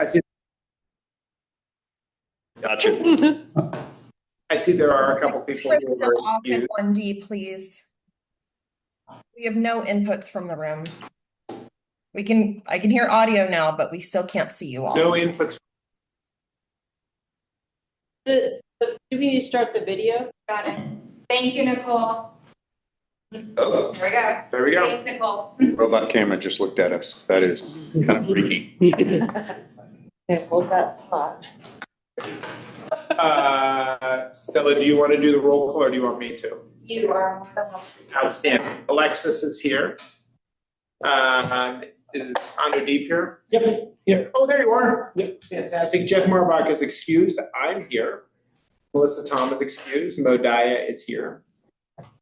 I see. Gotcha. I see there are a couple people We're who still are off in excused. 1D, please. We have no inputs from the room. I can hear audio now, but we still can't see you all. No inputs. Do we need to start the video? Got it. Thank you, Nicole. Oh, There we go. There we go. Thanks, Nicole. robot camera just looked at us. That is kind of freaky. Okay, hold that spot. Stella, do you want to do the roll call or do you want me to? You are more than welcome. Outstanding. Alexis is here. Is Sandra Deep here? Yep, here. Oh, there you are. Yep, fantastic. Jeff Marbach is excused. I'm here. Melissa Thomas excused. Mo Daya is here.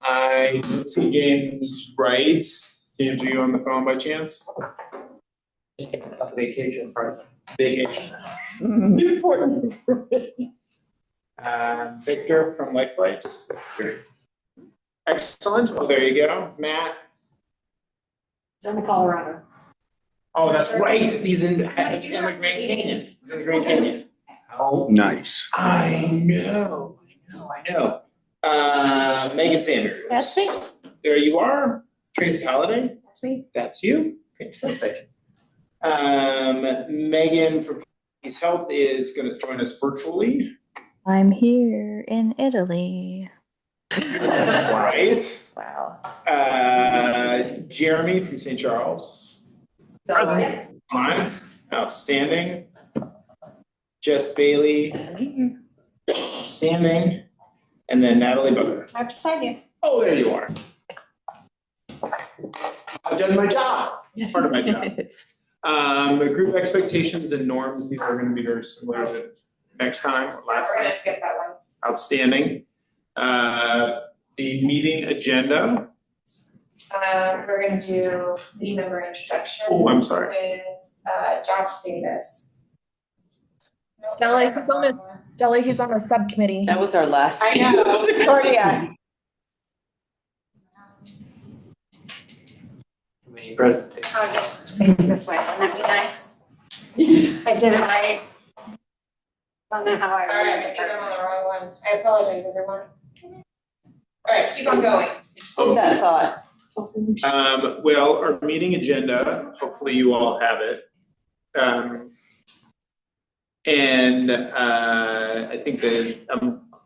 I don't see James Wright. James, are you on the phone by chance? Vacation part. Vacation. Important. Victor from Life Flights. Excellent. Oh, there you go. Matt. It's in Colorado. Oh, that's right. He's in the Grand Canyon. He's in the Grand Canyon. How nice. I know. Megan Sanders. That's me. There you are. Tracy Holiday. That's me. That's you. Fantastic. Megan from Peace Health is going to join us virtually. I'm here in Italy. Right. Wow. Jeremy from St. Charles. So, Mine. Outstanding. Jess Bailey. Standing. And then Natalie Booker. I'm beside you. Oh, there you are. I've done my job. Part of my job. Group expectations and norms, these are going to be very similar to next time or last We're time. gonna skip that one. Outstanding. The meeting agenda. We're gonna do the member introduction. Oh, I'm sorry. With, Josh Davis. Stella, he's on the subcommittee. That was our last. I know. Cardiac. Many presentations. I'll just face this way, wouldn't that be nice? I did it right. I don't know how I. All right, I think I'm on the wrong one. I apologize, everyone. All right, keep on going. Hold that thought. Well, our meeting agenda, hopefully you all have it. I think that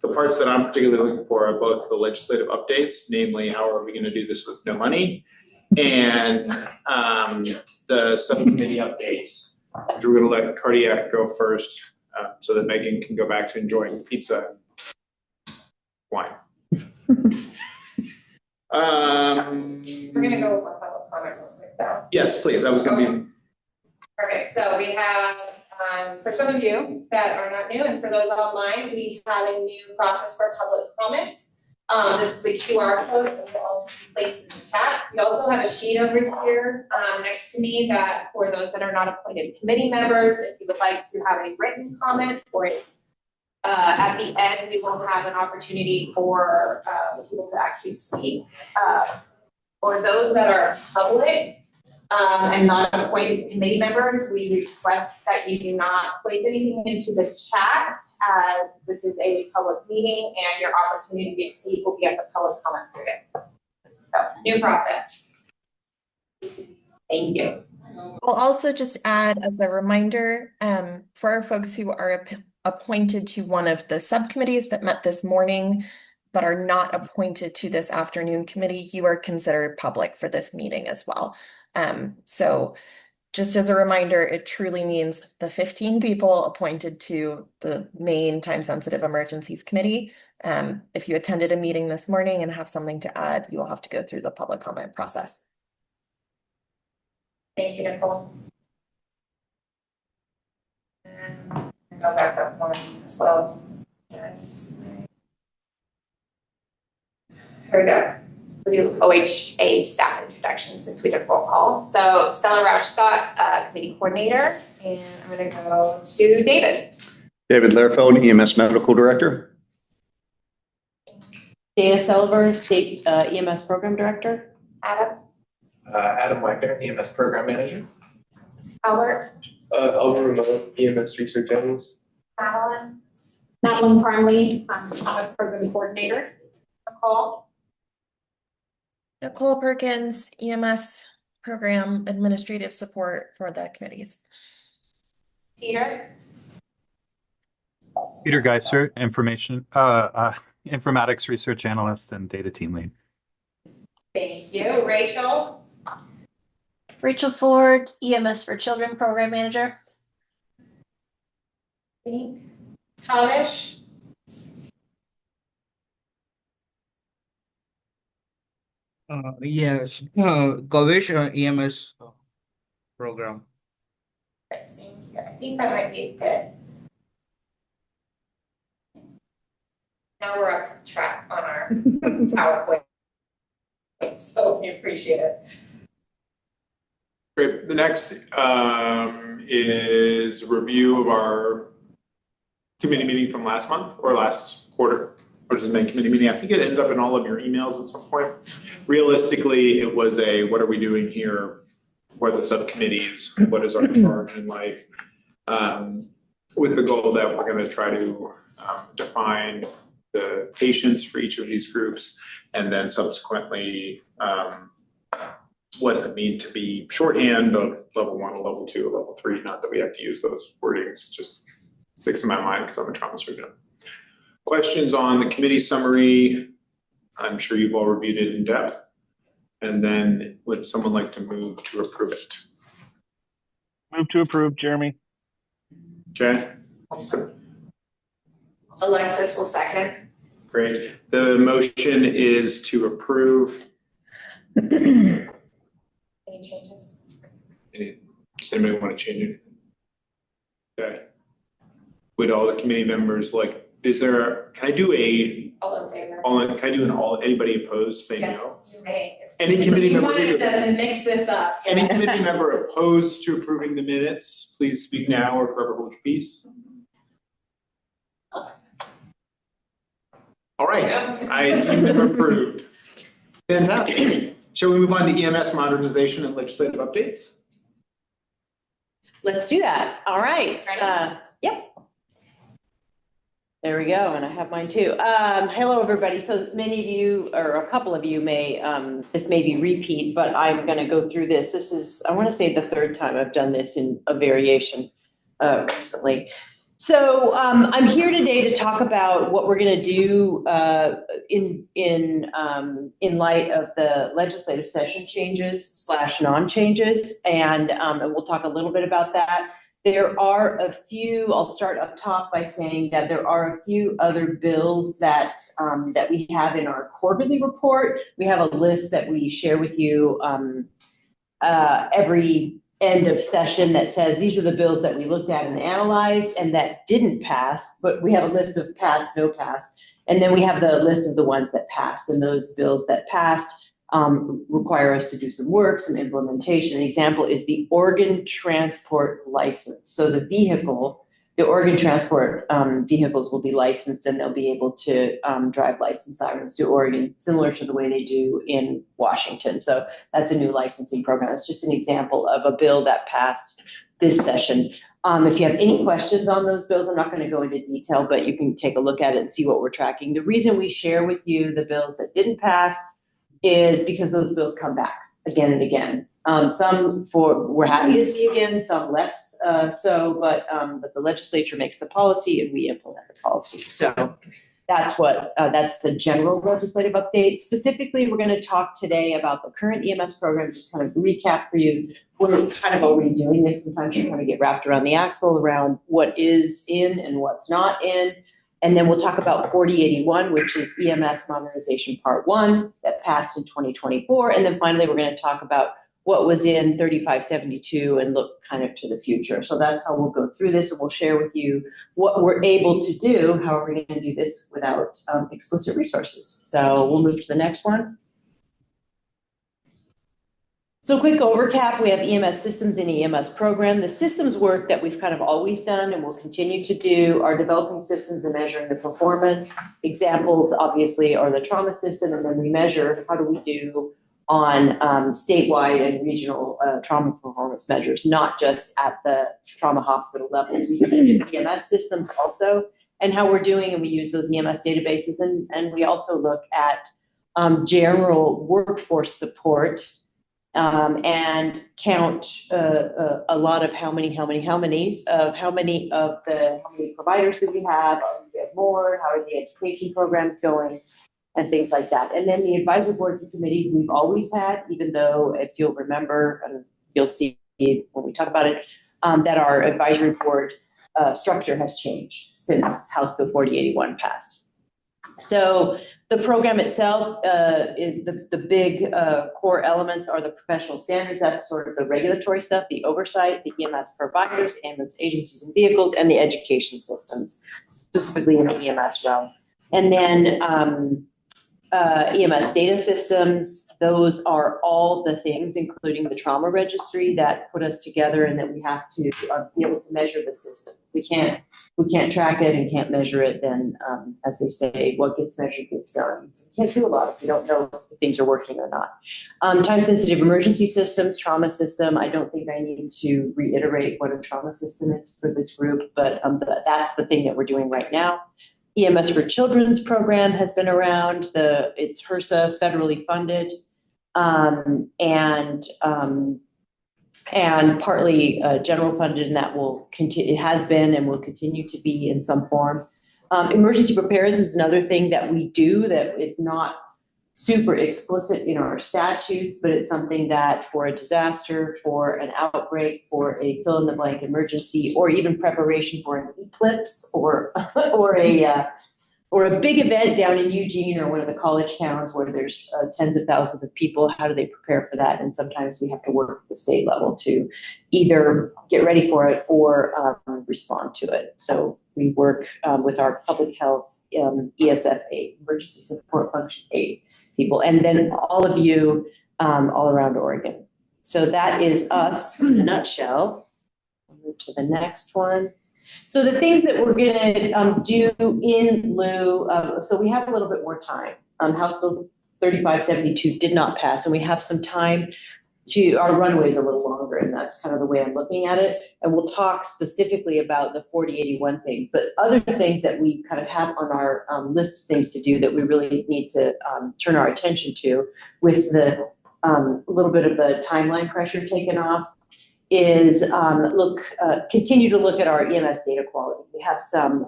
the parts that I'm particularly looking for are both the legislative updates, namely how are we going to do this with no money, and the subcommittee updates. We're going to let Cardiac go first so that Megan can go back to enjoying pizza and wine. We're gonna go with public comment real quick though. Yes, please. That was going to be. Perfect, so we have, for some of you that are not new, and for those online, we have a new process for public comment. This is the QR code that will also be placed in the chat. We also have a sheet over here, next to me that for those that are not appointed committee members, if you would like to have a written comment or at the end, we will have an opportunity for people to actually speak. For those that are public, and not appointed committee members, we request that you do not place anything into the chat as this is a public meeting and your opportunity to speak will be at the public comment period. So, new process. Thank you. I'll also just add as a reminder, for our folks who are appointed to one of the subcommittees that met this morning, but are not appointed to this afternoon committee, you are considered public for this meeting as well. So just as a reminder, it truly means the 15 people appointed to the main time-sensitive emergencies committee. If you attended a meeting this morning and have something to add, you will have to go through the public comment process. Thank you, Nicole. And go back up one as well. Here we go. We do OHA staff introduction since we did roll call. So Stella Rauschscott, committee coordinator, and I'm going to go to David. David Lehrfeld, EMS Medical Director. Dana Silver, State EMS Program Director. Adam. Adam Wagner, EMS Program Manager. Albert. I'll remote EMS research analyst. Madeline Farley, I'm program coordinator. Nicole Perkins, EMS program administrative support for the committees. Peter. Peter Geiser, informatics research analyst and data team lead. Thank you. Rachel. Rachel Ford, EMS for Children program manager. Thomas. Yes, Kavish EMS program. Thank you. I think that might be it. Now we're up to track on our PowerPoint. So we appreciate it. Great. The next is a review of our committee meeting from last month or last quarter, which is the main committee meeting. I think it ended up in all of your emails at some point. Realistically, it was a, what are we doing here? What are the subcommittees? What is our charge in life? With the goal that we're going to try to define the patients for each of these groups, and then subsequently, what does it mean to be shorthand of level 1 or level 2 or level 3? Not that we have to use those wordings, just sticks in my mind because I'm a trauma surgeon. Questions on the committee summary? I'm sure you've all reviewed it in depth. And then would someone like to move to approve it? Move to approve, Jeremy. Okay. Alexis will second. Great. The motion is to approve. Any changes? Does anybody want to change it? Okay. Would all the committee members like, can I do All in favor? can I do an all, anybody opposed, say no? Yes, you may. Any committee You member- wanted to mix this up. Any committee member opposed to approving the minutes, please speak now or forever hold your peace. All right, I deem them approved. Fantastic. Shall we move on to EMS modernization and legislative updates? Let's do that. All right. Ready? Yep. There we go. And I have mine too. Hello, everybody. So many of you, or a couple of you may, this may be repeat, but I'm going to go through this. This is, I want to say, the third time I've done this in a variation recently. So I'm here today to talk about what we're going to do in light of the legislative session changes / non-changes, and we'll talk a little bit about that. There are a few. I'll start up top by saying that there are a few other bills that that we have in our quarterly report. We have a list that we share with you every end of session that says these are the bills that we looked at and analyzed and that didn't pass, but we have a list of passed, no pass. And then we have the list of the ones that passed, and those bills that passed require us to do some work, some implementation. An example is the organ transport license. So the vehicle, the organ transport vehicles will be licensed, and they'll be able to drive license sirens to Oregon, similar to the way they do in Washington. So that's a new licensing program. It's just an example of a bill that passed this session. If you have any questions on those bills, I'm not going to go into detail, but you can take a look at it and see what we're tracking. The reason we share with you the bills that didn't pass is because those bills come back again and again. Some we're happy to see again, some less so, but the legislature makes the policy and we implement the policy. So that's that's the general legislative update. Specifically, we're going to talk today about the current EMS programs, just kind of recap for you. We're kind of already doing this. Sometimes you kind of get wrapped around the axle around what is in and what's not in. And then we'll talk about 4081, which is EMS Modernization Part 1 that passed in 2024. And then finally, we're going to talk about what was in 3572 and look kind of to the future. So that's how we'll go through this, and we'll share with you what we're able to do, how are we going to do this without explicit resources. So we'll move to the next one. So quick overcap, we have EMS systems and EMS program. The systems work that we've kind of always done and will continue to do are developing systems and measuring the performance. Examples obviously are the trauma system, and then we measure how do we do on statewide and regional trauma performance measures, not just at the trauma hospital level. We look at EMS systems also and how we're doing, and we use those EMS databases, and we also look at general workforce support and count a lot of how many providers do we have? Do we have more? How are the education programs going? And things like that. And then the advisory boards and committees we've always had, even though if you'll remember, and you'll see when we talk about it, that our advisory board structure has changed since House Bill 4081 passed. So the program itself, the big core elements are the professional standards. That's sort of the regulatory stuff, the oversight, the EMS providers, ambulance agencies and vehicles, and the education systems, specifically in the EMS realm. And then EMS data systems, those are all the things, including the trauma registry, that put us together and that we have to be able to measure the system. We can't track it and can't measure it, then as they say, what gets measured gets done. So we can't do a lot if we don't know if things are working or not. Time-sensitive emergency systems, trauma system, I don't think I need to reiterate what a trauma system is for this group, but that's the thing that we're doing right now. EMS for Children's program has been around. It's HRSA, federally funded, and partly general funded, and that will continue. It has been and will continue to be in some form. Emergency preparedness is another thing that we do that it's not super explicit in our statutes, but it's something that for a disaster, for an outbreak, for a fill-in-the-blank emergency, or even preparation for an eclipse or a big event down in Eugene or one of the college towns where there's tens of thousands of people, how do they prepare for that? And sometimes we have to work at the state level to either get ready for it or respond to it. So we work with our public health ESF 8, Emergency Support Function 8 people, and then all of you all around Oregon. So that is us in a nutshell. I'll move to the next one. So the things that we're gonna do in lieu of, so we have a little bit more time. House Bill 3572 did not pass, and we have some time to, our runway is a little longer, and that's kind of the way I'm looking at it. And we'll talk specifically about the 4081 things, but other things that we kind of have on our list of things to do that we really need to turn our attention to with the little bit of the timeline pressure taken off is continue to look at our EMS data quality. We have some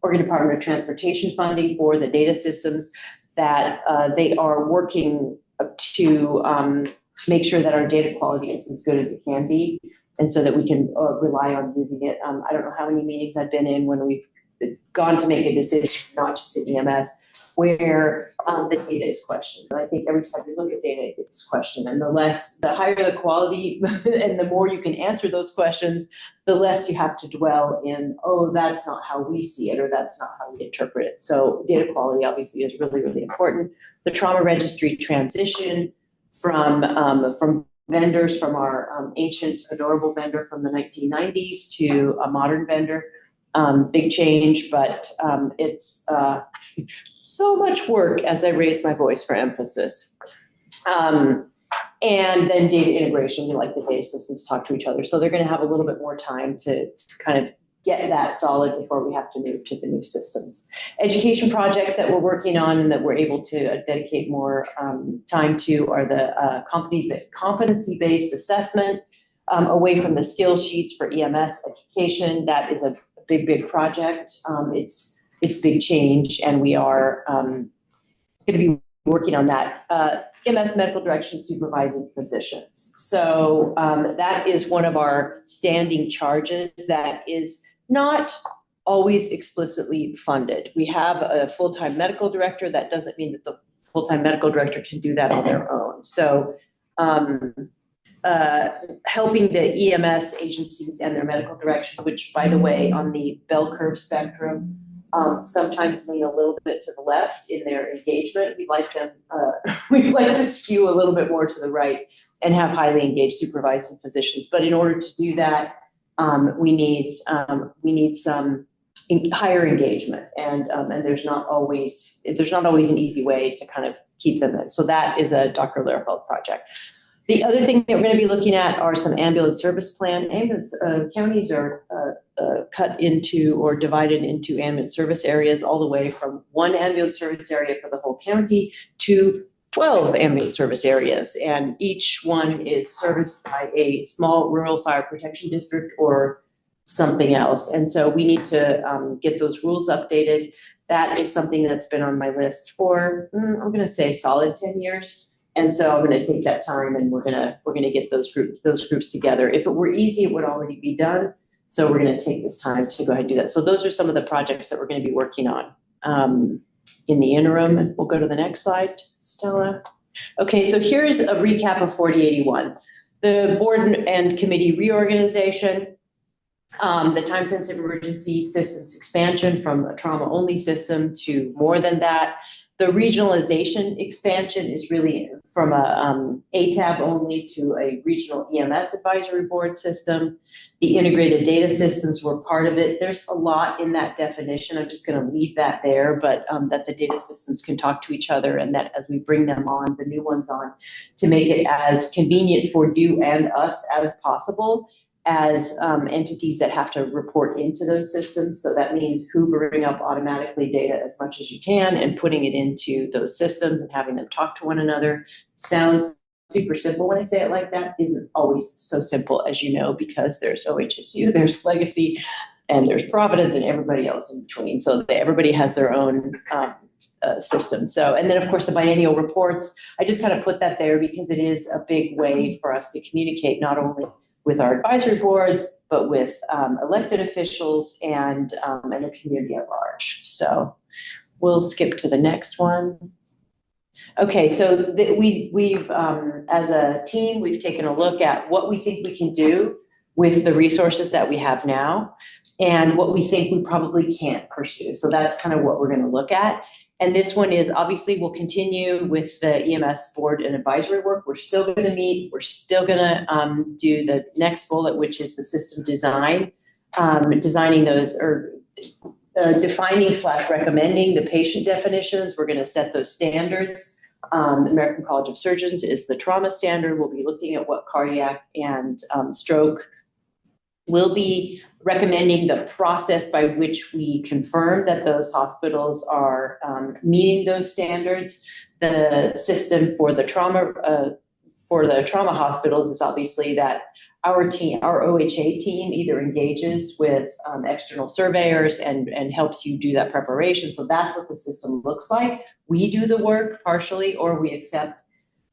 Oregon Department of Transportation funding for the data systems that they are working to make sure that our data quality is as good as it can be, and so that we can rely on using it. I don't know how many meetings I've been in when we've gone to make a decision, not just in EMS, where the data is questioned. And I think every time you look at data, it's questioned. And the higher the quality and the more you can answer those questions, the less you have to dwell in, oh, that's not how we see it, or that's not how we interpret it. So data quality obviously is really, really important. The trauma registry transition from vendors, from our ancient, adorable vendor from the 1990s to a modern vendor. Big change, but it's so much work as I raise my voice for emphasis. And then data integration, we like the data systems to talk to each other. So they're going to have a little bit more time to kind of get that solid before we have to move to the new systems. Education projects that we're working on and that we're able to dedicate more time to are the competency-based assessment, away from the skill sheets for EMS education. That is a big project. It's big change, and we are going to be working on that. EMS medical direction supervising physicians. So that is one of our standing charges that is not always explicitly funded. We have a full-time medical director. That doesn't mean that the full-time medical director can do that on their own. So helping the EMS agencies and their medical direction, which, by the way, on the bell curve spectrum, sometimes lean a little bit to the left in their engagement. We'd like to skew a little bit more to the right and have highly engaged supervising physicians. But in order to do that, we need some higher engagement, and there's not always an easy way to kind of keep them in. So that is a Dr. Lehrfeld project. The other thing that we're going to be looking at are some ambulance service plan. Ambulance counties are cut into or divided into ambulance service areas, all the way from one ambulance service area for the whole county to 12 ambulance service areas. And each one is serviced by a small rural fire protection district or something else. And so we need to get those rules updated. That is something that's been on my list for, I'm going to say solid 10 years. And so I'm going to take that time, and we're going to get those groups together. If it were easy, it would already be done. So we're going to take this time to go ahead and do that. So those are some of the projects that we're going to be working on in the interim. We'll go to the next slide, Stella. Okay, so here's a recap of 4081. The board and committee reorganization, the time-sensitive emergency systems expansion from a trauma-only system to more than that. The regionalization expansion is really from a ATAB only to a regional EMS advisory board system. The integrated data systems were part of it. There's a lot in that definition. I'm just going to leave that there, but that the data systems can talk to each other, and that as we bring them on, the new ones on, to make it as convenient for you and us as possible as entities that have to report into those systems. So that means hoovering up automatically data as much as you can and putting it into those systems and having them talk to one another. Sounds super simple when I say it like that. Isn't always so simple, as you know, because there's OHSU, there's Legacy, and there's Providence, and everybody else in between. So everybody has their own system. So, and then of course the biennial reports, I just kind of put that there because it is a big way for us to communicate not only with our advisory boards, but with elected officials and the community at large. So we'll skip to the next one. Okay, so we've as a team, we've taken a look at what we think we can do with the resources that we have now and what we think we probably can't pursue. So that's kind of what we're going to look at. And this one is obviously we'll continue with the EMS board and advisory work. We're still going to meet. We're still going to do the next bullet, which is the system design, designing those or defining / recommending the patient definitions. We're going to set those standards. American College of Surgeons is the trauma standard. We'll be looking at what cardiac and stroke will be, recommending the process by which we confirm that those hospitals are meeting those standards. The system for the trauma hospitals is obviously that our team, our OHA team, either engages with external surveyors and helps you do that preparation. So that's what the system looks like. We do the work partially, or we accept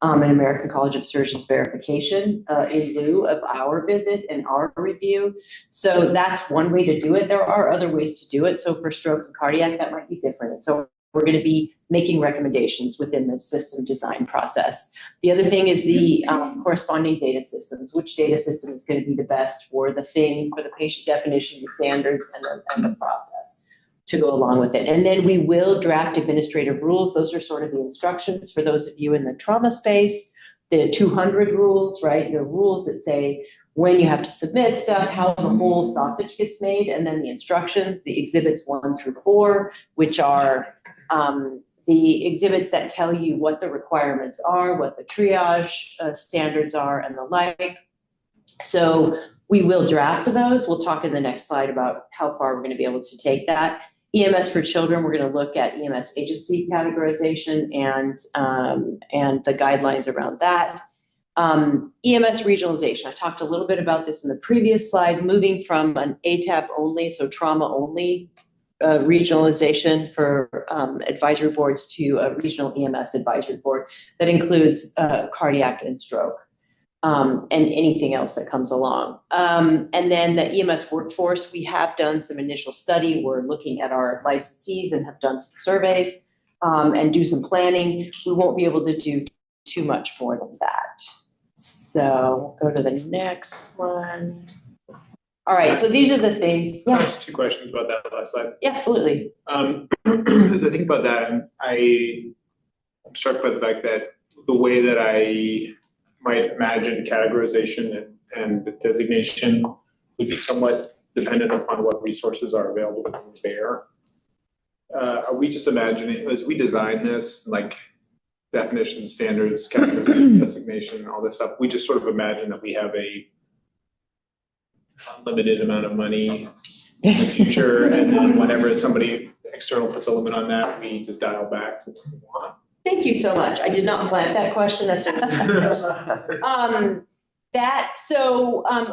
an American College of Surgeons verification in lieu of our visit and our review. So that's one way to do it. There are other ways to do it. So for stroke and cardiac, that might be different. And so we're going to be making recommendations within the system design process. The other thing is the corresponding data systems. Which data system is going to be the best for the thing, for the patient definition, the standards, and the process to go along with it. And then we will draft administrative rules. Those are sort of the instructions for those of you in the trauma space, the 200 rules, right? The rules that say when you have to submit stuff, how the whole sausage gets made, and then the instructions, the exhibits 1 through 4, which are the exhibits that tell you what the requirements are, what the triage standards are, and the like. So we will draft those. We'll talk in the next slide about how far we're going to be able to take that. EMS for children, we're going to look at EMS agency categorization and the guidelines around that. EMS regionalization, I talked a little bit about this in the previous slide, moving from an ATAP only, so trauma only regionalization for advisory boards to a regional EMS advisory board that includes cardiac and stroke. And anything else that comes along. And then the EMS workforce, we have done some initial study. We're looking at our licensees and have done some surveys and do some planning. We won't be able to do too much more than that. So we'll go to the next one. All right, so these are the things. Can I ask 2 questions about that last slide? Yeah, absolutely. As I think about that, I'm struck by the fact that the way that I might imagine categorization and the designation would be somewhat dependent upon what resources are available within the bear. Are we just imagining, as we design this, like definition, standards, categorization, designation, all this stuff, we just sort of imagine that we have a unlimited amount of money in the future, and then whenever somebody external puts a limit on that, we just dial back to what we want? Thank you so much. I did not plant that question. That's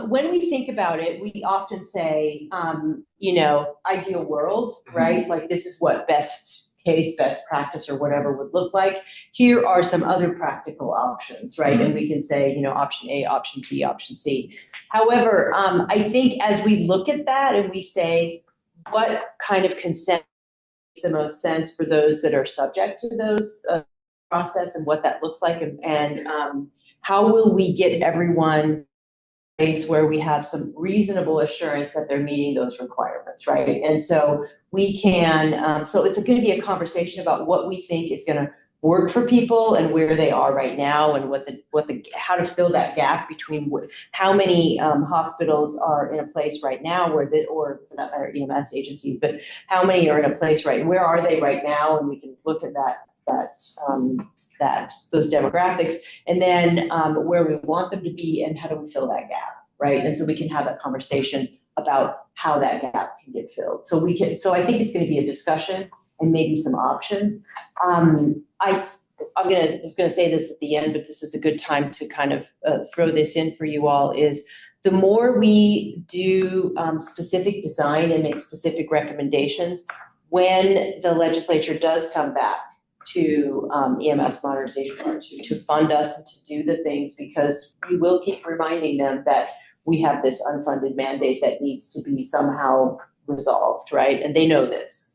when we think about it, we often say, ideal world, right? Like this is what best case, best practice, or whatever would look like. Here are some other practical options, right? And we can say, option A, option B, option C. However, I think as we look at that and we say, what kind of consent makes the most sense for those that are subject to those process and what that looks like, and how will we get everyone a place where we have some reasonable assurance that they're meeting those requirements, right? And so we can, so it's going to be a conversation about what we think is going to work for people and where they are right now, and how to fill that gap between how many hospitals are in a place right now or for that matter EMS agencies, but how many are in a place where are they right now, and we can look at those demographics, and then where we want them to be and how do we fill that gap, right? And so we can have that conversation about how that gap can get filled. So I think it's going to be a discussion and maybe some options. I was going to say this at the end, but this is a good time to kind of throw this in for you all, is the more we do specific design and make specific recommendations, when the legislature does come back to EMS modernization to fund us and to do the things, because we will keep reminding them that we have this unfunded mandate that needs to be somehow resolved, right? And they know this.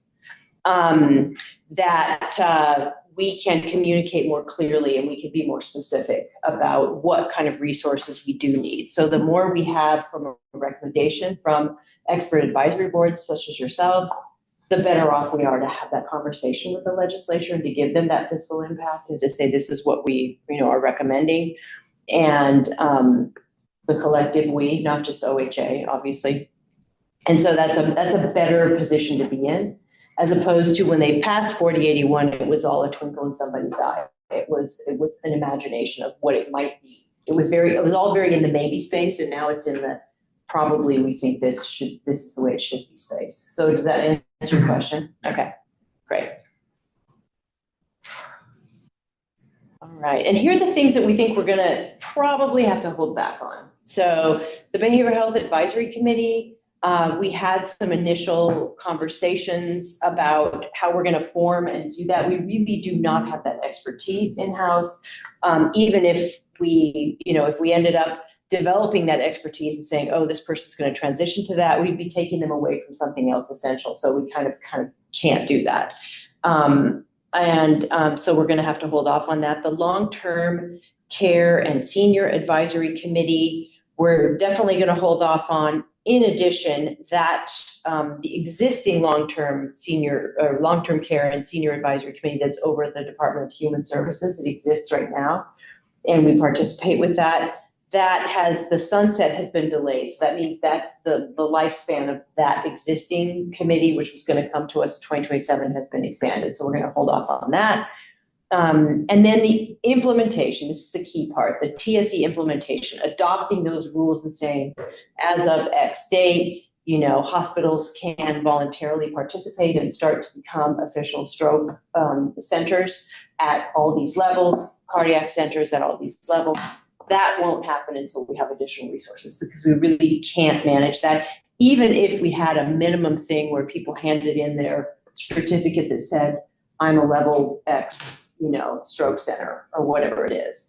We can communicate more clearly and we can be more specific about what kind of resources we do need. So the more we have from a recommendation from expert advisory boards such as yourselves, the better off we are to have that conversation with the legislature and to give them that fiscal impact and to say, this is what we are recommending. And the collective we, not just OHA, obviously. And so that's a better position to be in, as opposed to when they passed 4081, it was all a twinkle in somebody's eye. It was an imagination of what it might be. It was all very in the maybe space, and now it's in the probably we think this is the way it should be space. So does that answer your question? Okay, great. All right, and here are the things that we think we're gonna probably have to hold back on. So the Behavioral Health Advisory Committee, we had some initial conversations about how we're gonna form and do that. We really do not have that expertise in-house. Even if we ended up developing that expertise and saying, oh, this person's going to transition to that, we'd be taking them away from something else essential. So we kind of can't do that. So we're going to have to hold off on that. The long-term care and senior advisory committee, we're definitely going to hold off on. In addition, that the existing long-term care and senior advisory committee that's over the Department of Human Services, it exists right now, and we participate with that. The sunset has been delayed. So that means that's the lifespan of that existing committee, which was going to come to us in 2027, has been expanded. So we're going to hold off on that. And then the implementation, this is the key part, the TSE implementation, adopting those rules and saying, as of X date, hospitals can voluntarily participate and start to become official stroke centers at all these levels, cardiac centers at all these levels. That won't happen until we have additional resources, because we really can't manage that. Even if we had a minimum thing where people handed in their certificate that said, I'm a level X, stroke center or whatever it is.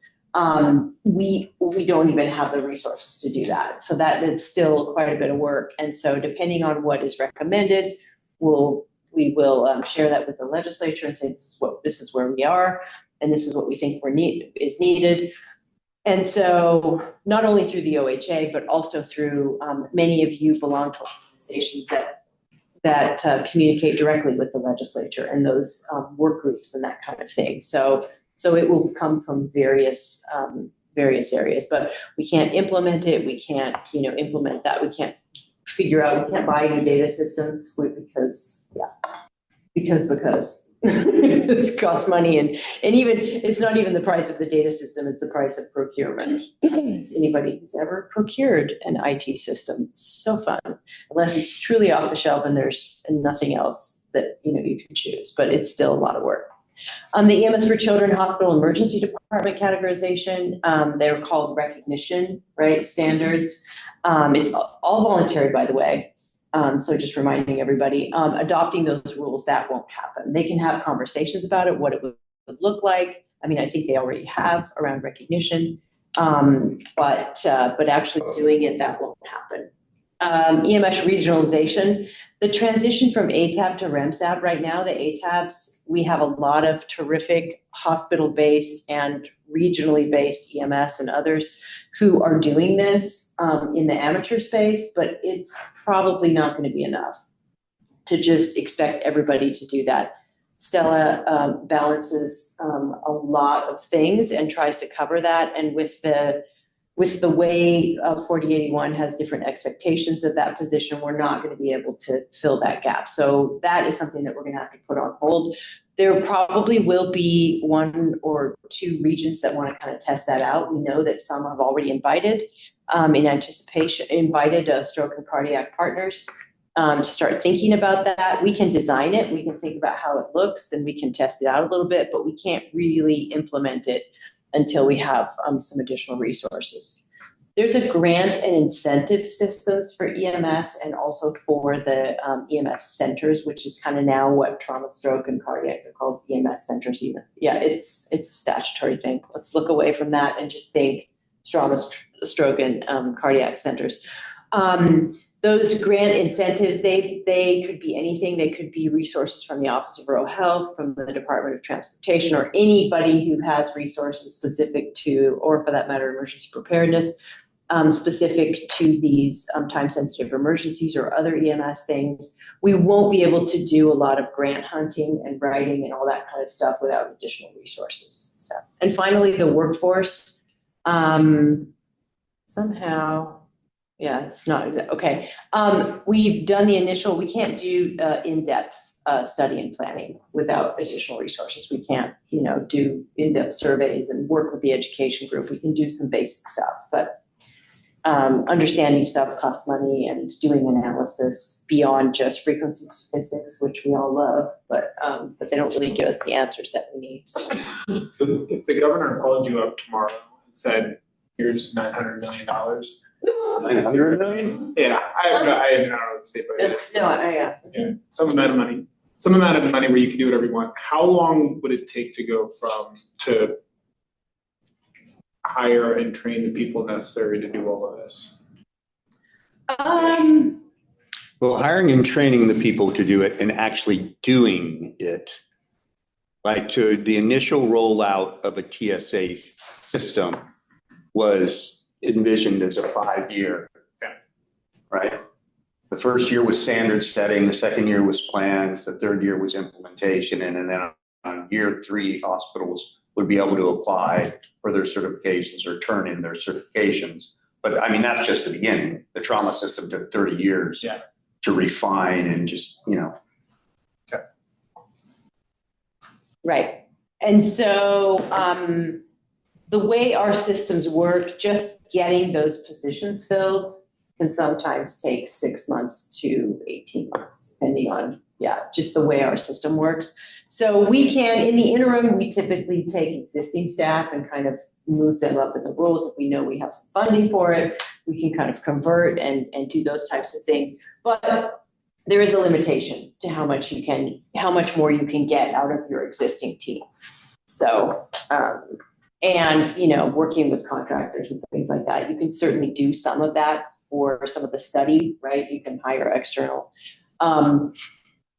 We don't even have the resources to do that. So that is still quite a bit of work. And so depending on what is recommended, we will share that with the legislature and say, this is where we are, and this is what we think is needed. And so not only through the OHA, but also through many of you belong to organizations that communicate directly with the legislature and those work groups and that kind of thing. So it will come from various areas, but we can't implement it. We can't, implement that. We can't figure out, we can't buy new data systems because it costs money and even, it's not even the price of the data system, it's the price of procurement. It's anybody who's ever procured an IT system, it's so fun, unless it's truly off the shelf and there's nothing else that, you can choose, but it's still a lot of work. The EMS for Children Hospital Emergency Department categorization, they're called recognition, right, standards. It's all voluntary, by the way. So just reminding everybody, adopting those rules, that won't happen. They can have conversations about it, what it would look like. I mean, I think they already have around recognition, but actually doing it, that won't happen. EMS regionalization, the transition from ATAB to REMSAB right now, the ATABs, we have a lot of terrific hospital-based and regionally based EMS and others who are doing this in the amateur space, but it's probably not going to be enough to just expect everybody to do that. Stella balances a lot of things and tries to cover that, and with the way 4081 has different expectations of that position, we're not going to be able to fill that gap. So that is something that we're going to have to put on hold. There probably will be 1 or 2 regions that want to kind of test that out. We know that some have already invited, in anticipation, stroke and cardiac partners to start thinking about that. We can design it, we can think about how it looks, and we can test it out a little bit, but we can't really implement it until we have some additional resources. There's a grant and incentive systems for EMS and also for the EMS centers, which is kind of now what trauma, stroke, and cardiac are called, EMS centers even. Yeah, it's a statutory thing. Let's look away from that and just think trauma, stroke, and cardiac centers. Those grant incentives, they could be anything. They could be resources from the Office of Rural Health, from the Department of Transportation, or anybody who has resources specific to, or for that matter, emergency preparedness, specific to these time-sensitive emergencies or other EMS things. We won't be able to do a lot of grant hunting and writing and all that kind of stuff without additional resources. So, and finally, the workforce. Somehow, yeah, it's not, okay. We've done the initial, we can't do in-depth study and planning without additional resources. We can't, do in-depth surveys and work with the education group. We can do some basic stuff, but understanding stuff costs money, and doing analysis beyond just frequency statistics, which we all love, but they don't really give us the answers that we need. So. If the governor called you up tomorrow and said, here's $900 million. 900 million? Yeah, I don't know what to say, but yeah, some amount of money where you can do whatever you want. How long would it take to go to hire and train the people necessary to do all of this? Well, hiring and training the people to do it and actually doing it, like to the initial rollout of a TSA system was envisioned as a 5-year, right? The first year was standard setting, the second year was plans, the third year was implementation, and then on year 3, hospitals would be able to apply for their certifications or turn in their certifications. But I mean, that's just the beginning. The trauma system took 30 years to refine and just, Okay. Right. And so the way our systems work, just getting those positions filled can sometimes take 6 months to 18 months, depending on, just the way our system works. So we can, in the interim, we typically take existing staff and kind of move them up in the roles. If we know we have some funding for it, we can kind of convert and do those types of things. But there is a limitation to how much more you can get out of your existing team. So, and, working with contractors and things like that, you can certainly do some of that for some of the study, right? You can hire external.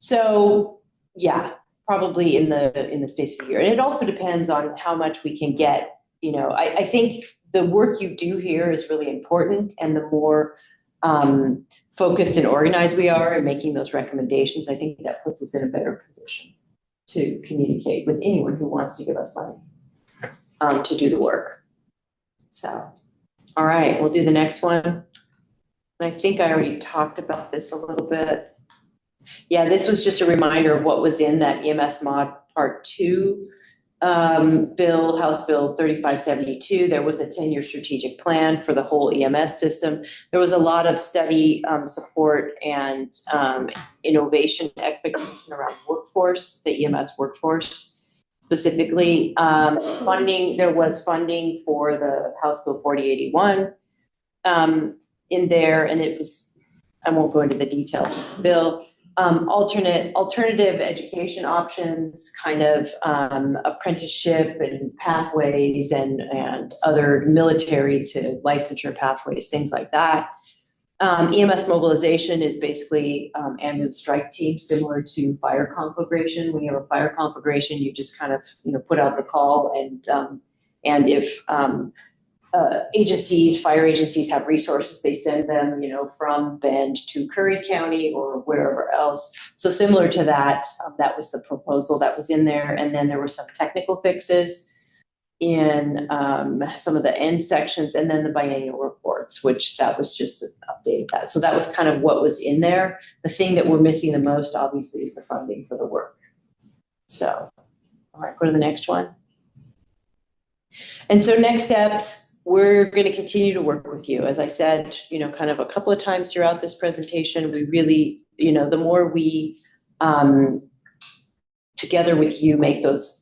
So yeah, probably in the space of a year. And it also depends on how much we can get. I think the work you do here is really important, and the more focused and organized we are in making those recommendations, I think that puts us in a better position to communicate with anyone who wants to give us money to do the work. So, all right, we'll do the next one. I think I already talked about this a little bit. Yeah, this was just a reminder of what was in that EMS mod part 2 bill, House Bill 3572. There was a 10-year strategic plan for the whole EMS system. There was a lot of study support and innovation expectation around workforce, the EMS workforce specifically. Funding, there was funding for the House Bill 4081 in there, and it was, I won't go into the details of the bill. Alternative education options, kind of apprenticeship and pathways and other military to licensure pathways, things like that. EMS mobilization is basically ambulance strike team, similar to fire conflagration. When you have a fire conflagration, you just kind of put out the call, and if agencies, fire agencies have resources, they send them, from Bend to Curry County or wherever else. So similar to that, that was the proposal that was in there. And then there were some technical fixes in some of the end sections, and then the biennial reports, which that was just an update of that. So that was kind of what was in there. The thing that we're missing the most, obviously, is the funding for the work. So, all right, go to the next one. And so next steps, we're going to continue to work with you. As I said, kind of a couple of times throughout this presentation, we really, the more we, together with you, make those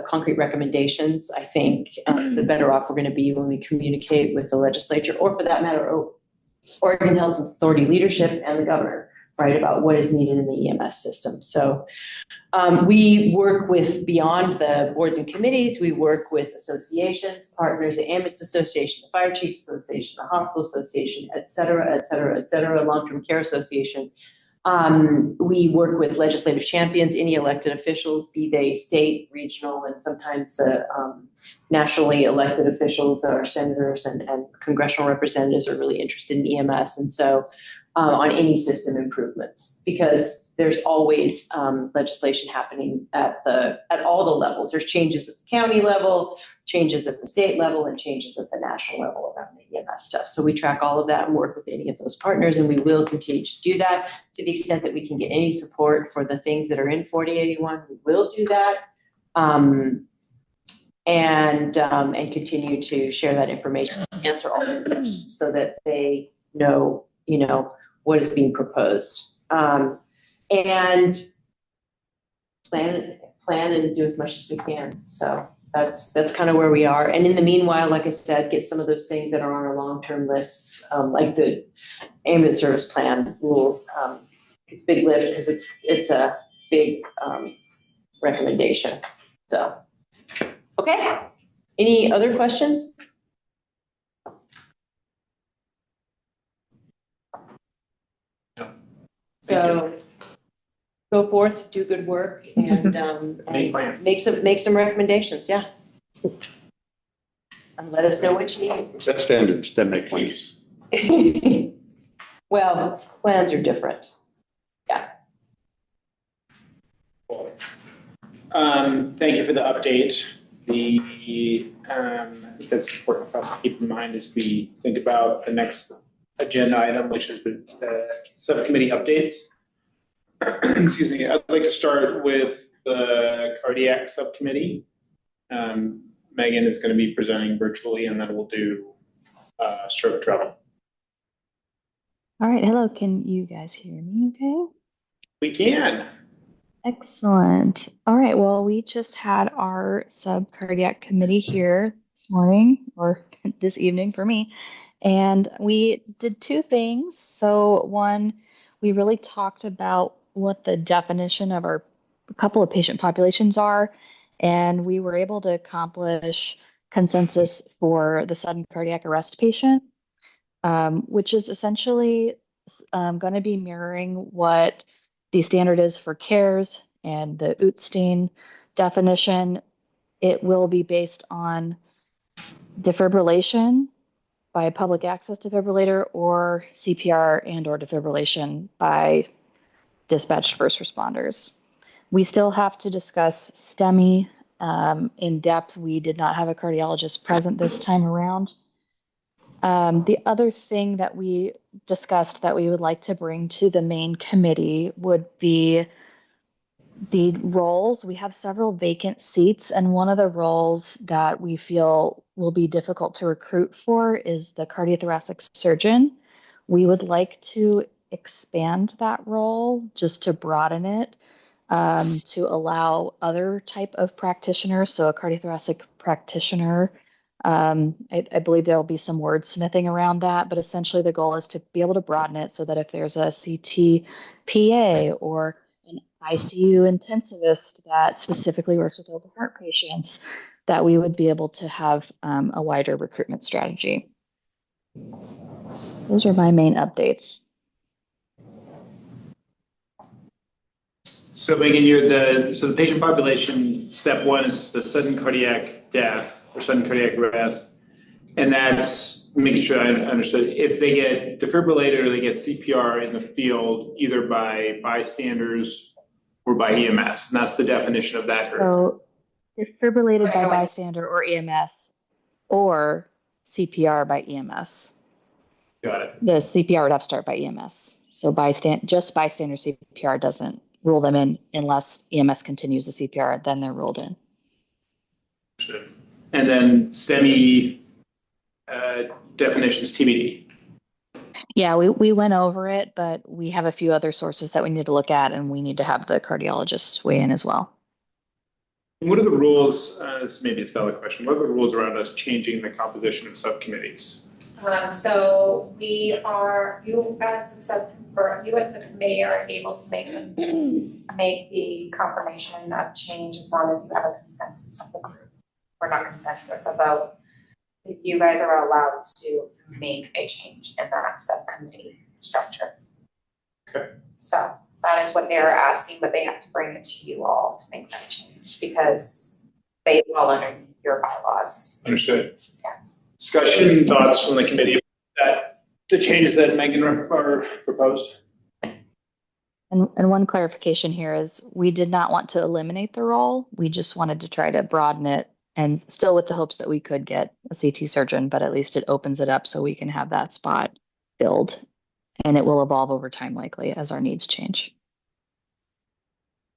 concrete recommendations, I think the better off we're going to be when we communicate with the legislature, or for that matter, Oregon Health Authority leadership and the governor, right, about what is needed in the EMS system. So we work with, beyond the boards and committees, we work with associations, partners, the Ambulance Association, the Fire Chiefs Association, the Hospital Association, et cetera, Long-Term Care Association. We work with legislative champions, any elected officials, be they state, regional, and sometimes the nationally elected officials, our senators and congressional representatives are really interested in EMS. And so on any system improvements, because there's always legislation happening at all the levels. There's changes at the county level, changes at the state level, and changes at the national level around the EMS stuff. So we track all of that and work with any of those partners, and we will continue to do that to the extent that we can get any support for the things that are in 4081. We will do that, and continue to share that information, answer all their questions so that they know, what is being proposed. And plan and do as much as we can. So that's kind of where we are. And in the meanwhile, like I said, get some of those things that are on our long-term lists, like the ambulance service plan rules. It's a big lift because it's a big recommendation. So, okay. Any other questions? So go forth, do good work, and make some recommendations. Yeah, and let us know what you need. Set standards, then make plans. Well, plans are different. Yeah. Thank you for the update. I think that's important for us to keep in mind as we think about the next agenda item, which is the subcommittee updates. Excuse me. I'd like to start with the cardiac subcommittee. Megan is going to be presenting virtually, and then we'll do stroke trouble. All right. Hello. Can you guys hear me okay? We can. Excellent. All right. Well, we just had our sub cardiac committee here this morning, or this evening for me. And we did two things. So one, we really talked about what the definition of our couple of patient populations are. And we were able to accomplish consensus for the sudden cardiac arrest patient, which is essentially going to be mirroring what the standard is for CARES and the Utstein definition. It will be based on defibrillation by a public access defibrillator or CPR and or defibrillation by dispatched first responders. We still have to discuss STEMI in depth. We did not have a cardiologist present this time around. The other thing that we discussed that we would like to bring to the main committee would be the roles. We have several vacant seats, and one of the roles that we feel will be difficult to recruit for is the cardiothoracic surgeon. We would like to expand that role just to broaden it, to allow other type of practitioners. So a cardiothoracic practitioner. I believe there will be some wordsmithing around that, but essentially the goal is to be able to broaden it so that if there's a CT PA or an ICU intensivist that specifically works with open heart patients, that we would be able to have a wider recruitment strategy. Those are my main updates. So Megan, the patient population, step one is the sudden cardiac death or sudden cardiac arrest. And that's making sure I understood. If they get defibrillated or they get CPR in the field, either by bystanders or by EMS, and that's the definition of that group. So defibrillated by bystander or EMS or CPR by EMS. Got it. The CPR would have to start by EMS. So just bystander CPR doesn't rule them in unless EMS continues the CPR, then they're ruled in. Understood. And then STEMI definitions TBD. Yeah, we went over it, but we have a few other sources that we need to look at, and we need to have the cardiologists weigh in as well. What are the rules? This may be a valid question. What are the rules around us changing the composition of subcommittees? So you as the committee are able to make the confirmation of change as long as you have a consensus of the group. Or not consensus, about you guys are allowed to make a change in that subcommittee structure. Okay. So that is what they're asking, but they have to bring it to you all to make that change because they fall under your bylaws. Understood. Yeah. Discussion, thoughts from the committee that the changes that Megan are proposed? And one clarification here is we did not want to eliminate the role. We just wanted to try to broaden it, and still with the hopes that we could get a CT surgeon, but at least it opens it up so we can have that spot filled. And it will evolve over time likely as our needs change.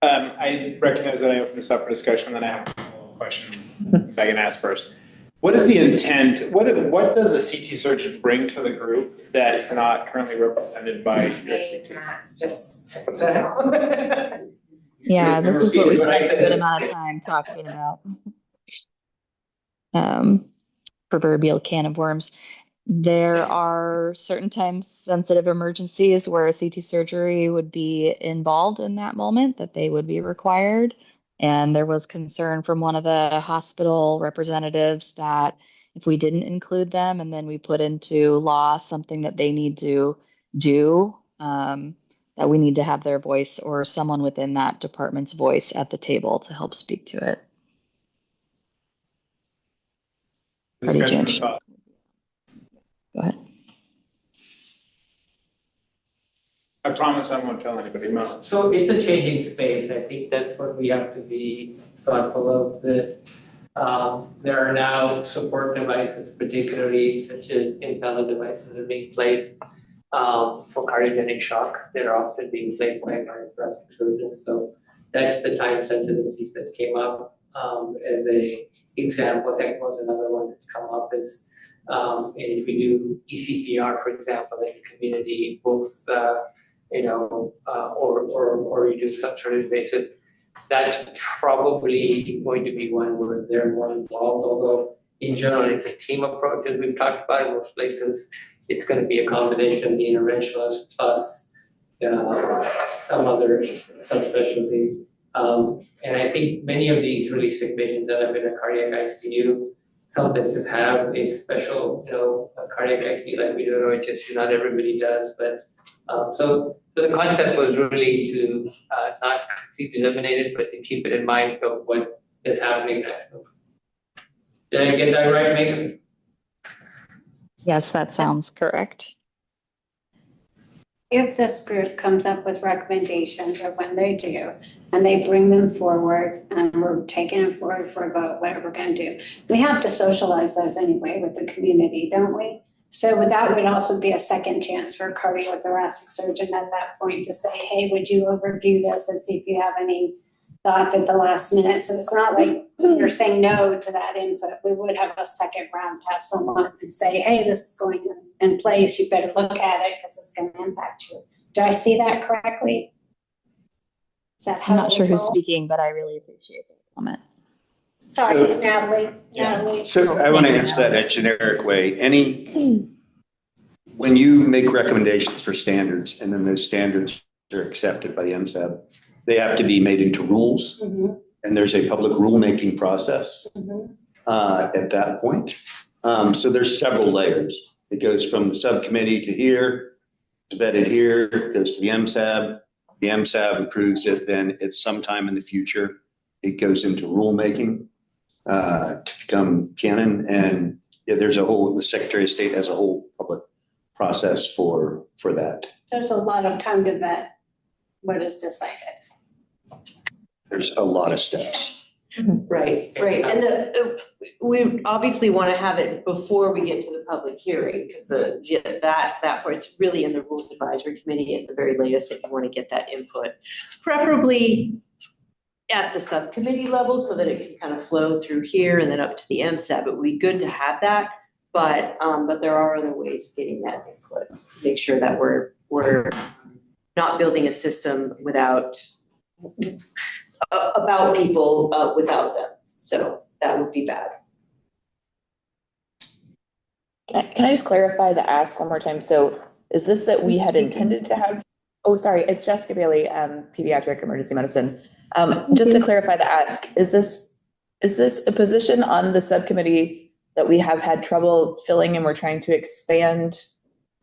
I recognize that I opened this up for discussion, then I have a question if I can ask first. What is the intent? What does a CT surgeon bring to the group that is not currently represented by your expertise? Just what's that? Yeah, this is what we spent a good amount of time talking about. Proverbial can of worms. There are certain times sensitive emergencies where a CT surgery would be involved in that moment, that they would be required. And there was concern from one of the hospital representatives that if we didn't include them and then we put into law something that they need to do, that we need to have their voice or someone within that department's voice at the table to help speak to it. Discussion of thought. Go ahead. I promise I won't tell anybody. No. So it's a changing space. I think that's what we have to be thoughtful of. That there are now support devices, particularly such as implanted devices that are being placed for cardiogenic shock. They're often being placed by cardiothoracic surgeons. So that's the time sensitive piece that came up as a example. That was another one that's come up is and if we do ECPR, for example, in the community, both or you do some sort of basis, that's probably going to be one where they're more involved. Although in general, it's a team approach, as we've talked about in most places. It's going to be a combination of the interventionalist plus some other subspecialties. And I think many of these really sick patients that have been in a cardiac ICU, some places have a special, a cardiac ICU like we do in OHS. Not everybody does, but so the concept was really to not completely eliminate it, but to keep it in mind of what is happening. Did I get that right, Megan? Yes, that sounds correct. If this group comes up with recommendations, or when they do, and they bring them forward, and we're taking them forward for about what we're going to do, we have to socialize those anyway with the community, don't we? So that would also be a second chance for a cardiothoracic surgeon at that point to say, hey, would you overview this and see if you have any thoughts at the last minute? So it's not like you're saying no to that input. We would have a second round to have someone and say, hey, this is going in place. You better look at it because it's going to impact you. Do I see that correctly? Is that how I'm not sure who's roll? speaking, but I really appreciate that comment. Sorry, it's Natalie. Yeah. Natalie. So I want to answer that in a generic way. When you make recommendations for standards and then those standards are accepted by the MSAB, they have to be made into rules. Mhm, And there's a public rulemaking process mhm. at that point. So there's several layers. It goes from the subcommittee to here, it's vetted here, it goes to the MSAB. The MSAB approves it, then it's sometime in the future, it goes into rulemaking to become canon. And yeah, the Secretary of State has a whole public process for that. There's a lot of time to vet what is decided. There's a lot of steps. Right. And we obviously want to have it before we get to the public hearing, because that part, it's really in the Rules Advisory Committee at the very latest that you want to get that input. Preferably at the subcommittee level so that it can kind of flow through here and then up to the MSAB. It would be good to have that, but there are other ways of getting that input. Make sure that we're not building a system about people without them. So that would be bad. Can I just clarify the ask one more time? So is this that we had intended to have, oh, sorry, it's Jessica Bailey, pediatric emergency medicine. Just to clarify the ask, is this a position on the subcommittee that we have had trouble filling and we're trying to expand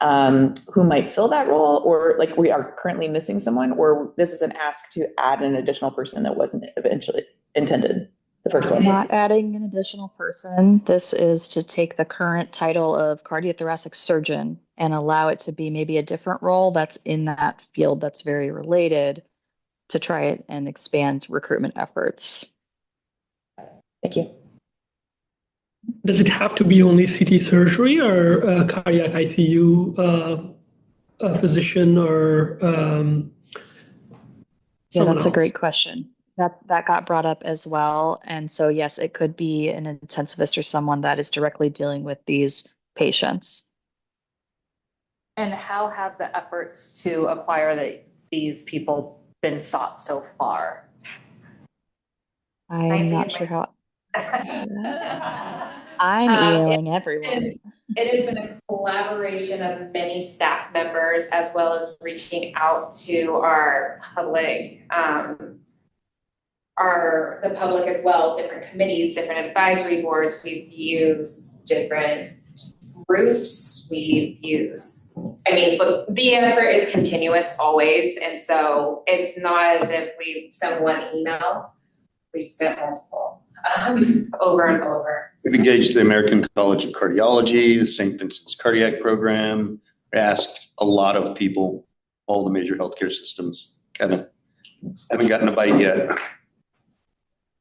who might fill that role, or like we are currently missing someone, or this is an ask to add an additional person that wasn't eventually intended, the first one? Not adding an additional person. This is to take the current title of cardiothoracic surgeon and allow it to be maybe a different role that's in that field that's very related to try it and expand recruitment efforts. Thank you. Does it have to be only CT surgery or cardiac ICU physician or Yeah, that's a else? great question. That got brought up as well. And so, yes, it could be an intensivist or someone that is directly dealing with these patients. And how have the efforts to acquire these people been sought so far? I'm not sure how. I'm emailing everyone. It has been a collaboration of many staff members as well as reaching out to our public, the public as well, different committees, different advisory boards. We've used different groups. But the effort is continuous always. And so it's not as if we sent one email, we've sent multiple. Over and over. We've engaged the American College of Cardiology, the St. Vincent's Cardiac Program, asked a lot of people, all the major healthcare systems, kind of haven't gotten a bite yet.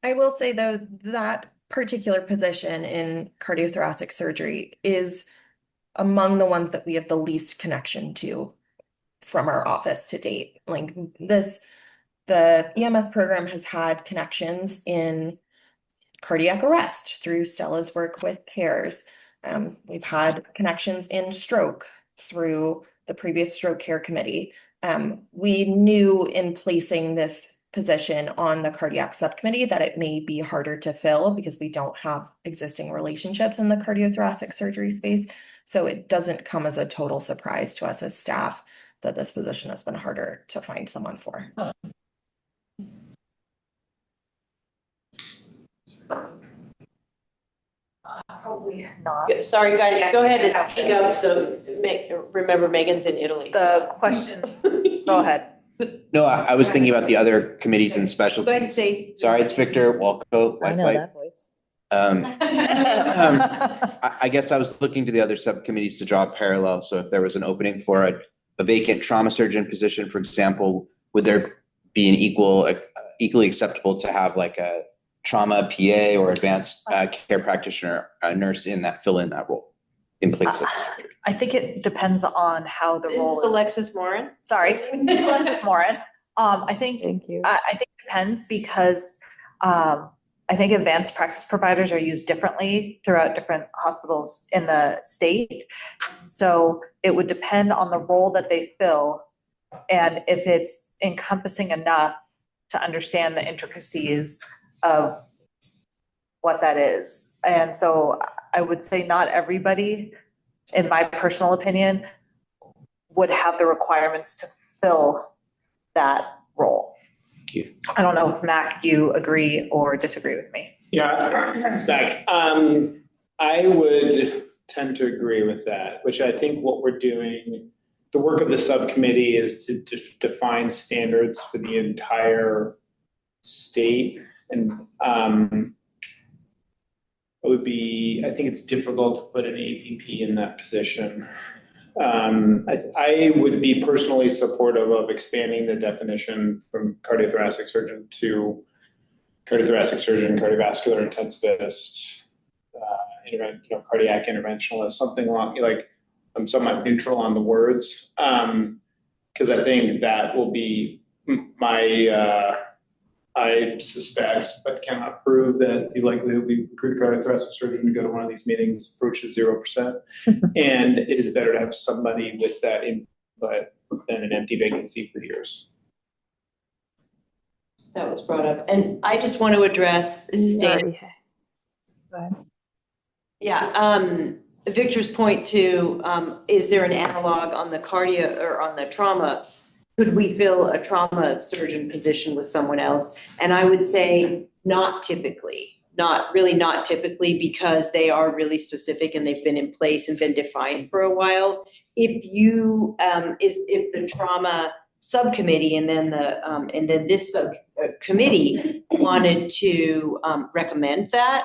I will say though, that particular position in cardiothoracic surgery is among the ones that we have the least connection to from our office to date. Like the EMS program has had connections in cardiac arrest through Stella's work with CARES. We've had connections in stroke through the previous stroke care committee. We knew in placing this position on the cardiac subcommittee that it may be harder to fill because we don't have existing relationships in the cardiothoracic surgery space. So it doesn't come as a total surprise to us as staff that this position has been harder to find someone for. Probably not. Sorry, guys, go ahead and speak up. So remember, Megan's in Italy. The question, go ahead. No, I was thinking about the other committees and specialties. Go ahead and say. Sorry, it's Victor Walco. I know that voice. I guess I was looking to the other subcommittees to draw a parallel. So if there was an opening for a vacant trauma surgeon position, for example, would there be an equally acceptable to have like a trauma PA or advanced care practitioner, a nurse fill in that role? in place of. I think it depends on how the This role is Alexis Morin. Sorry, this is Alexis Morin. I think Thank you. I think it depends because I think advanced practice providers are used differently throughout different hospitals in the state. So it would depend on the role that they fill and if it's encompassing enough to understand the intricacies of what that is. And so I would say not everybody, in my personal opinion, would have the requirements to fill that role. I don't know if Mac, you agree or disagree with me. Yeah, Zach, I would tend to agree with that, which I think what we're doing, the work of the subcommittee is to define standards for the entire state. And I think it's difficult to put an APP in that position. I would be personally supportive of expanding the definition from cardiothoracic surgeon to cardiothoracic surgeon, cardiovascular intensivist, cardiac interventionalist, something along, like, I'm somewhat neutral on the words, because I think that will be I suspect, but cannot prove, that the likelihood we recruit a cardiothoracic surgeon to go to one of these meetings approaches 0%. And it is better to have somebody with that input than an empty vacancy for years. That was brought up. And I just want to address, this is Dan. Go ahead. Yeah, Victor's point to, is there an analog on the cardio or on the trauma? Could we fill a trauma surgeon position with someone else? And I would say not typically, not typically, because they are really specific and they've been in place and been defined for a while. If the trauma subcommittee and then this subcommittee wanted to recommend that,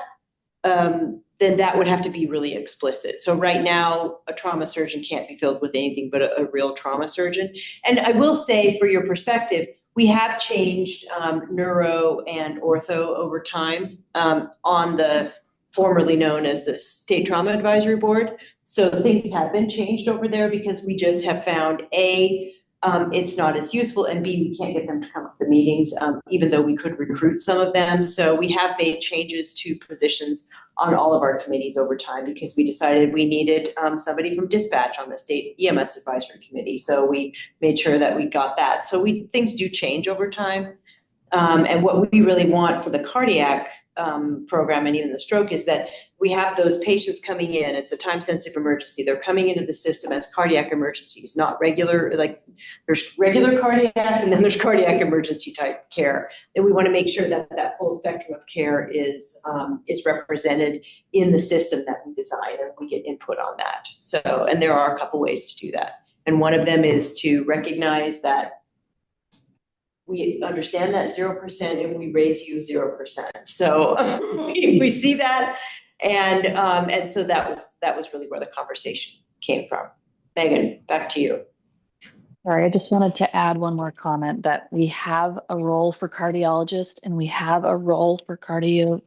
then that would have to be really explicit. So right now, a trauma surgeon can't be filled with anything but a real trauma surgeon. And I will say, for your perspective, we have changed neuro and ortho over time on the formerly known as the State Trauma Advisory Board. So things have been changed over there because we just have found it's not as useful, and B, we can't get them to come to meetings, even though we could recruit some of them. So we have made changes to positions on all of our committees over time because we decided we needed somebody from dispatch on the state EMS advisory committee. So we made sure that we got that. So things do change over time. And what we really want for the cardiac program and even the stroke is that we have those patients coming in. It's a time-sensitive emergency. They're coming into the system as cardiac emergencies, not regular, like there's regular cardiac and then there's cardiac emergency type care. And we want to make sure that that full spectrum of care is represented in the system that we design, and we get input on that. So, and there are a couple ways to do that. And one of them is to recognize that we understand that 0% and we raise you 0%. So we see that, and so that was really where the conversation came from. Megan, back to you. Sorry, I just wanted to add one more comment that we have a role for cardiologist and we have a role for interventional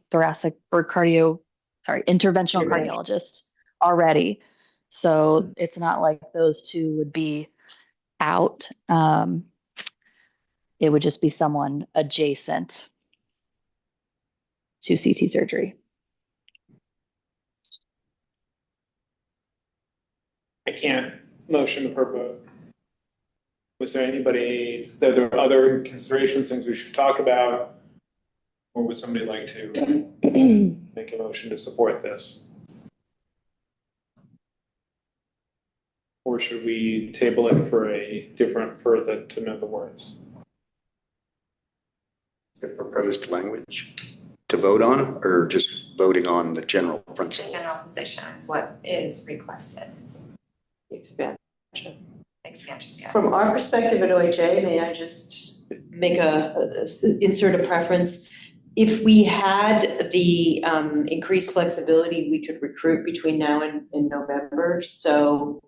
cardiologist already. So it's not like those two would be out. It would just be someone adjacent to CT surgery. I can't motion for vote. Was there there other considerations, things we should talk about? Or would somebody like to make a motion to support this? Or should we table it for to know the words? The proposed language to vote on, or just voting on the general principle? The general position is what is requested. Expansion, yes. From our perspective at OHA, may I just make insert a preference? If we had the increased flexibility, we could recruit between now and November. So,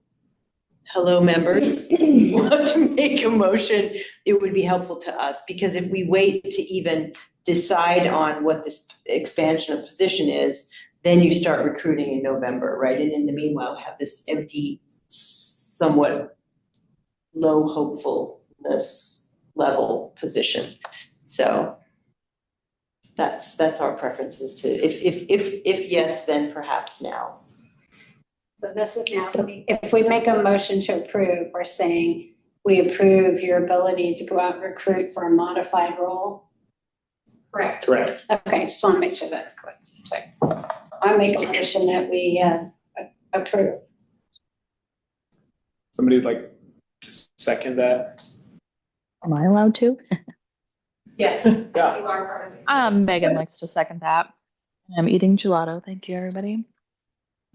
hello, members, you want to make a motion, it would be helpful to us, because if we wait to even decide on what this expansion of position is, then you start recruiting in November, right? And in the meanwhile, have this empty, somewhat low hopefulness level position. So that's our preferences to, if yes, then perhaps now. So this is now, if we make a motion to approve, we're saying we approve your ability to go out and recruit for a modified role. Correct. Correct. Okay, just want to make sure that's correct. Okay. I make a motion that we approve. Somebody would like to second that? Am I allowed to? Yes, Yeah. you are part of it. Megan likes to second that. I'm eating gelato. Thank you, everybody.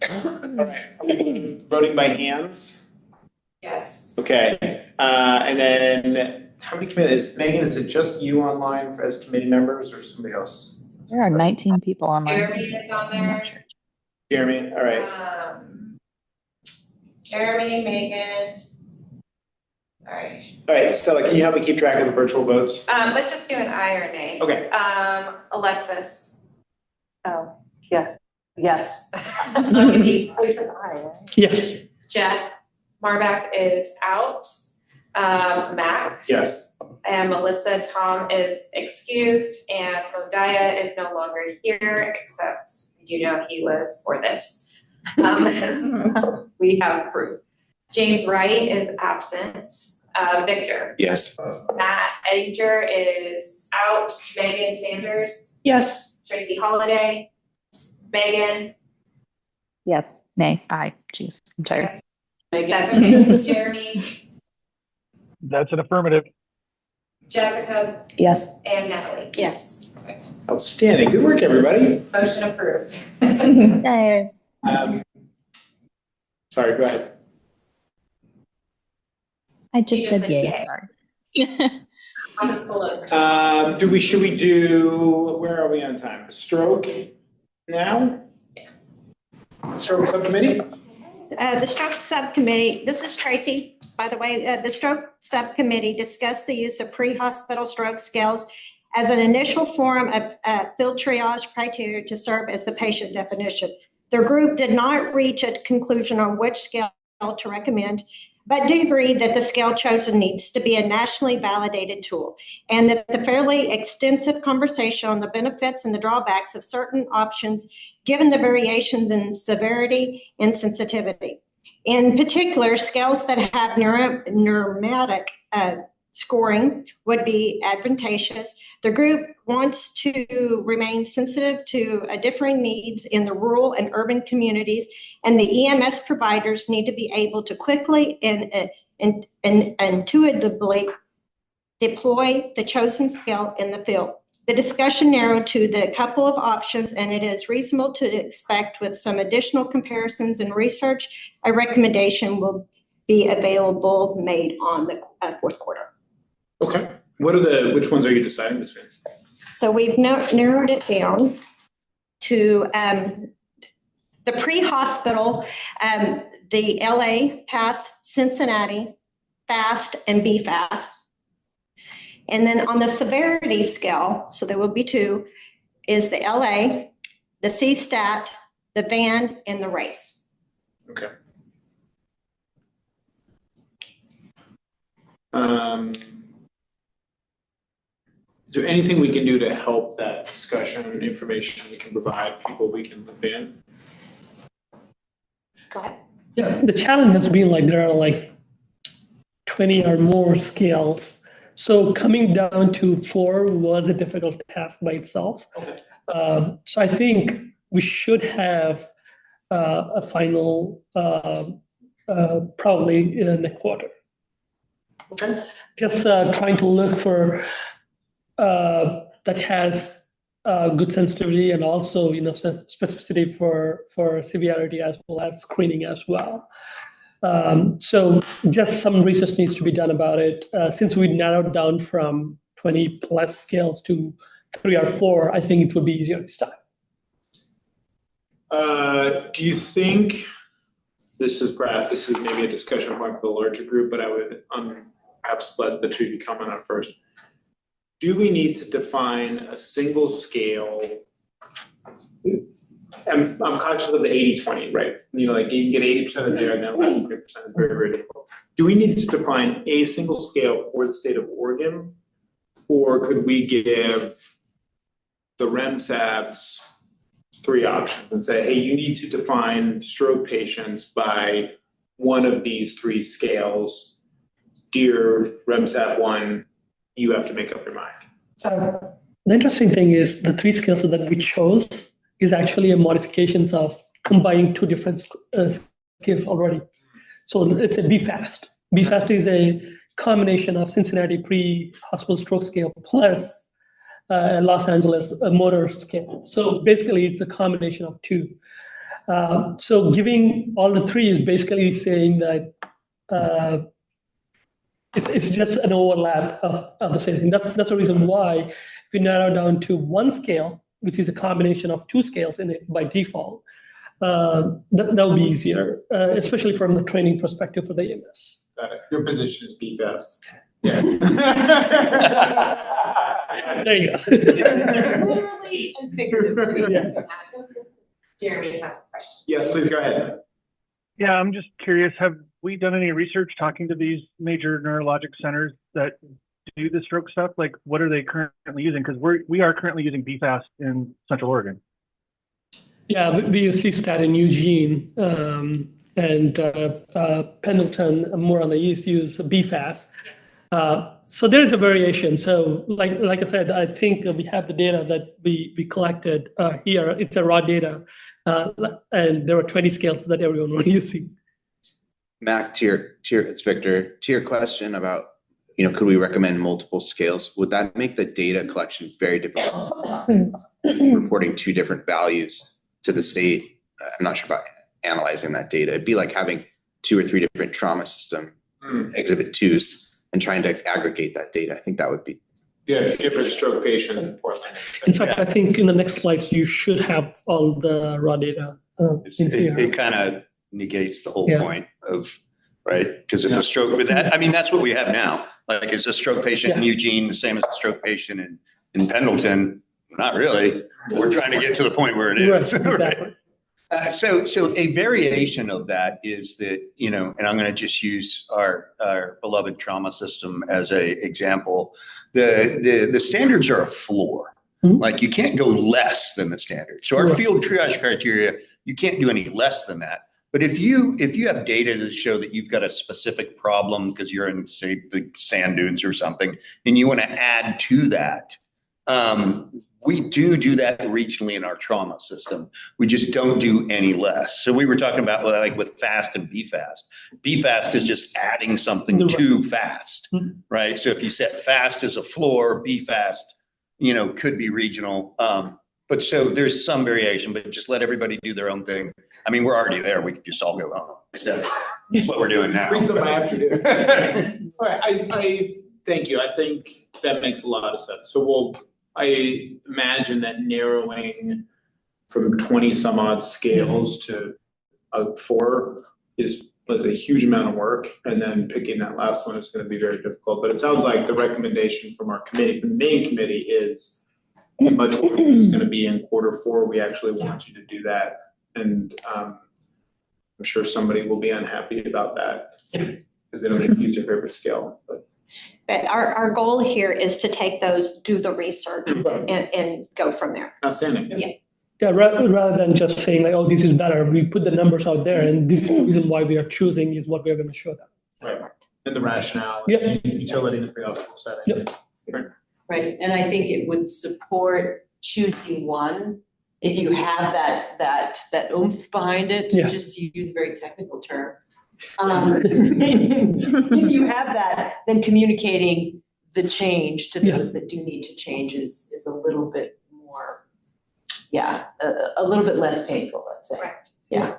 All right, are we voting by hands? Yes. Okay, and then how many committees, Megan, is it just you online as committee members or somebody else? There are 19 people online. Jeremy is on I'm not there. sure. Jeremy, all right. Jeremy, Megan. Sorry. All right, Stella, can you help me keep track of the virtual votes? Let's just do an I or an A. Okay. Alexis. Oh, yeah, yes. Yes. Jet. Marbach is out. Mac. Yes. And Melissa, Tom is excused, and Lodaya is no longer here, except I do know he was for this. We have proof. James Wright is absent. Victor. Yes. Matt Edinger is out. Megan Sanders. Yes. Tracy Holiday. Megan. Yes. Nay. Aye. Jeez. I'm tired. That's okay. Jeremy. That's an affirmative. Jessica. Yes. And Natalie. Yes. Outstanding. Good work, everybody. Motion approved. Yay. Sorry, go ahead. I just You said just said yay. yay. Sorry. On the school over. Should we do, where are we on time? Stroke now? Stroke subcommittee? The stroke subcommittee, this is Tracy, by the way, the stroke subcommittee discussed the use of pre-hospital stroke scales as an initial form of field triage criteria to serve as the patient definition. Their group did not reach a conclusion on which scale to recommend, but do agree that the scale chosen needs to be a nationally validated tool, and that the fairly extensive conversation on the benefits and the drawbacks of certain options, given the variations in severity and sensitivity. In particular, scales that have neuromatic scoring would be advantageous. The group wants to remain sensitive to differing needs in the rural and urban communities, and the EMS providers need to be able to quickly and intuitively deploy the chosen scale in the field. The discussion narrowed to the couple of options, and it is reasonable to expect with some additional comparisons and research, a recommendation will be available made on the fourth quarter. Okay. Which ones are you deciding between? So we've narrowed it down to the pre-hospital, the LA, PASS, Cincinnati, FAST, and BFAST. And then on the severity scale, so there will be two, is the LA, the CSTAT, the VAN, and the RACE. Okay. Is there anything we can do to help that discussion, information we can provide, people we can loop in? Go ahead. Yeah, the challenge has been like there are like 20 or more scales. So coming down to 4 was a difficult task by itself. Okay. So I think we should have a final probably in the quarter. Okay. Just trying to look for that has good sensitivity and also specificity for severity as well as screening as well. So just some research needs to be done about it. Since we narrowed down from 20 plus scales to 3 or 4, I think it would be easier this time. Do you think, this is maybe a discussion point for the larger group, but I would perhaps let the two of you comment on first. Do we need to define a single scale I'm conscious of the 80-20, right? You know, like you can get 80% of the data, now 20% is very, very difficult. Do we need to define a single scale for the state of Oregon? Or could we give the REMSABs 3 options and say, hey, you need to define stroke patients by one of these 3 scales. Dear REMSAB 1, you have to make up your mind. The interesting thing is the 3 scales that we chose is actually a modifications of combining 2 different scales already. So it's a BFAST. BFAST is a combination of Cincinnati pre-hospital stroke scale plus Los Angeles motor scale. So basically it's a combination of 2. So giving all the 3 is basically saying that it's just an overlap of the same thing. That's the reason why if we narrow down to 1 scale, which is a combination of 2 scales in it by default, that will be easier, especially from the training perspective for the EMS. Got it. Your position is BFAST. Yeah. There you go. Literally and figuratively. Yeah. Jeremy has a question. Yes, please go ahead. Yeah, I'm just curious, have we done any research talking to these major neurologic centers that do the stroke stuff? Like, what are they currently using? Because we are currently using BFAST in Central Oregon. Yeah, we use CSTAT in Eugene, and Pendleton, more on the east, use BFAST. So there's a variation. So like I said, I think we have the data that we collected here. It's a raw data, and there were 20 scales that everyone was using. Mac, it's Victor. To your question about, could we recommend multiple scales? Would that make the data collection very difficult? Reporting 2 different values to the state. I'm not sure about analyzing that data. It'd be like having 2 or 3 different trauma system exhibit 2s and trying to aggregate that data. I think that would be. Yeah, different stroke patients in Portland. In fact, I think in the next slides, you should have all the raw data. It kind of negates the whole point of, right? Because if a stroke, but that, I mean, that's what we have now. Like, is a stroke patient in Eugene the same as a stroke patient in Pendleton? Not really. We're trying to get to the point where it is. Exactly. So a variation of that is that, and I'm going to just use our beloved trauma system as a example. The standards are a floor. Like, you can't go less than the standard. So our field triage criteria, you can't do any less than that. But if you have data to show that you've got a specific problem because you're in, say, the sand dunes or something, and you want to add to that, we do that regionally in our trauma system. We just don't do any less. So we were talking about like with FAST and BFAST. BFAST is just adding something to FAST, right? So if you set FAST as a floor, BFAST, could be regional. But so there's some variation, but just let everybody do their own thing. I mean, we're already there. We could just all go home. So that's what we're doing now. Free some afternoon. All right, I thank you. I think that makes a lot of sense. So I imagine that narrowing from 20 some odd scales to 4 is a huge amount of work. And then picking that last one is going to be very difficult. But it sounds like the recommendation from our committee, from the main committee, is much work is going to be in Q4. We actually want you to do that. And I'm sure somebody will be unhappy about that because they don't get to use their favorite scale. But our goal here is to take those, do the research and go from there. Outstanding. Yeah, rather than just saying like, oh, this is better, we put the numbers out there, and this is the reason why we are choosing is what we're going to show them. Right. And the rationale, and utility in the pre-hospital setting. Right, and I think it would support choosing one if you have that oomph behind it, just to use a very technical term. If you have that, then communicating the change to those that do need to change is a little bit more, a little bit less painful, let's say. Right. Yeah.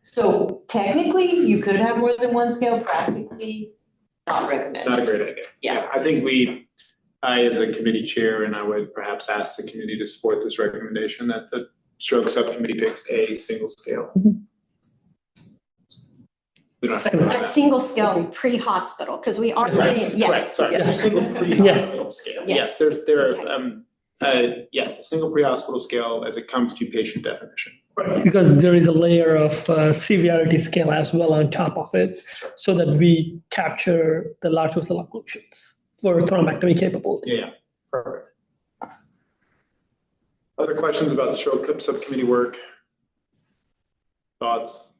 So technically, you could have more than 1 scale. Practically, not recommended. Not a great idea. Yeah, I think I, as a committee chair, and I would perhaps ask the committee to support this recommendation that the stroke subcommittee picks a single scale. We don't have to A single scale pre-hospital, because we are getting, a single pre-hospital scale. Yes, a single pre-hospital scale as it comes to patient definition. Because there is a layer of severity scale as well on top of it, so that we capture the large vessel occlusions for thrombectomy capability. Yeah, perfect. Other questions about the stroke subcommittee work? Thoughts?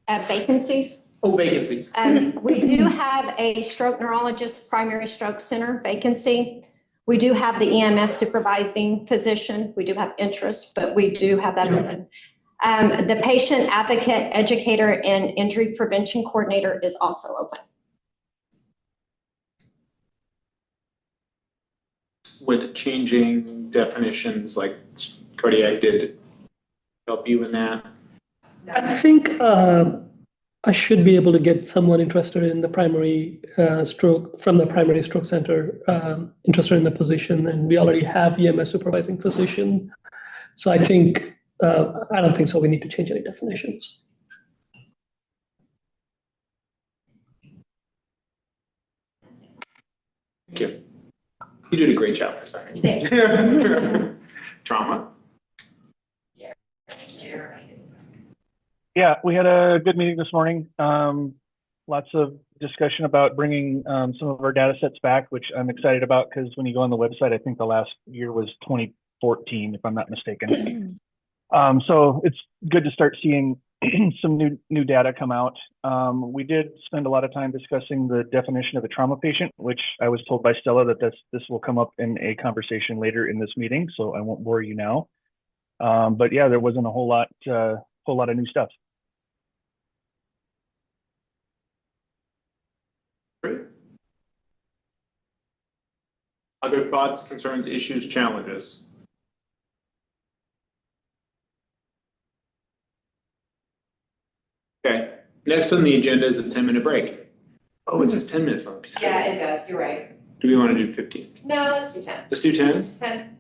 Vacancies. Oh, vacancies. We do have a stroke neurologist, primary stroke center vacancy. We do have the EMS supervising position. We do have interest, but we do have that open. The patient advocate, educator, and injury prevention coordinator is also open. Would changing definitions like cardiac did help you in that? I think I should be able to get someone interested in the primary stroke from the primary stroke center interested in the position, and we already have EMS supervising physician. So I think I don't think so. We need to change any definitions. Thank you. You did a great job this time. Trauma. Yeah, we had a good meeting this morning. Lots of discussion about bringing some of our data sets back, which I'm excited about because when you go on the website, I think the last year was 2014, if I'm not mistaken. So it's good to start seeing some new data come out. We did spend a lot of time discussing the definition of a trauma patient, which I was told by Stella that this will come up in a conversation later in this meeting, so I won't bore you now. But yeah, there wasn't a whole lot of new stuff. Great. Other thoughts, concerns, issues, challenges? Okay, next on the agenda is a 10-minute break. Oh, it says 10 minutes on the piece of paper. Yeah, it does, you're right. Do we want to do 15? No, let's do 10. Let's do 10? 10.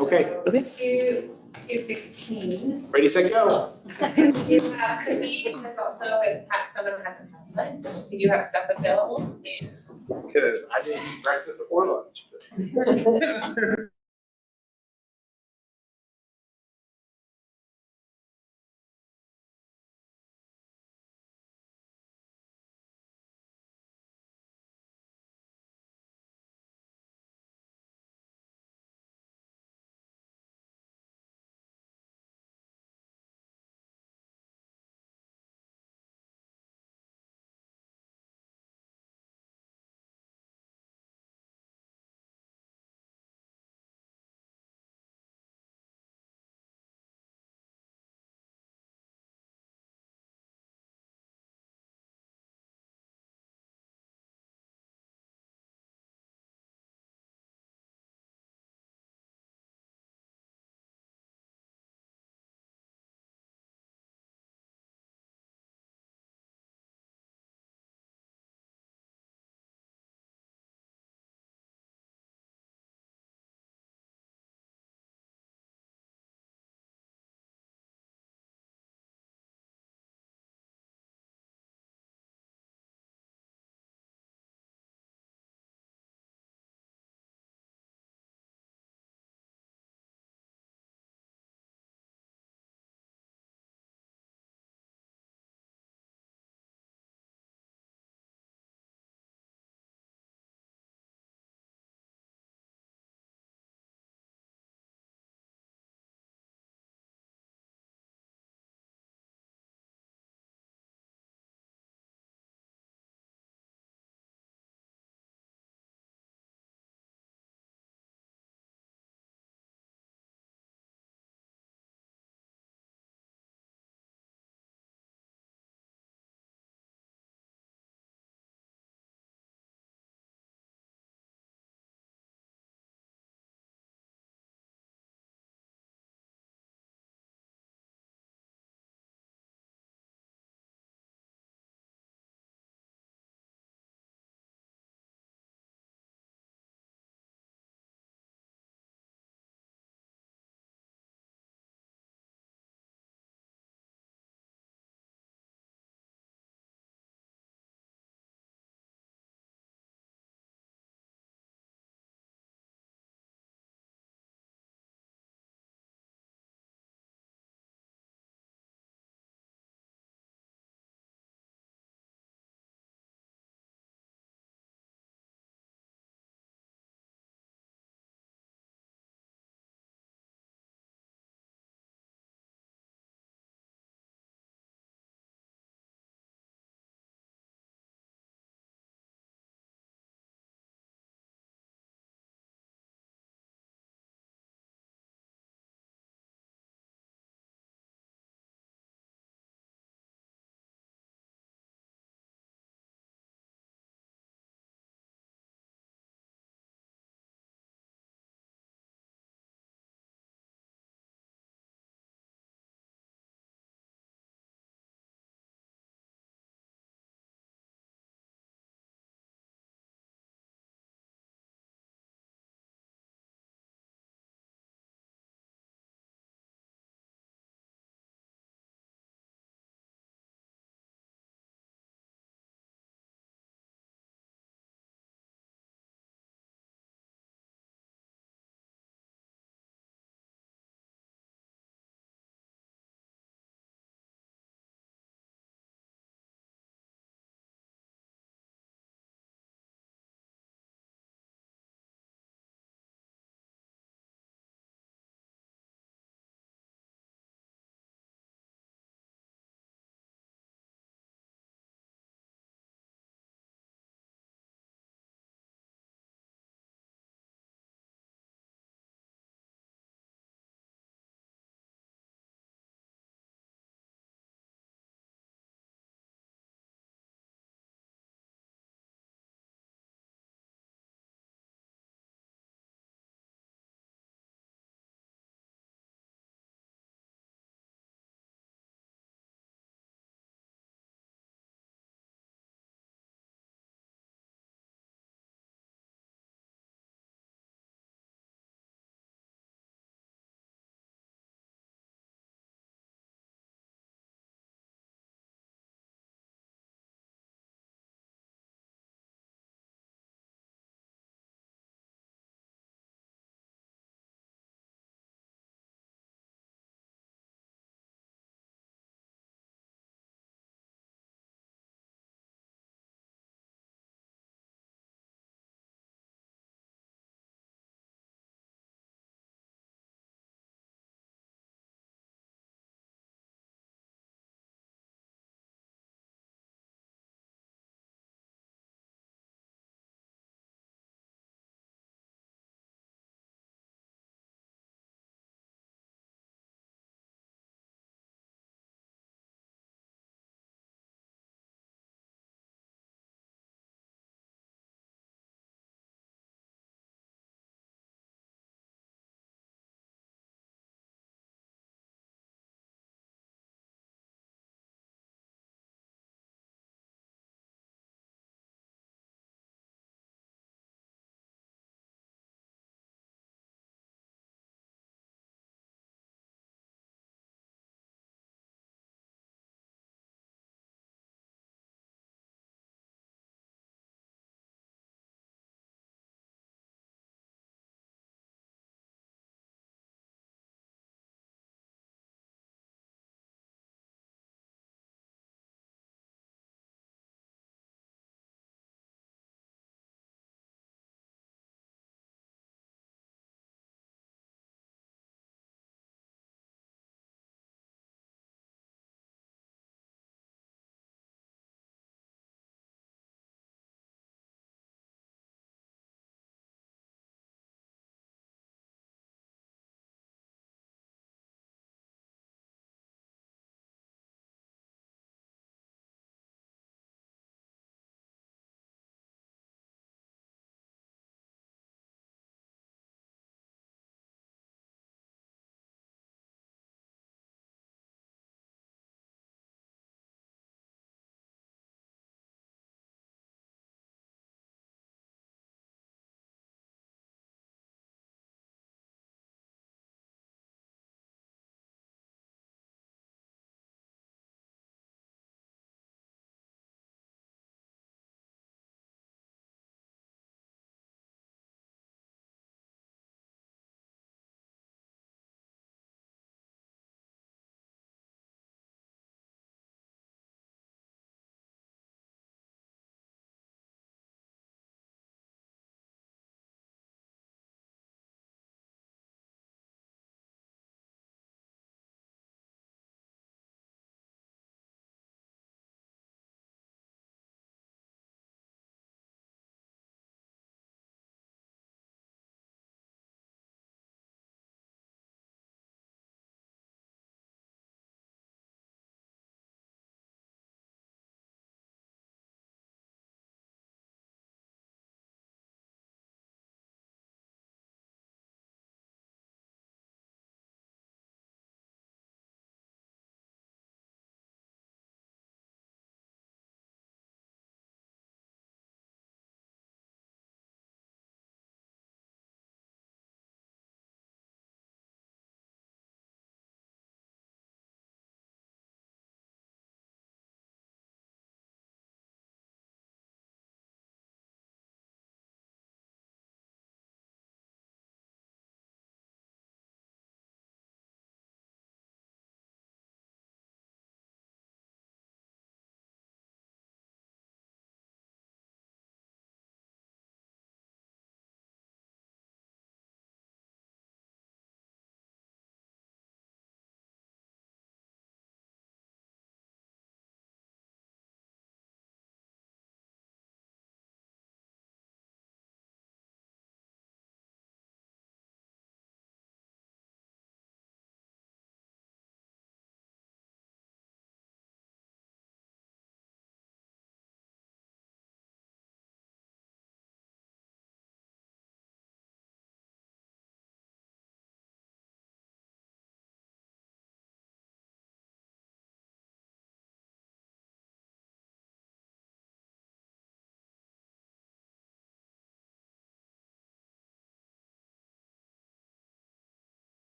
Okay. 2:16. Ready, set, go. You have cookies, there's also if someone hasn't had lunch, if you do have stuff available. Because I didn't eat breakfast or lunch.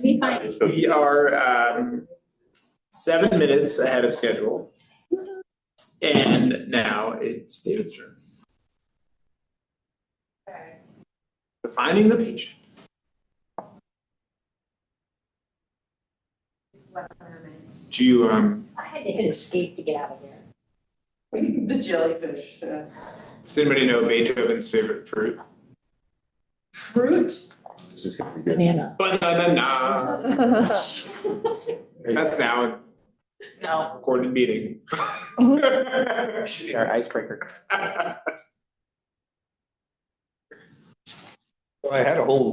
We are 7 minutes ahead of schedule. And now it's David's turn. Defining the patient. Do you I had to hit escape to get out of there. The jellyfish. does anybody know Beethoven's favorite fruit? Fruit? This is gonna be good. Banana. Banana. That's now No. recorded meeting. Our icebreaker. Well,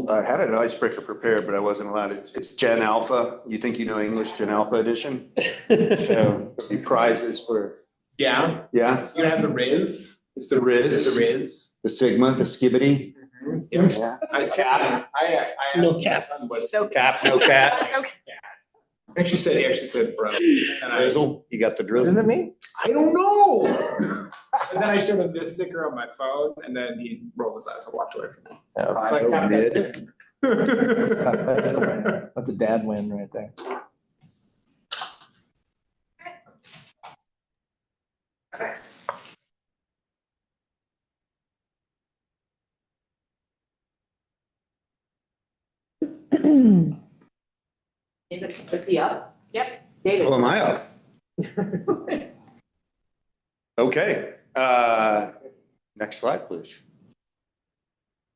I had an icebreaker prepared, but I wasn't allowed. It's Gen Alpha. You think you know English, Gen Alpha edition? So the prizes for, Yeah, yeah, it's gonna have the Riz. It's the Riz, the Riz. the Sigma, the Skibbity. Yeah. I No asked my cap. son what's No Cap, no cap. he actually said bro. And Drizzle, you got the What drizzle. does it mean? I don't know. And then I showed him this sticker on my phone and then he rolled his eyes and walked away from me. Oh, So I kept mid. that's a win. That's a dad win right there. David, pick me up. Yep. David. Oh, am I up? Okay, next slide, please.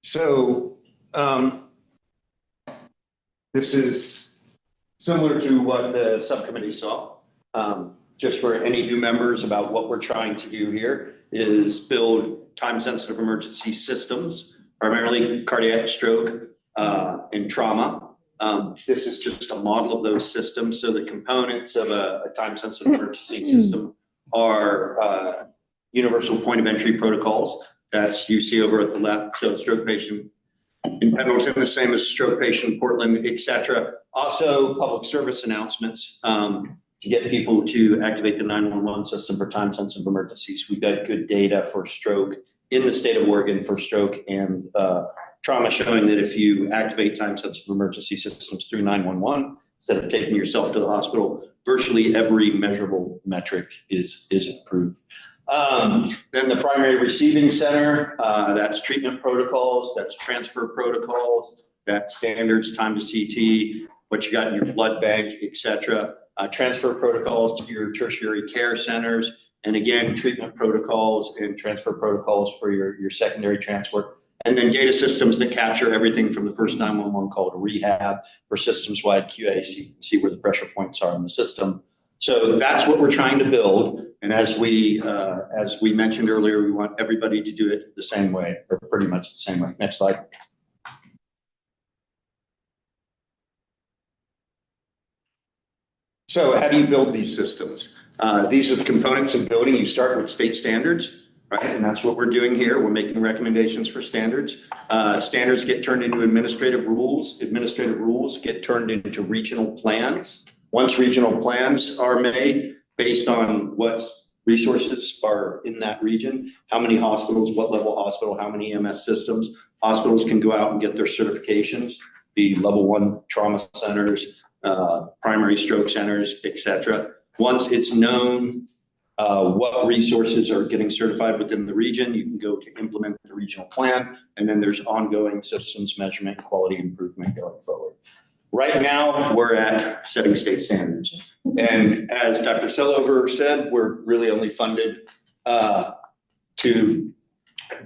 So, this is similar to what the subcommittee saw. Just for any new members about what we're trying to do here is build time-sensitive emergency systems, primarily cardiac, stroke, and trauma. This is just a model of those systems. So the components of a time-sensitive emergency system are universal point of entry protocols. That's you see over at the left. So stroke patient in Pendleton, the same as stroke patient in Portland, et cetera. Also public service announcements to get people to activate the 911 system for time-sensitive emergencies. We've got good data for stroke in the state of Oregon for stroke and trauma, showing that if you activate time-sensitive emergency systems through 911, instead of taking yourself to the hospital, virtually every measurable metric is improved. Then the primary receiving center, that's treatment protocols, that's transfer protocols, that's standards, time to CT, what you got in your blood bank, et cetera. Transfer protocols to your tertiary care centers, and again, treatment protocols and transfer protocols for your secondary transport. And then data systems that capture everything from the first 911 call to rehab for systems-wide QA, so you can see where the pressure points are in the system. So that's what we're trying to build. And as we mentioned earlier, we want everybody to do it the same way, or pretty much the same way. Next slide. So how do you build these systems? These are the components of building. You start with state standards, right? And that's what we're doing here. We're making recommendations for standards. Standards get turned into administrative rules. Administrative rules get turned into regional plans. Once regional plans are made based on what resources are in that region, how many hospitals, what level hospital, how many EMS systems, hospitals can go out and get their certifications, be level 1 trauma centers, primary stroke centers, et cetera. Once it's known what resources are getting certified within the region, you can go to implement the regional plan, and then there's ongoing systems measurement, quality improvement going forward. Right now, we're at setting state standards. And as Dr. Sellover said, we're really only funded to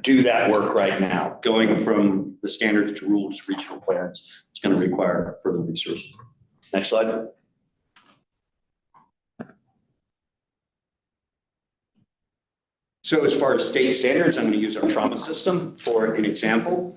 do that work right now. Going from the standards to rules to regional plans, it's going to require further resources. Next slide. So as far as state standards, I'm going to use our trauma system for an example.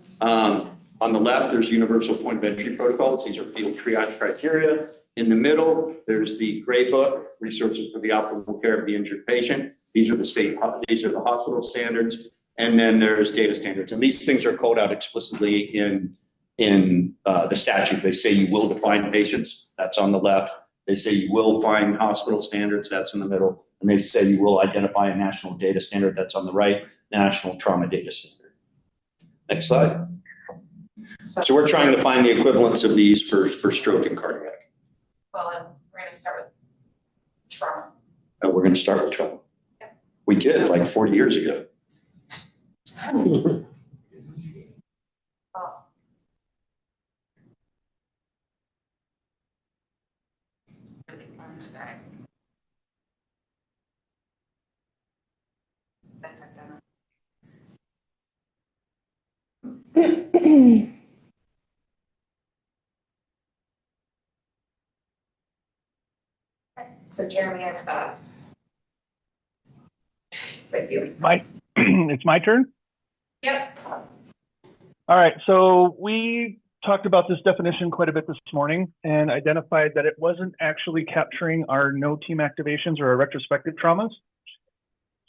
On the left, there's universal point of entry protocols. These are field triage criteria. In the middle, there's the gray book, resources for the optimal care of the injured patient. These are the hospital standards. And then there's data standards. And these things are called out explicitly in the statute. They say you will define patients, that's on the left. They say you will find hospital standards, that's in the middle. And they say you will identify a national data standard, that's on the right, national trauma data standard. Next slide. So we're trying to find the equivalents of these for stroke and cardiac. Well, and we're gonna start with trauma. And we're gonna start with trauma. We did like 40 years ago. So Jeremy has with you. It's my turn? Yep. All right, so we talked about this definition quite a bit this morning and identified that it wasn't actually capturing our no team activations or our retrospective traumas.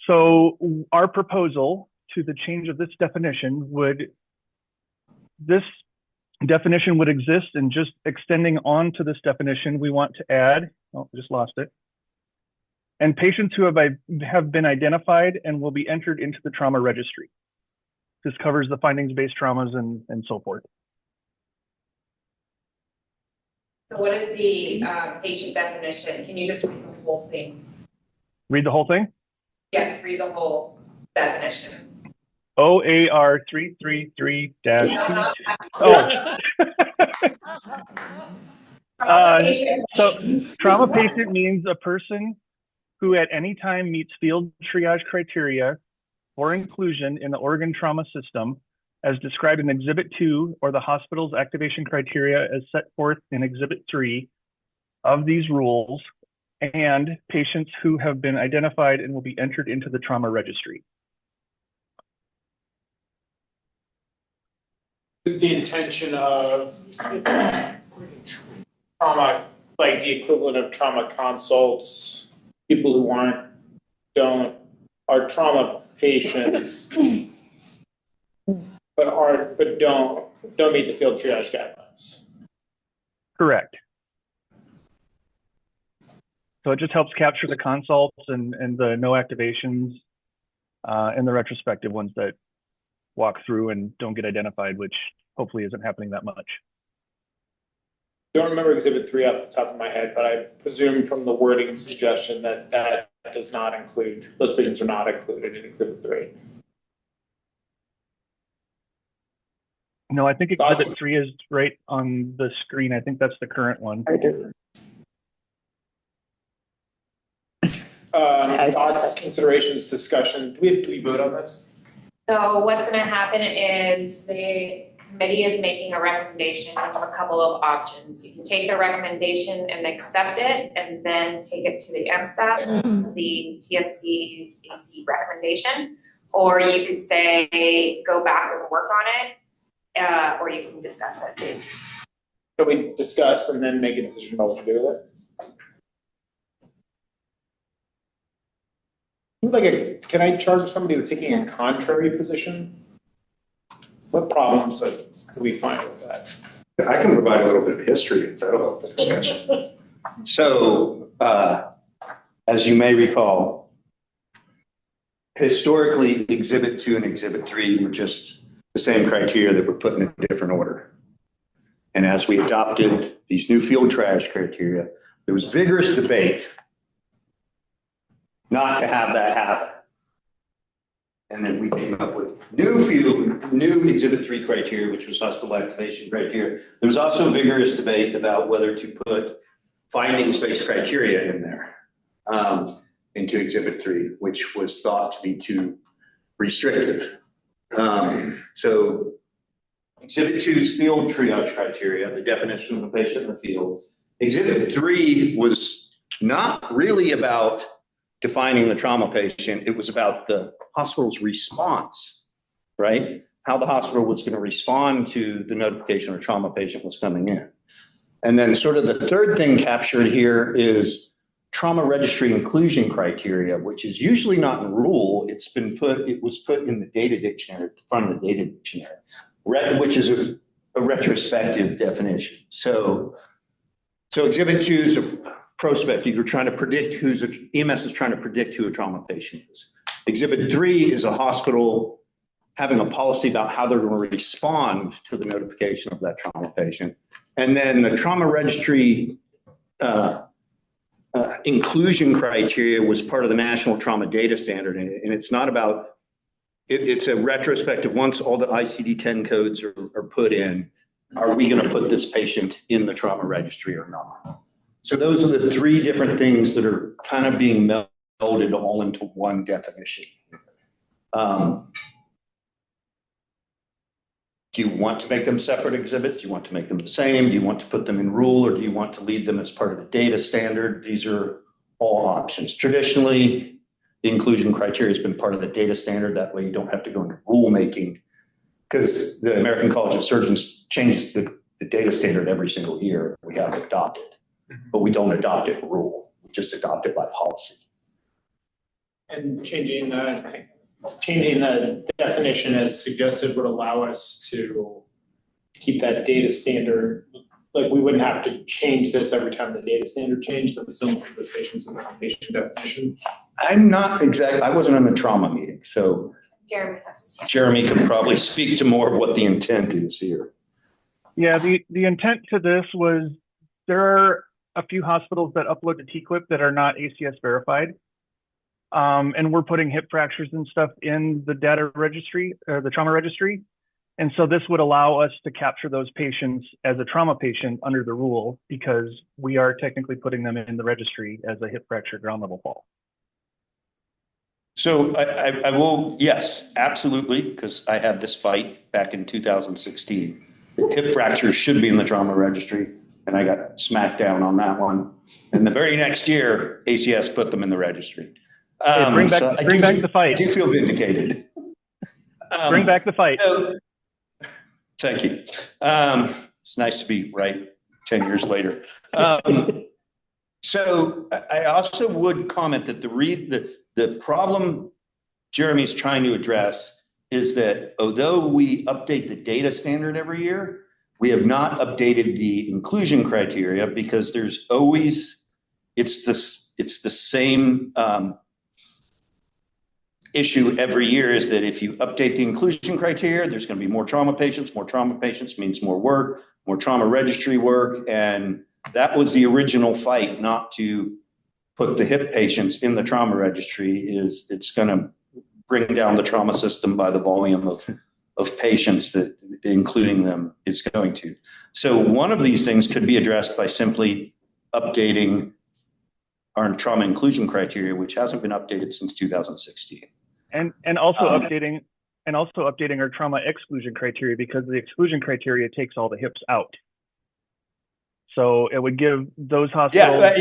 So our proposal to the change of this definition would exist, and just extending on to this definition, we want to add, oh, I just lost it. And patients who have been identified and will be entered into the trauma registry. This covers the findings-based traumas and so forth. So what is the patient definition? Can you just read the whole thing? Read the whole thing? Yeah, read the whole definition. OAR 333-2. So trauma patient means a person who at any time meets field triage criteria for inclusion in the Oregon trauma system as described in Exhibit 2 or the hospital's activation criteria as set forth in Exhibit 3 of these rules, and patients who have been identified and will be entered into the trauma registry. The intention of trauma, like the equivalent of trauma consults, people who are trauma patients, but don't meet the field triage guidelines. Correct. So it just helps capture the consults and the no activations and the retrospective ones that walk through and don't get identified, which hopefully isn't happening that much. Don't remember Exhibit 3 off the top of my head, but I presume from the wording suggestion that does not include, those patients are not included in Exhibit 3. No, I think Exhibit 3 is right on the screen. I think that's the current one. Thoughts, considerations, discussion. Do we vote on this? So what's gonna happen is the committee is making a recommendation of a couple of options. You can take the recommendation and accept it, and then take it to the MSAP, the TSC AC recommendation, or you could say, go back and work on it, or you can discuss it. Can we discuss and then make a decision about what to do with it? Can I charge somebody with taking a contrary position? What problems do we find with that? I can provide a little bit of history if that'll help the discussion. So, as you may recall, historically, Exhibit 2 and Exhibit 3 were just the same criteria that were put in a different order. And as we adopted these new field triage criteria, there was vigorous debate not to have that happen. And then we came up with new Exhibit 3 criteria, which was hospital activation criteria. There was also vigorous debate about whether to put findings-based criteria in there into Exhibit 3, which was thought to be too restrictive. So Exhibit 2's field triage criteria, the definition of a patient in the field. Exhibit 3 was not really about defining the trauma patient. It was about the hospital's response, right? How the hospital was going to respond to the notification a trauma patient was coming in. And then sort of the third thing captured here is trauma registry inclusion criteria, which is usually not in rule. It was put in the data dictionary, front of the data dictionary, which is a retrospective definition. So Exhibit 2 is a prospective. You're trying to predict EMS is trying to predict who a trauma patient is. Exhibit 3 is a hospital having a policy about how they're going to respond to the notification of that trauma patient. And then the trauma registry inclusion criteria was part of the National Trauma Data Standard. And it's not about, it's a retrospective, once all the ICD-10 codes are put in, are we going to put this patient in the trauma registry or not? So those are the three different things that are kind of being melded all into one definition. Do you want to make them separate exhibits? Do you want to make them the same? Do you want to put them in rule, or do you want to lead them as part of the data standard? These are all options. Traditionally, the inclusion criteria has been part of the data standard. That way you don't have to go into rulemaking, because the American College of Surgeons changes the data standard every single year. We have it adopted, but we don't adopt it in rule. We just adopt it by policy. And changing the definition as suggested would allow us to keep that data standard. Like, we wouldn't have to change this every time the data standard changed, but still include those patients in the outpatient definition. I'm not exactly, I wasn't in the trauma meeting, so Jeremy could probably speak to more of what the intent is here. Yeah, the intent to this was, there are a few hospitals that upload to TQIP that are not ACS verified. And we're putting hip fractures and stuff in the data registry, or the trauma registry. And so this would allow us to capture those patients as a trauma patient under the rule, because we are technically putting them in the registry as a hip fracture ground level fall. So I will, yes, absolutely, because I had this fight back in 2016. Hip fractures should be in the trauma registry, and I got smacked down on that one. And the very next year, ACS put them in the registry. Bring back the fight. I do feel vindicated. Bring back the fight. Thank you. It's nice to be right 10 years later. So I also would comment that the problem Jeremy's trying to address is that although we update the data standard every year, we have not updated the inclusion criteria, because there's always, it's the same issue every year, is that if you update the inclusion criteria, there's going to be more trauma patients. More trauma patients means more work, more trauma registry work. And that was the original fight, not to put the hip patients in the trauma registry. Is it's going to bring down the trauma system by the volume of patients that including them is going to. So one of these things could be addressed by simply updating our trauma inclusion criteria, which hasn't been updated since 2016. And also updating our trauma exclusion criteria, because the exclusion criteria takes all the hips out. So it would give those hospitals.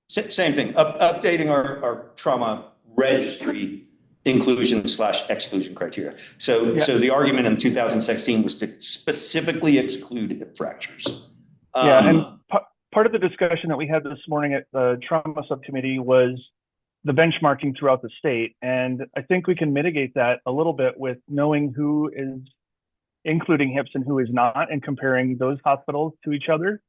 Same thing. Updating our trauma registry inclusion/exclusion criteria. So the argument in 2016 was to specifically exclude hip fractures. And part of the discussion that we had this morning at the trauma subcommittee was the benchmarking throughout the state. And I think we can mitigate that a little bit with knowing who is including hips and who is not, and comparing those hospitals to each other.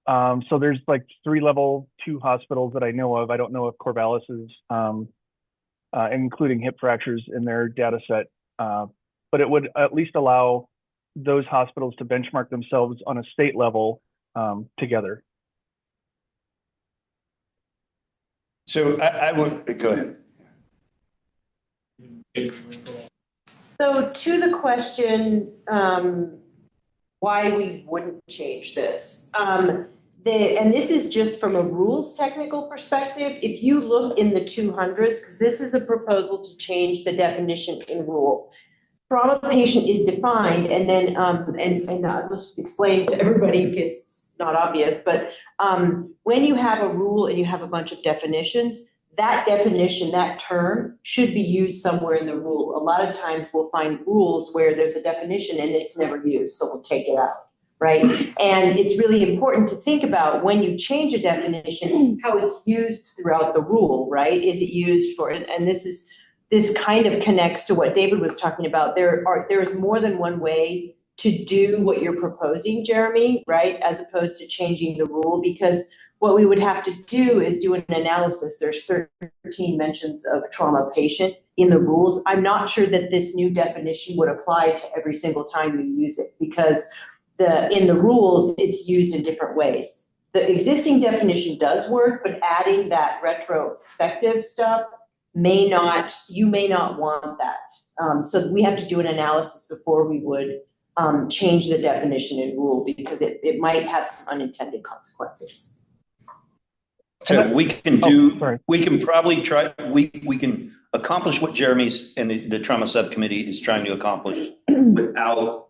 So there's like 3 level 2 hospitals that I know of. I don't know if Corvallis is including hip fractures in their data set, but it would at least allow those hospitals to benchmark themselves on a state level together. So I would go ahead. So to the question, why we wouldn't change this. And this is just from a rules technical perspective. If you look in the 200s, because this is a proposal to change the definition in rule. Trauma patient is defined, and then, and I'll just explain to everybody in case it's not obvious, but when you have a rule and you have a bunch of definitions, that definition, that term should be used somewhere in the rule. A lot of times we'll find rules where there's a definition and it's never used, so we'll take it out, right? And it's really important to think about when you change a definition, how it's used throughout the rule, right? Is it used for, and this kind of connects to what David was talking about. There is more than one way to do what you're proposing, Jeremy, right? As opposed to changing the rule, because what we would have to do is do an analysis. There's 13 mentions of trauma patient in the rules. I'm not sure that this new definition would apply to every single time you use it, because in the rules, it's used in different ways. The existing definition does work, but adding that retrospective stuff you may not want that. So we have to do an analysis before we would change the definition in rule, because it might have some unintended consequences. So we can accomplish what Jeremy's and the trauma subcommittee is trying to accomplish without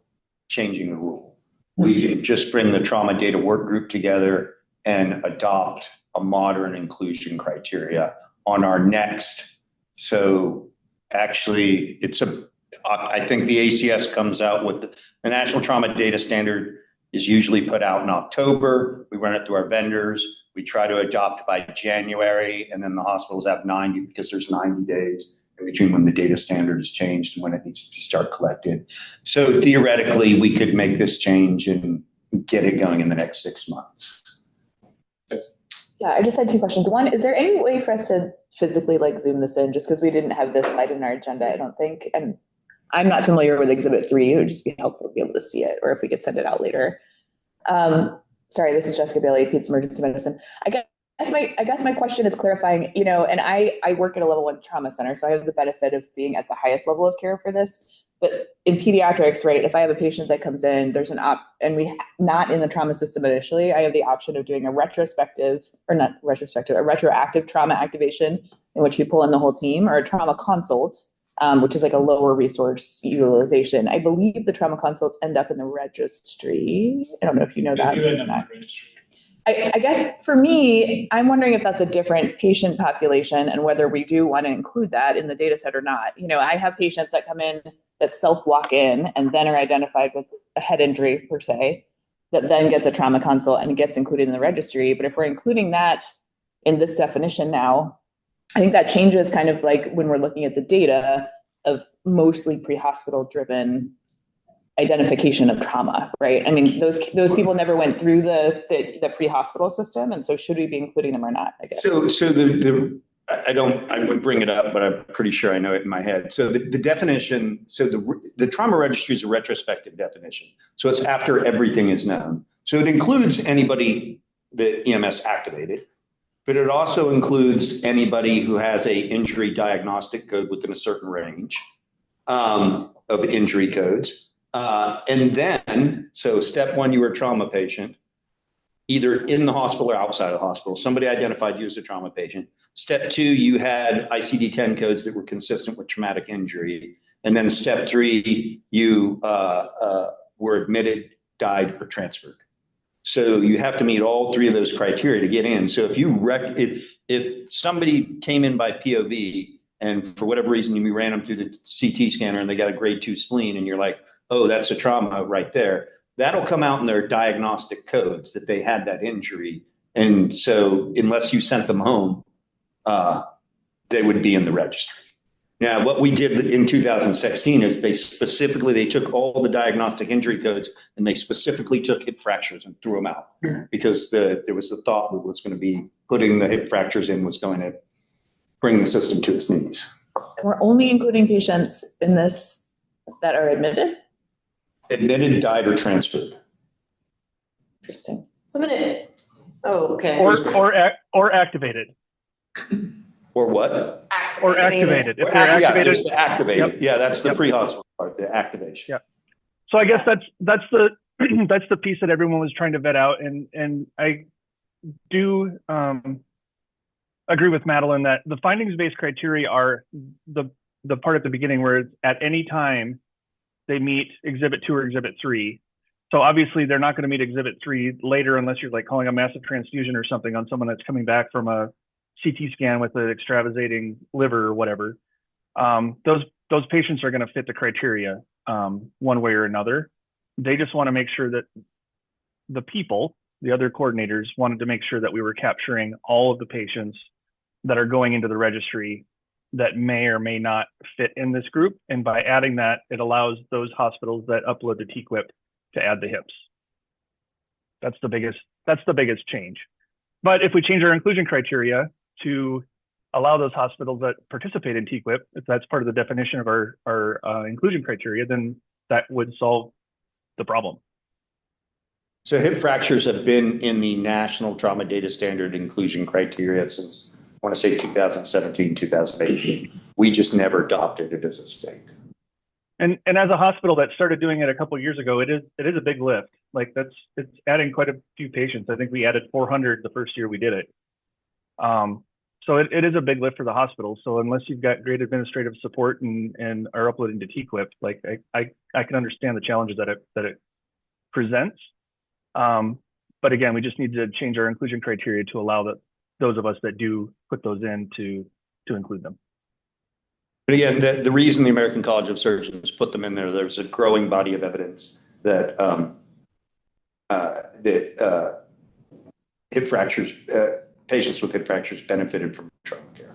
changing the rule. We can just bring the trauma data work group together and adopt a modern inclusion criteria on our next. So actually I think the ACS comes out with the National Trauma Data Standard is usually put out in October. We run it through our vendors. We try to adopt by January, and then the hospitals have 90, because there's 90 days in between when the data standard is changed and when it needs to start collected. So theoretically, we could make this change and get it going in the next 6 months. Yes. Yeah, I just had two questions. One, is there any way for us to physically Zoom this in, just because we didn't have this slide in our agenda, I don't think. And I'm not familiar with Exhibit 3. It would just be helpful to be able to see it, or if we could send it out later. Sorry, this is Jessica Bailey, Peds Emergency Medicine. I guess my question is clarifying, and I work at a level 1 trauma center, so I have the benefit of being at the highest level of care for this. But in pediatrics, right, if I have a patient that comes in, there's and not in the trauma system initially, I have the option of doing a retroactive trauma activation, in which we pull in the whole team, or a trauma consult, which is like a lower resource utilization. I believe the trauma consults end up in the registry. I don't know if you know that. They do end up in the registry. I guess for me, I'm wondering if that's a different patient population and whether we do want to include that in the data set or not. I have patients that come in that self-walk in and then are identified with a head injury per se, that then gets a trauma consult and gets included in the registry. But if we're including that in this definition now, I think that changes kind of like when we're looking at the data of mostly pre-hospital driven identification of trauma, right? I mean, those people never went through the pre-hospital system, and so should we be including them or not? I guess. So I would bring it up, but I'm pretty sure I know it in my head. So the definition, the trauma registry is a retrospective definition. So it's after everything is known. So it includes anybody that EMS activated, but it also includes anybody who has a injury diagnostic code within a certain range of injury codes. And then, so step 1, you were a trauma patient, either in the hospital or outside of the hospital. Somebody identified you as a trauma patient. Step 2, you had ICD-10 codes that were consistent with traumatic injury. And then step 3, you were admitted, died, or transferred. So you have to meet all 3 of those criteria to get in. So if somebody came in by POV and for whatever reason you ran them through the CT scanner and they got a grade 2 spleen and you're like, oh, that's a trauma right there, that'll come out in their diagnostic codes that they had that injury. And so unless you sent them home, they would be in the registry. Now, what we did in 2016 is they took all the diagnostic injury codes and they specifically took hip fractures and threw them out because there was the thought that was going to be putting the hip fractures in was going to bring the system to its knees. And we're only including patients in this that are admitted? Admitted, died, or transferred. Interesting. So I'm gonna, okay. Or activated. Or what? Or activated. If they're activated. Yeah, just the activated. Yep. Yeah, that's the pre-hospital part, the activation. Yep. So I guess that's the that's the piece that everyone was trying to vet out, and I do agree with Madeline that the findings-based criteria are the part at the beginning where it's at any time they meet Exhibit 2 or Exhibit 3. So obviously they're not going to meet Exhibit 3 later unless you're like calling a massive transfusion or something on someone that's coming back from a CT scan with an extravasating liver or whatever. Those patients are going to fit the criteria one way or another. They just want to make sure that the other coordinators wanted to make sure that we were capturing all of the patients that are going into the registry that may or may not fit in this group. And by adding that, it allows those hospitals that upload the TQIP to add the HIPs. That's the biggest change. But if we change our inclusion criteria to allow those hospitals that participate in TQIP, if that's part of the definition of our inclusion criteria, then that would solve the problem. So hip fractures have been in the National Trauma Data Standard inclusion criteria since, I want to say 2017, 2018. We just never adopted it as a state. And as a hospital that started doing it a couple of years ago, it is a big lift. Like it's adding quite a few patients. I think we added 400 the first year we did it. So it is a big lift for the hospital. So unless you've got great administrative support and are uploading to TQIP, like I can understand the challenges that it presents. But again, we just need to change our inclusion criteria to allow those of us that do put those in to include them. But again, the reason the American College of Surgeons put them in there's a growing body of evidence that hip fractures, patients with hip fractures benefited from trauma care.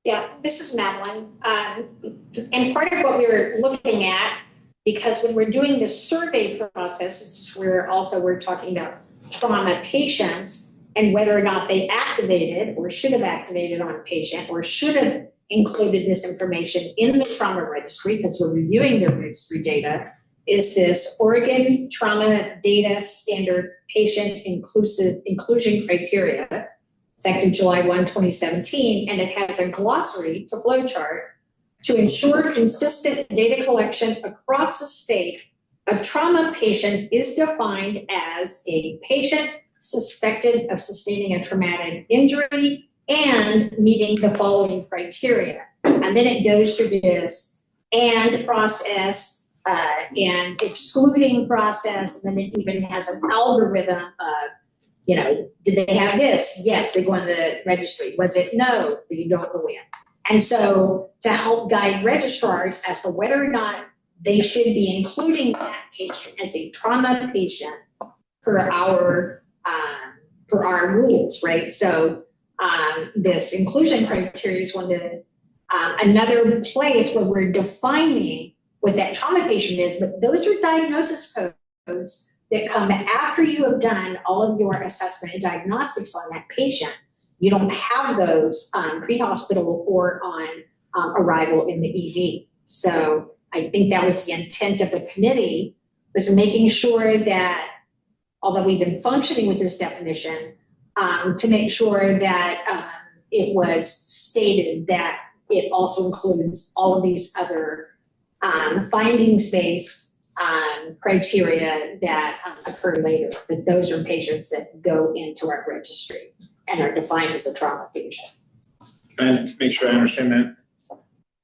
Yeah, this is Madeline. And part of what we were looking at, because when we're doing the survey process, we're talking about trauma patients and whether or not they activated or should have activated on a patient or should have included this information in the trauma registry, because we're reviewing their registry data, is this Oregon Trauma Data Standard Patient Inclusion Criteria, effective July 1, 2017, and it has a glossary to flowchart to ensure consistent data collection across the state. A trauma patient is defined as a patient suspected of sustaining a traumatic injury and meeting the following criteria. And then it goes through this and process and excluding process, and then it even has an algorithm of, did they have this? Yes, they go on the registry. Was it no? You don't go in. And so to help guide registrars as to whether or not they should be including that patient as a trauma patient per our rules, right? So this inclusion criteria is one of the, another place where we're defining what that trauma patient is, but those are diagnosis codes that come after you have done all of your assessment and diagnostics on that patient. You don't have those pre-hospital or on arrival in the ED. So I think that was the intent of the committee, was making sure that, although we've been functioning with this definition, to make sure that it was stated that it also includes all of these other findings-based criteria that occur later, that those are patients that go into our registry and are defined as a trauma patient. And to make sure I understand that.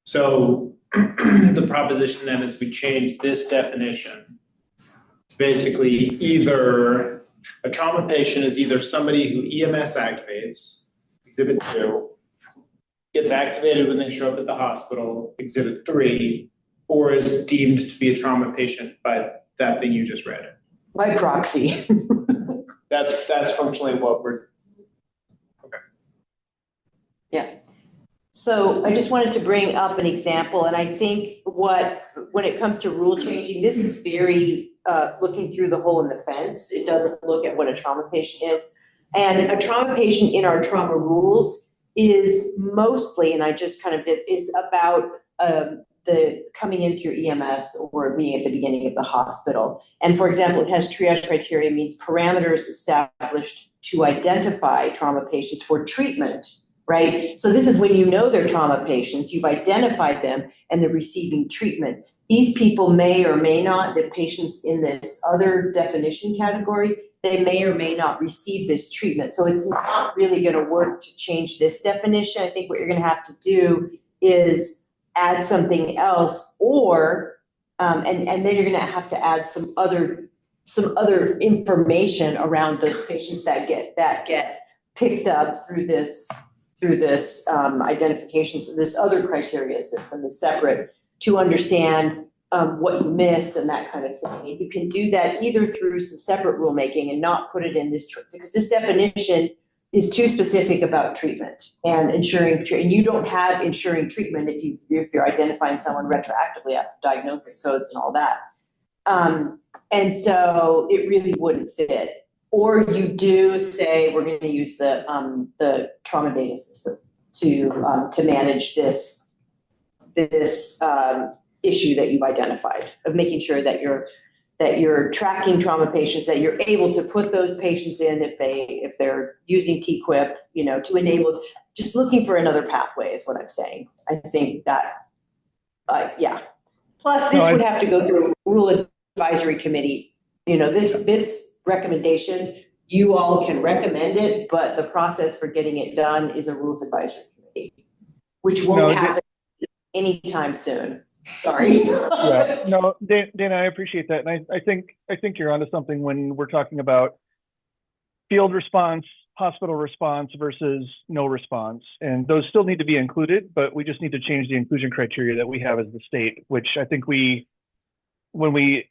So the proposition then is we change this definition. It's basically either a trauma patient is either somebody who EMS activates, Exhibit 2, gets activated when they show up at the hospital, Exhibit 3, or is deemed to be a trauma patient by that thing you just read. By proxy. That's functionally what we're. Okay. Yeah. So I just wanted to bring up an example, and I think when it comes to rule changing, this is very looking through the hole in the fence. It doesn't look at what a trauma patient is. And a trauma patient in our trauma rules is mostly, and I just kind of did, is about the coming in through EMS or being at the beginning of the hospital. And for example, it has triage criteria, means parameters established to identify trauma patients for treatment, right? So this is when you know they're trauma patients, you've identified them and they're receiving treatment. These people may or may not, the patients in this other definition category, they may or may not receive this treatment. So it's not really going to work to change this definition. I think what you're going to have to do is add something else, or and then you're going to have to add some other information around those patients that get picked up through this identification, so this other criteria system is separate to understand what you missed and that kind of thing. You can do that either through some separate rulemaking and not put it in this, because this definition is too specific about treatment and ensuring, and you don't have ensuring treatment if you're identifying someone retroactively after diagnosis codes and all that. And so it really wouldn't fit. Or you do say, we're gonna use the trauma data system to manage this issue that you've identified, of making sure that you're tracking trauma patients, that you're able to put those patients in if they're using TQIP, to enable, just looking for another pathway is what I'm saying. I think that, yeah. Plus, this would have to go through a rule advisory committee. This recommendation, you all can recommend it, but the process for getting it done is a rules advisory committee, which won't happen anytime soon. Sorry. Yeah, no, Dana, I appreciate that. And I think you're onto something when we're talking about field response, hospital response versus no response. And those still need to be included, but we just need to change the inclusion criteria that we have as the state, which I think when we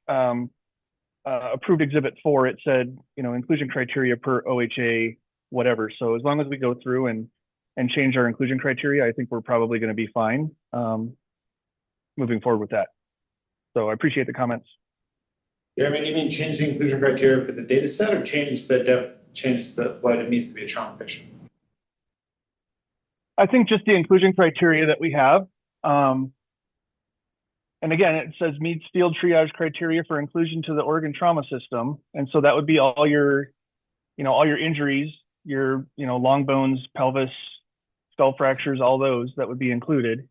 approved Exhibit 4, it said, inclusion criteria per OHA, whatever. So as long as we go through and change our inclusion criteria, I think we're probably going to be fine moving forward with that. So I appreciate the comments. Jeremy, you mean change the inclusion criteria for the data set or change what it means to be a trauma patient? I think just the inclusion criteria that we have. And again, it says meets field triage criteria for inclusion to the Oregon trauma system. And so that would be all your injuries, your, long bones, pelvis, skull fractures, all those that would be included.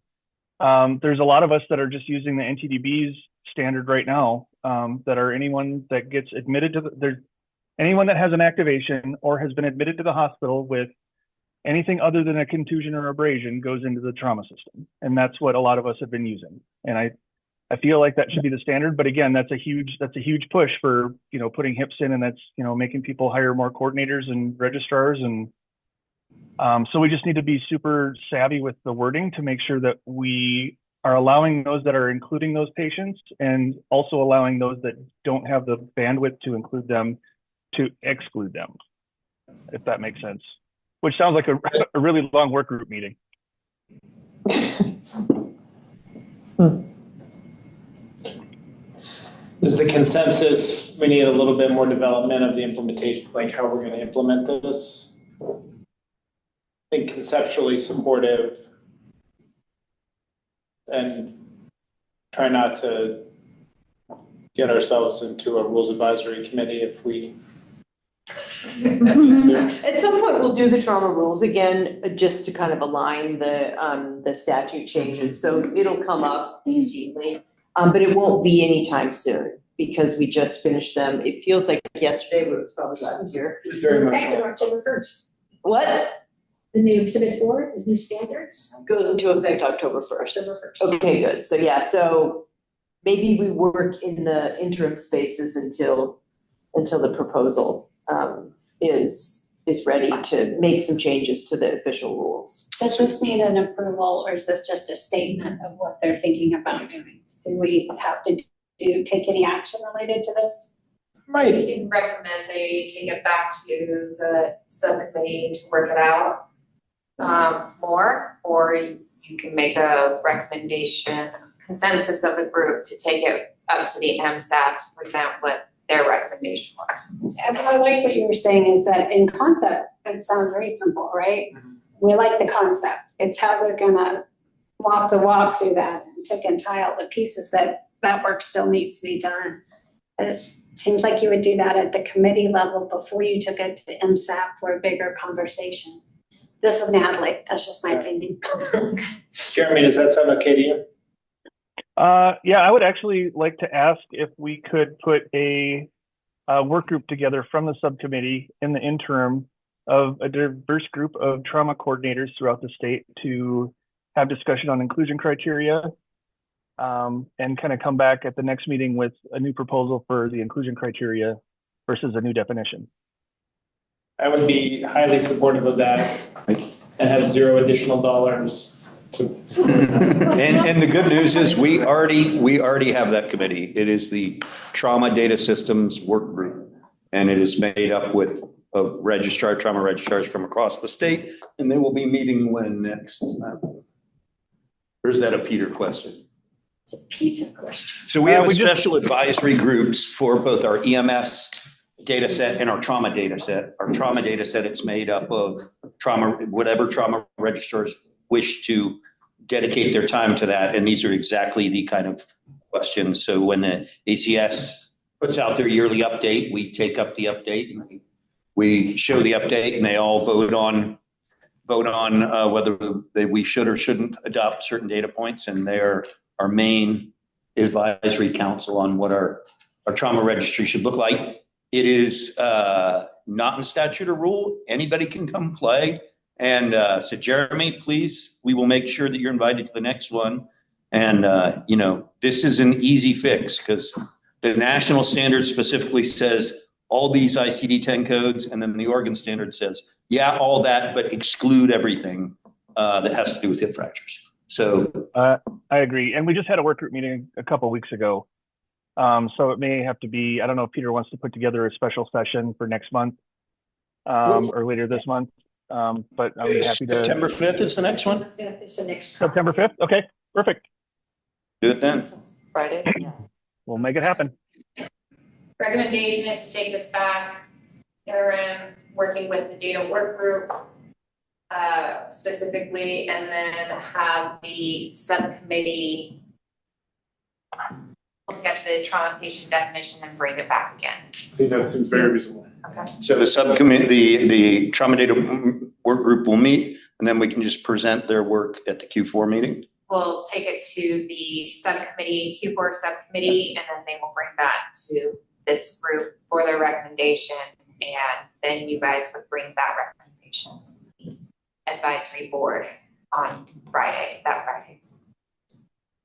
There's a lot of us that are just using the NTDB's standard right now, that are anyone that gets admitted to anyone that has an activation or has been admitted to the hospital with anything other than a contusion or abrasion goes into the trauma system. And that's what a lot of us have been using. And I feel like that should be the standard, but again, that's a huge push for, putting hips in, and that's, making people hire more coordinators and registrars. And so we just need to be super savvy with the wording to make sure that we are allowing those that are including those patients, and also allowing those that don't have the bandwidth to include them to exclude them, if that makes sense. Which sounds like a really long work group meeting. Is the consensus we need a little bit more development of the implementation, like how we're going to implement this? I think conceptually supportive, and try not to get ourselves into a rules advisory committee if we. At some point, we'll do the trauma rules again, just to kind of align the statute changes. So it'll come up routinely. But it won't be anytime soon because we just finished them. It feels like yesterday, but it was probably last year. It was very much Effective October 1st. What? The new Exhibit 4, the new standards? Goes into effect October 1st. October 1st. Okay, good. So yeah, so maybe we work in the interim spaces until the proposal is ready to make some changes to the official rules. Does this need an approval, or is this just a statement of what they're thinking about doing? Do we have to take any action related to this? Right. We can recommend they take it back to the subcommittee to work it out more, or you can make a recommendation, consensus of the group to take it up to the MSAT to present what their recommendation was. And I like what you were saying is that in concept, it sounds very simple, right? Mm-hmm. We like the concept. It's how they're gonna walk the walk through that and tick and tile the pieces that work still needs to be done. It seems like you would do that at the committee level before you took it to MSAP for a bigger conversation. This is Natalie. That's just my opinion. Jeremy, does that sound okay to you? Yeah, I would actually like to ask if we could put a work group together from the subcommittee in the interim of a diverse group of trauma coordinators throughout the state to have discussion on inclusion criteria, and kind of come back at the next meeting with a new proposal for the inclusion criteria versus a new definition. I would be highly supportive of that and have zero additional dollars. And the good news is we already have that committee. It is the Trauma Data Systems Work Group, and it is made up with a trauma registrars from across the state, and they will be meeting when next. Or is that a Peter question? It's a pizza question. So we have we just- special advisory groups for both our EMS data set and our trauma data set. Our trauma data set, it's made up of whatever trauma registrars wish to dedicate their time to that. And these are exactly the kind of questions. So when the ACS puts out their yearly update, we take up the update and we show the update, and they all vote on whether we should or shouldn't adopt certain data points. And they're our main advisory council on what our trauma registry should look like. It is not in statute or rule. Anybody can come play. And so Jeremy, please, we will make sure that you're invited to the next one. And, this is an easy fix because the national standard specifically says all these ICD-10 codes, and then the Oregon standard says, yeah, all that, but exclude everything that has to do with hip fractures. So I agree. And we just had a work group meeting a couple of weeks ago. So it may have to be, I don't know if Peter wants to put together a special session for next month or later this month. But I'm happy to. September 5th is the next one? September 5th? Okay, perfect. Do it then. Friday? Yeah. We'll make it happen. Recommendation is to take this back, interim, working with the data work group specifically, and then have the subcommittee look at the trauma patient definition and bring it back again. I think that seems very reasonable. Okay. So the subcommittee, the trauma data work group will meet, and then we can just present their work at the Q4 meeting. We'll take it to the subcommittee, Q4 subcommittee, and then they will bring that to this group for their recommendation, and then you guys would bring that recommendation to the advisory board on that Friday.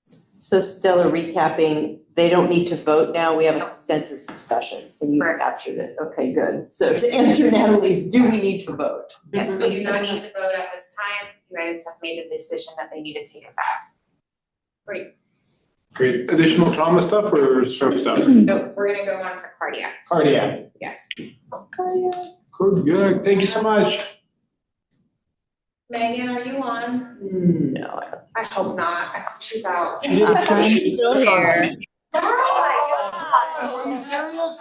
So Stella, recapping, they don't need to vote now. We have a consensus discussion and you captured it. Okay, good. So to answer Natalie's, do we need to vote? Yes, we do not need to vote at this time. You guys have made a decision that they need to take it back. Great. Great. Additional trauma stuff or stroke stuff? No, we're gonna go on to cardiac. Cardiac. Yes. Good. Thank you so much. Megan, are you on? No. I hope not. I hope she's out. I'm still here. Are you serious?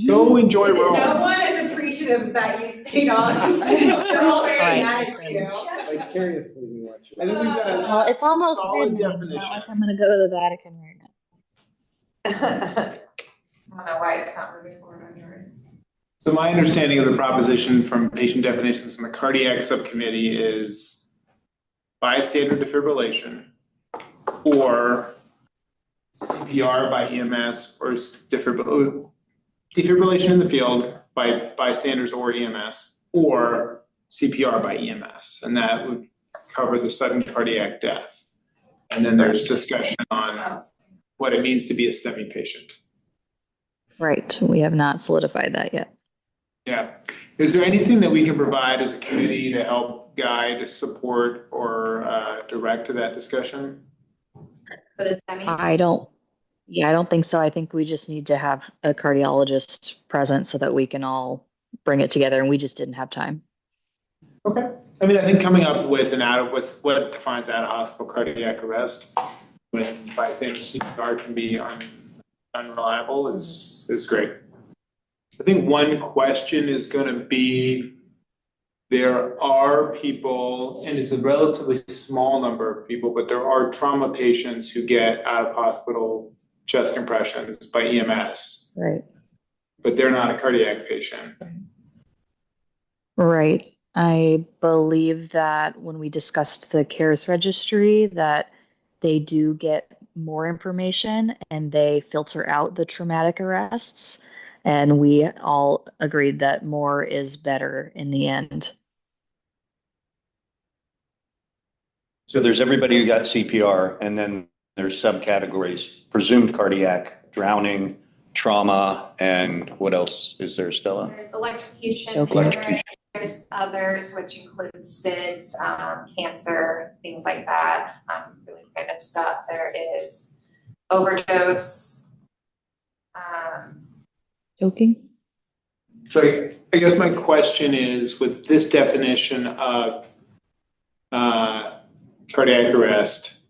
Go enjoy Rome. No one is appreciative that you stayed on. They're all very mad at you. Vicariously, we watch it. I think we've got a Well, it's almost solid midnight. definition. It's not like I'm gonna go to the Vatican right now. I don't know why it's not moving forward on yours. So my understanding of the proposition from patient definitions from the cardiac subcommittee is bystander defibrillation or CPR by EMS or defibrillation in the field by bystanders or EMS or CPR by EMS. And that would cover the sudden cardiac death. And then there's discussion on what it means to be a STEMI patient. Right, we have not solidified that yet. Yeah. Is there anything that we can provide as a committee to help guide, support, or direct to that discussion? For the STEMI? I don't think so. I think we just need to have a cardiologist present so that we can all bring it together, and we just didn't have time. Okay. I mean, I think coming up with what defines out of hospital cardiac arrest when bystander CPR can be unreliable is great. I think one question is going to be, there are people, and it's a relatively small number of people, but there are trauma patients who get out of hospital chest compressions by EMS. Right. But they're not a cardiac patient. Right. I believe that when we discussed the CARES registry, that they do get more information and they filter out the traumatic arrests. And we all agreed that more is better in the end. So there's everybody who got CPR, and then there's subcategories: presumed cardiac, drowning, trauma, and what else is there, Stella? There's electrocution. Electrocution. There's others, which include SIDS, cancer, things like that. Really random stuff. There is overdose. Joking? So I guess my question is, with this definition of cardiac arrest,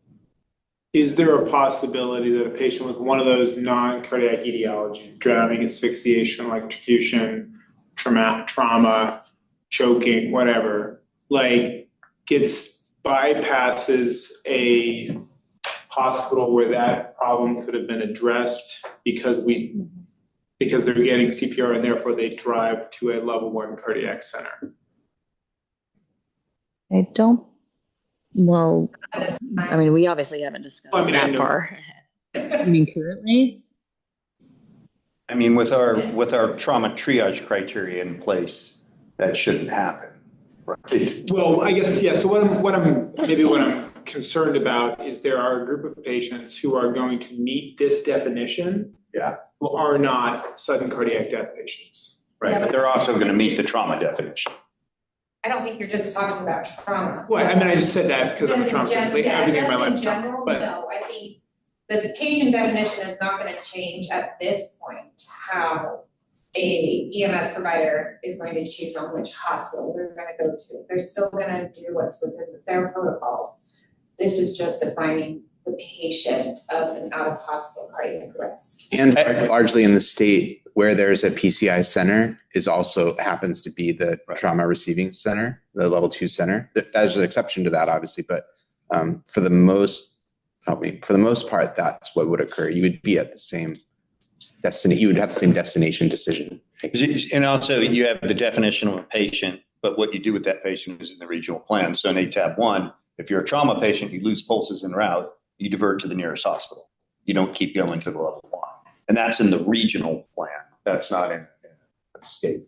is there a possibility that a patient with one of those non-cardiac etiologies, drowning, asphyxiation, electrocution, trauma, choking, whatever, like bypasses a hospital where that problem could have been addressed because they're getting CPR and therefore they drive to a level 1 cardiac center? I don't, well, I mean, we obviously haven't discussed I that far. You mean currently? I mean, with our trauma triage criteria in place, that shouldn't happen. Right? Well, I guess, yeah, so what I'm concerned about is there are a group of patients who are going to meet this definition. Yeah. Who are not sudden cardiac death patients. Right, but they're also going to meet the trauma definition. I don't think you're just talking about trauma. Well, I mean, I just said that because I'm a trauma patient. Yeah, Everything in my just life in is trauma, general, but no, I think the patient definition is not gonna change at this point, how a EMS provider is going to choose on which hospital they're gonna go to. They're still gonna do what's within their protocols. This is just defining the patient of an out-of-hospital cardiac arrest. And largely in the state where there's a PCI center is also happens to be the trauma receiving center, the level 2 center. There's an exception to that, obviously, but for the most part, that's what would occur. You would be at the same destination. You would have the same destination decision. And also, you have the definition of a patient, but what you do with that patient is in the regional plan. So in ATAB 1, if you're a trauma patient, you lose pulses en route, you divert to the nearest hospital. You don't keep going to the level 1. And that's in the regional plan. That's not in the state.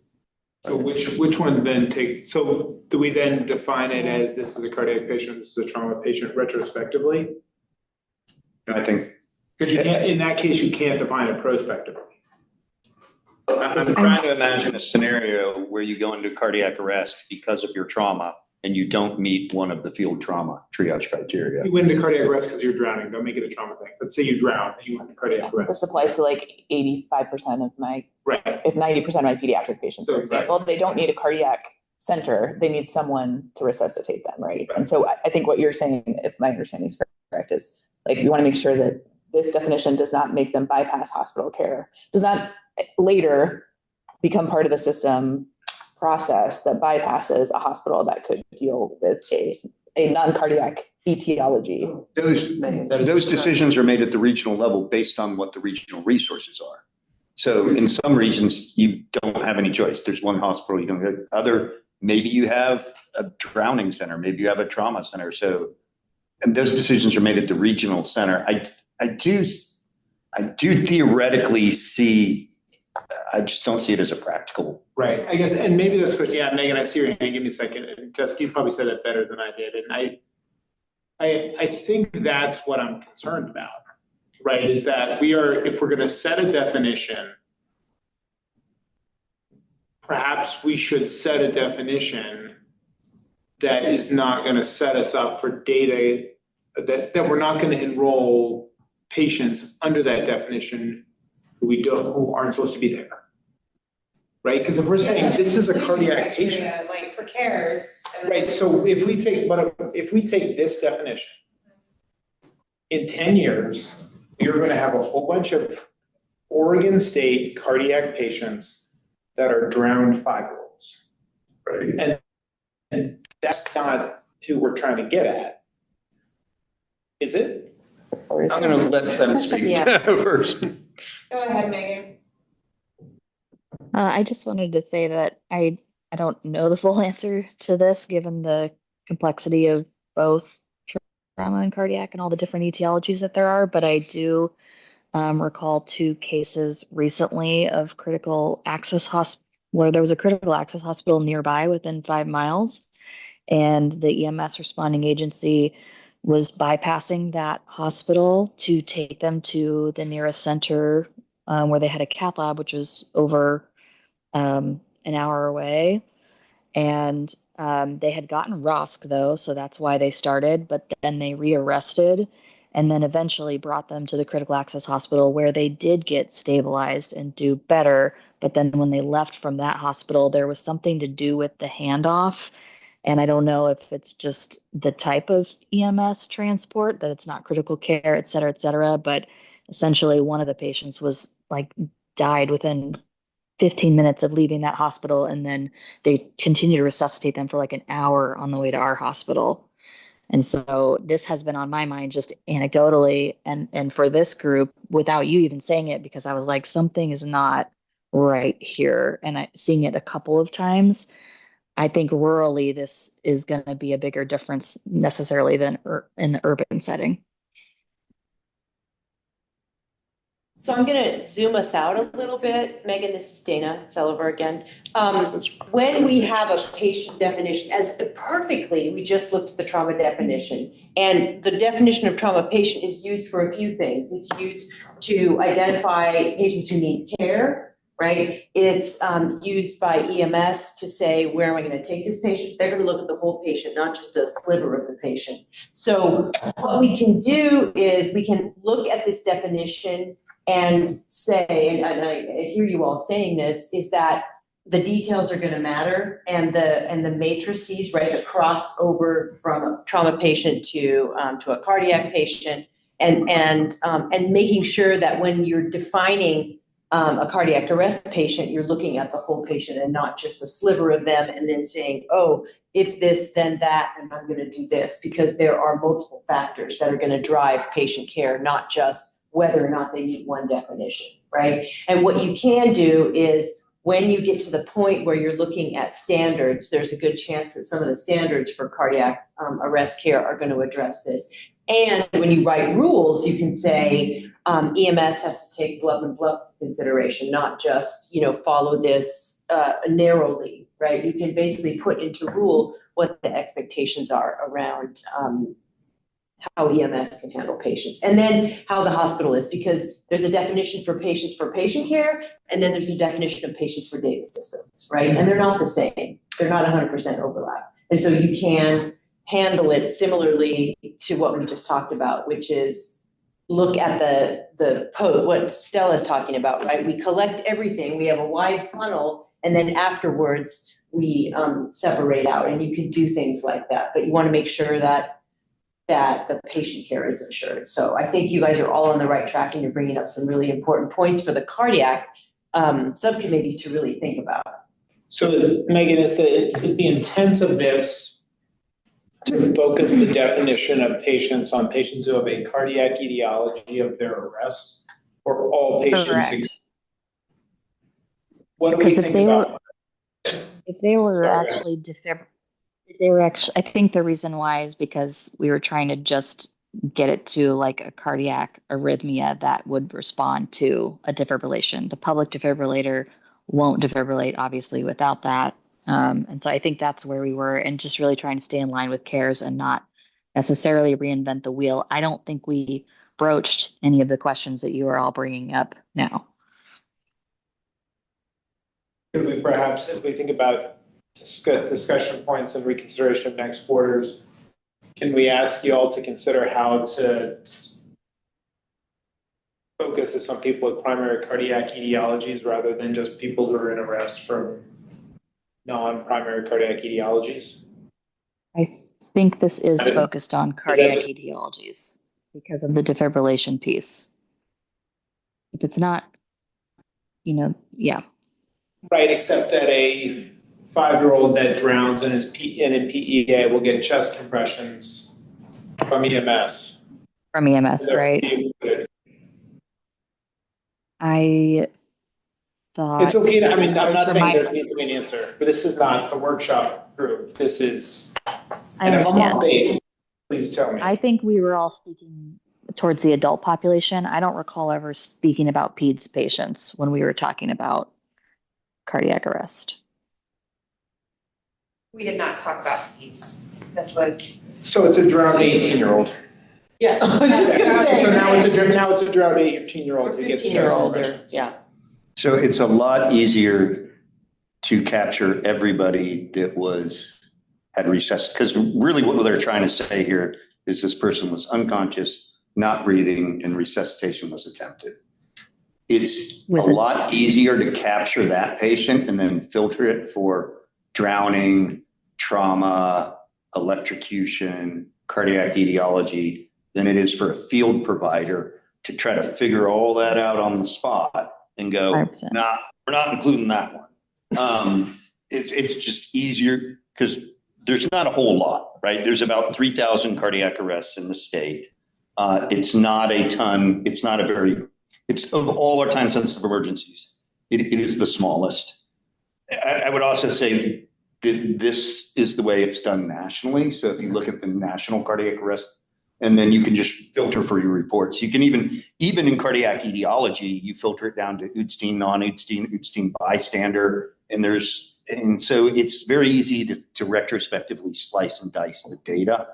so which one then takes, so do we then define it as this is a cardiac patient, this is a trauma patient retrospectively? I think. Because you can't, in that case, you can't define it prospectively. I'm trying to imagine a scenario where you go into cardiac arrest because of your trauma and you don't meet one of the field trauma triage criteria. You went into cardiac arrest because you're drowning. Don't make it a trauma thing. Let's say you drown and you went into cardiac arrest. This applies to like 85% of my, right. If 90% of my pediatric patients, for example, they don't need a cardiac center. They need someone to resuscitate them, right? And so I think what you're saying, if my understanding is correct, is like you want to make sure that this definition does not make them bypass hospital care, does not later become part of the system process that bypasses a hospital that could deal with a non-cardiac etiology. Those decisions are made at the regional level based on what the regional resources are. So in some regions, you don't have any choice. There's one hospital, you don't get other, maybe you have a drowning center, maybe you have a trauma center. So, and those decisions are made at the regional center. I do theoretically see, I just don't see it as a practical. Right, I guess, and maybe that's what, yeah, Megan, I see your hand, give me a second. Jessica, you probably said that better than I did. And I think that's what I'm concerned about, right? Is that if we're gonna set a definition, perhaps we should set a definition that is not gonna set us up for data, that we're not gonna enroll patients under that definition who aren't supposed to be there. Right, because if we're saying this is a cardiac patient. Like for cares. Right, so if we take this definition, in 10 years, you're gonna have a whole bunch of Oregon State cardiac patients that are drowned 5-year-olds. Right. And that's not who we're trying to get at, is it? I'm gonna let them speak first. Go ahead, Megan. I just wanted to say that I don't know the full answer to this, given the complexity of both trauma and cardiac and all the different etiologies that there are, but I do recall 2 cases recently of critical access where there was a critical access hospital nearby within 5 miles, and the EMS responding agency was bypassing that hospital to take them to the nearest center where they had a cath lab, which was over an hour away. And they had gotten ROSC though, so that's why they started, but then they rearrested and then eventually brought them to the critical access hospital where they did get stabilized and do better. But then when they left from that hospital, there was something to do with the handoff. And I don't know if it's just the type of EMS transport, that it's not critical care, et cetera, but essentially one of the patients was like died within 15 minutes of leaving that hospital. And then they continue to resuscitate them for like an hour on the way to our hospital. And so this has been on my mind just anecdotally and for this group without you even saying it, because I was like, something is not right here. And seeing it a couple of times, I think rurally this is going to be a bigger difference necessarily than in the urban setting. So I'm going to zoom us out a little bit. Megan, this is Dana. It's all over again. When we have a patient definition, as perfectly, we just looked at the trauma definition. And the definition of trauma patient is used for a few things. It's used to identify patients who need care, right? It's used by EMS to say, where am I going to take this patient? They're going to look at the whole patient, not just a sliver of the patient. So what we can do is we can look at this definition and say, and I hear you all saying this, is that the details are going to matter, and the matrices, right, the crossover from a trauma patient to a cardiac patient, and making sure that when you're defining a cardiac arrest patient, you're looking at the whole patient and not just a sliver of them, and then saying, oh, if this, then that, and I'm going to do this, because there are multiple factors that are going to drive patient care, not just whether or not they meet one definition, right? And what you can do is when you get to the point where you're looking at standards, there's a good chance that some of the standards for cardiac arrest care are going to address this. And when you write rules, you can say EMS has to take blood and blood consideration, not just, follow this narrowly, right? You can basically put into rule what the expectations are around how EMS can handle patients, and then how the hospital is, because there's a definition for patients for patient care, and then there's a definition of patients for data systems, right? And they're not the same. They're not 100% overlap. And so you can handle it similarly to what we just talked about, which is look at the code, what Stella's talking about, right? We collect everything. We have a wide funnel, and then afterwards we separate out, and you can do things like that. But you want to make sure that the patient care is ensured. So I think you guys are all on the right track, and you're bringing up some really important points for the cardiac subcommittee to really think about. So Megan, is the intent of this to focus the definition of patients on patients who have a cardiac etiology of their arrest, or all patients? Correct. What do we think about? If they were actually I think the reason why is because we were trying to just get it to like a cardiac arrhythmia that would respond to a defibrillation. The public defibrillator won't defibrillate, obviously, without that. And so I think that's where we were, and just really trying to stay in line with CARES and not necessarily reinvent the wheel. I don't think we broached any of the questions that you are all bringing up now. Could we perhaps, as we think about discussion points and reconsideration of next quarters, can we ask you all to consider how to focus this on people with primary cardiac etiologies rather than just people who are in arrest from non-primary cardiac etiologies? I think this is focused on cardiac etiologies because of the defibrillation piece. If it's not, yeah. Right, except that a 5-year-old that drowns and in PEA will get chest compressions from EMS. From EMS, right? I thought it's okay. I'm not saying there needs to be an answer, but this is not the workshop group. This is. I understand. Please tell me. I think we were all speaking towards the adult population. I don't recall ever speaking about PEDS patients when we were talking about cardiac arrest. We did not talk about PEDS. This was. So it's a drowned 18-year-old. Yeah, I was just gonna say. So now it's a drowned 18-year-old who gets chest compressions. Yeah. So it's a lot easier to capture everybody that had resuscitated, because really what they're trying to say here is this person was unconscious, not breathing, and resuscitation was attempted. It's a lot easier to capture that patient and then filter it for drowning, trauma, electrocution, cardiac etiology than it is for a field provider to try to figure all that out on the spot and go, 100%. nah, we're not including that one. It's just easier because there's not a whole lot, right? There's about 3,000 cardiac arrests in the state. It's not a ton. It's not a very, it's of all our time sensitive emergencies, it is the smallest. I would also say that this is the way it's done nationally. So if you look at the national cardiac arrest, and then you can just filter for your reports. You can even in cardiac etiology, you filter it down to Udstein, non-Udstein, bystander, and so it's very easy to retrospectively slice and dice the data.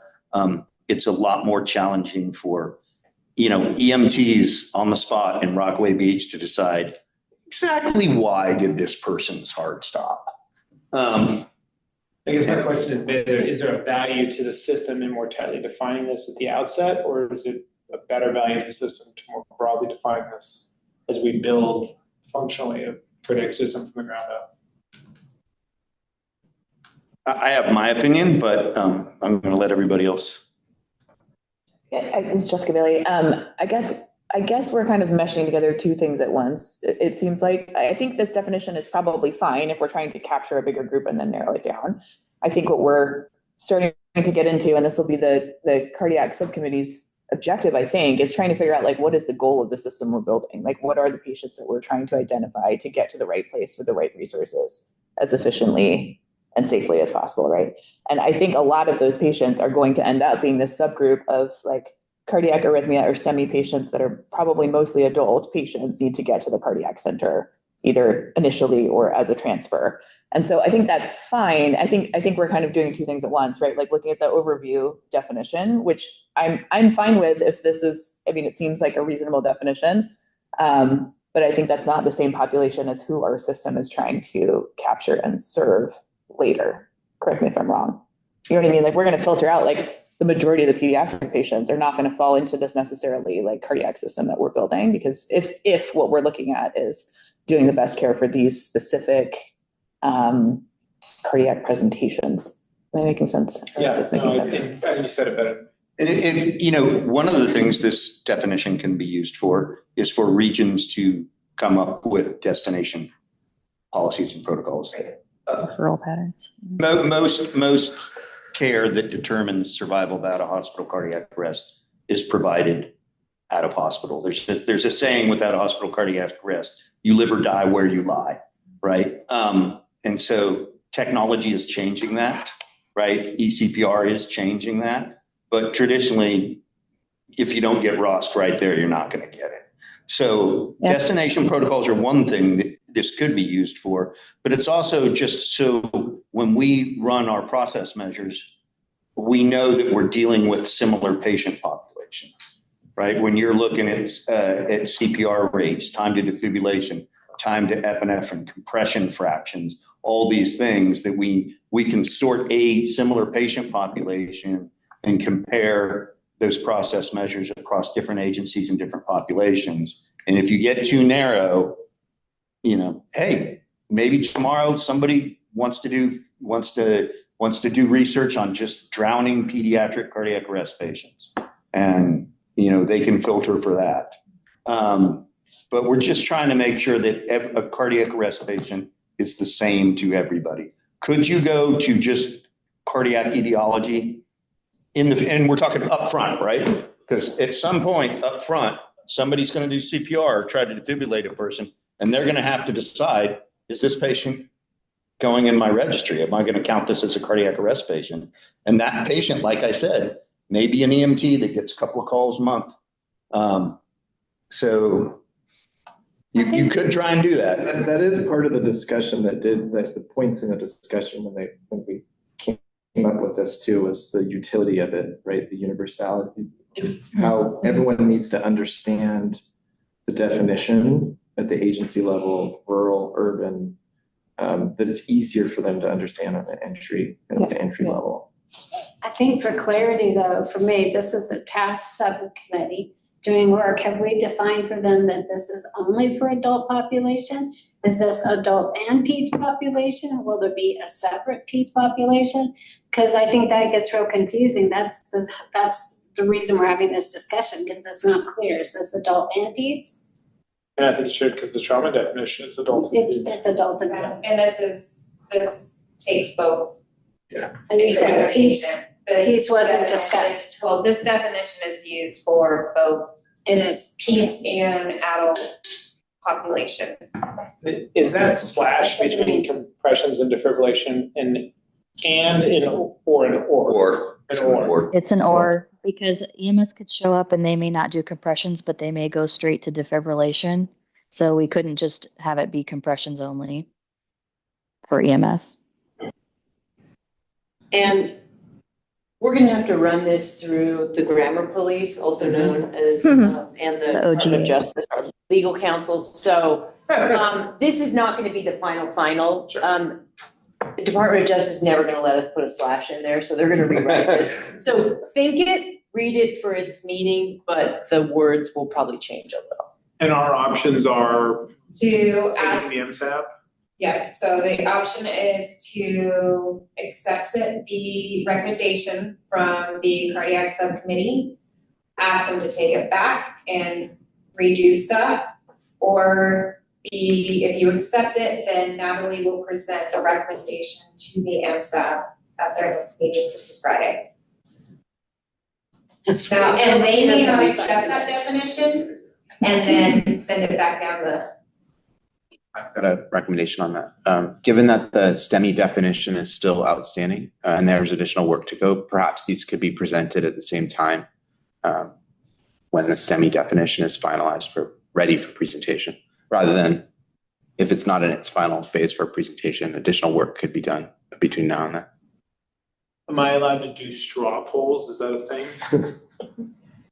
It's a lot more challenging for, EMTs on the spot in Rockaway Beach to decide exactly why did this person's heart stop. I guess my question is there a value to the system in more tightly defining this at the outset, or is it a better value to the system to more broadly define this as we build functionally a cardiac system from the ground up? I have my opinion, but I'm going to let everybody else. Yeah, this is Jessica Bailey. I guess we're kind of meshing together two things at once. It seems like, I think this definition is probably fine if we're trying to capture a bigger group and then narrow it down. I think what we're starting to get into, and this will be the cardiac subcommittee's objective, I think, is trying to figure out like, what is the goal of the system we're building? Like, what are the patients that we're trying to identify to get to the right place with the right resources as efficiently and safely as possible, right? And I think a lot of those patients are going to end up being this subgroup of like cardiac arrhythmia or STEMI patients that are probably mostly adult patients need to get to the cardiac center, either initially or as a transfer. And so I think that's fine. I think we're kind of doing two things at once, right? Like looking at the overview definition, which I'm fine with if this is, it seems like a reasonable definition. But I think that's not the same population as who our system is trying to capture and serve later. Correct me if I'm wrong. You know what I mean? Like we're going to filter out like the majority of the pediatric patients are not going to fall into this necessarily like cardiac system that we're building, because if what we're looking at is doing the best care for these specific cardiac presentations. Am I making sense? Yeah, I think you said it better. And one of the things this definition can be used for is for regions to come up with destination policies and protocols. Referral patterns. Most care that determines survival without a hospital cardiac arrest is provided out of hospital. There's a saying without a hospital cardiac arrest, you live or die where you lie, right? And so technology is changing that, right? eCPR is changing that. But traditionally, if you don't get ROSC right there, you're not going to get it. So destination protocols are one thing that this could be used for, but it's also just so when we run our process measures, we know that we're dealing with similar patient populations, right? When you're looking at CPR rates, time to defibrillation, time to epinephrine, compression fractions, all these things that we can sort a similar patient population and compare those process measures across different agencies and different populations. And if you get too narrow, hey, maybe tomorrow somebody wants to do research on just drowning pediatric cardiac arrest patients, and they can filter for that. But we're just trying to make sure that a cardiac arrest patient is the same to everybody. Could you go to just cardiac etiology and we're talking up front, right? Because at some point up front, somebody's going to do CPR or try to defibrillate a person, and they're going to have to decide, is this patient going in my registry? Am I going to count this as a cardiac arrest patient? And that patient, like I said, may be an EMT that gets a couple of calls a month. So you could try and do that. That is part of the discussion the points in the discussion when we came up with this too, was the utility of it, right? The universality, how everyone needs to understand the definition at the agency level, rural, urban, that it's easier for them to understand at the entry level. I think for clarity though, for me, this is a task subcommittee doing work. Have we defined for them that this is only for adult population? Is this adult and peds population, or will there be a separate peds population? Because I think that gets real confusing. That's the reason we're having this discussion, because it's not clear. Is this adult and peds? Yeah, I think it should, because the trauma definition is adult and peds. It's adult and peds. And this takes both. Yeah. And you said peds This wasn't definition- discussed. Well, this definition is used for both It is. peds and adult population. Is that slash between compressions and defibrillation and in or an or? An or. It's an or, because EMS could show up and they may not do compressions, but they may go straight to defibrillation. So we couldn't just have it be compressions only for EMS. And we're gonna have to run this through the grammar police, also known as, and the Department of Justice, our legal counsel. So, this is not gonna be the final. The Department of Justice is never gonna let us put a slash in there, so they're gonna rewrite this. So think it, read it for its meaning, but the words will probably change a little. And our options are To ask, taking the MSAP. yeah, so the option is to accept the recommendation from the cardiac subcommittee, ask them to take it back and redo stuff, or B, if you accept it, then Natalie will present the recommendation to the MSAP at their next meeting, which is Friday. Now, and they may not accept that definition and then send it back down the. I've got a recommendation on that. Given that the STEMI definition is still outstanding and there's additional work to go, perhaps these could be presented at the same time when the STEMI definition is finalized ready for presentation, rather than if it's not in its final phase for presentation, additional work could be done between now and then. Am I allowed to do straw polls? Is that a thing?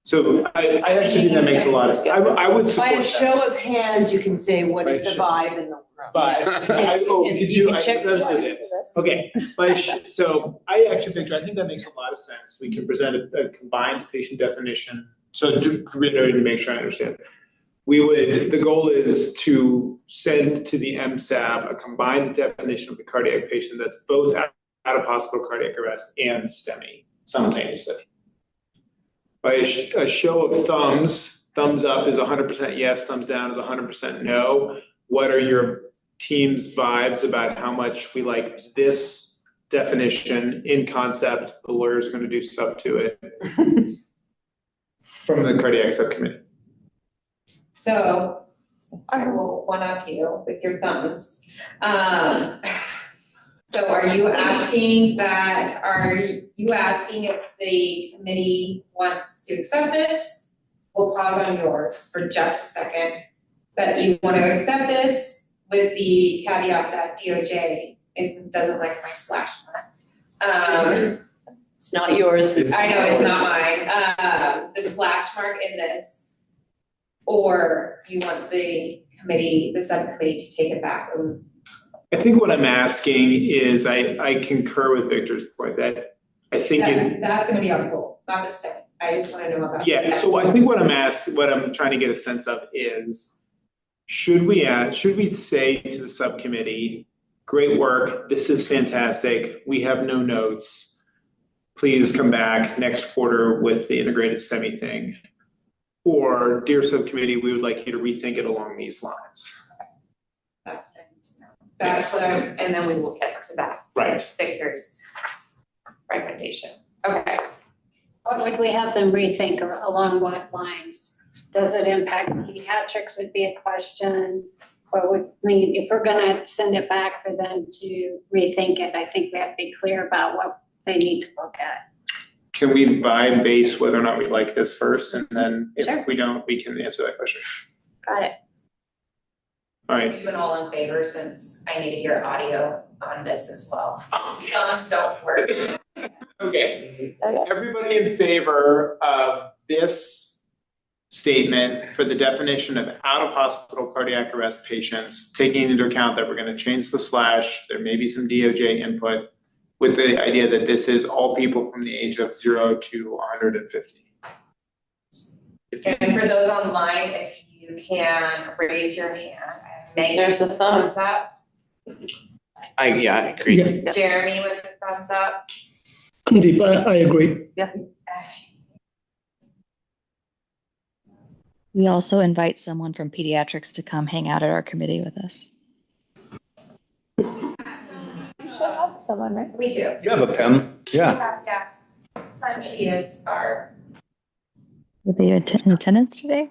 So I actually think that makes a lot of sense. I would support By a that. show of hands, you can say what is By the show. vibe in the room. But You can check the okay, so I actually think, I think that makes a lot of sense. We can present a combined patient definition. So to reiterate, to make sure I understand, the goal is to send to the MSAB a combined definition of the cardiac patient that's both out of hospital cardiac arrest and STEMI simultaneously. By a show of thumbs up is 100% yes, thumbs down is 100% no. What are your team's vibes about how much we like this definition in concept? The lawyer's going to do stuff to it from the cardiac subcommittee. So I will one up you with your thumbs. So are you asking if the committee wants to accept this? We'll pause on yours for just a second. That you want to accept this with the caveat that DOJ doesn't like my slash mark. It's not yours. I know it's not mine. The slash mark in this, or you want the subcommittee to take it back. I think what I'm asking is, I concur with Victor's point that I think that's going to be our goal, not the step. I just want to know about. Yeah, so I think what I'm trying to get a sense of is, should we say to the subcommittee, great work, this is fantastic, we have no notes, please come back next quarter with the integrated STEMI thing, or dear subcommittee, we would like you to rethink it along these lines. That's what I need to know. That's what and then we will get to that. Right. Victor's recommendation. Okay. What would we have them rethink, or along what lines? Does it impact pediatrics would be a question. If we're gonna send it back for them to rethink it, I think we have to be clear about what they need to look at. Can we vibe base whether or not we like this first, and then if Sure. we don't, we can answer that question. Got it. All right. Do an all in favor, since I need to hear audio on this as well. Thumbs don't work. Okay. Everybody in favor of this statement for the definition of out-of-hospital cardiac arrest patients, taking into account that we're going to change the slash, there may be some DOJ input, with the idea that this is all people from the age of 0 to 150. And for those online, if you can raise your hand, I Megan There's a with thumbs. thumbs up. I agree. Jeremy with the thumbs up. Deep, I agree. We also invite someone from pediatrics to come hang out at our committee with us. You should have someone, right? We do. You have a PEM, yeah. Yeah. Sanchi is our. Were they in attendance today?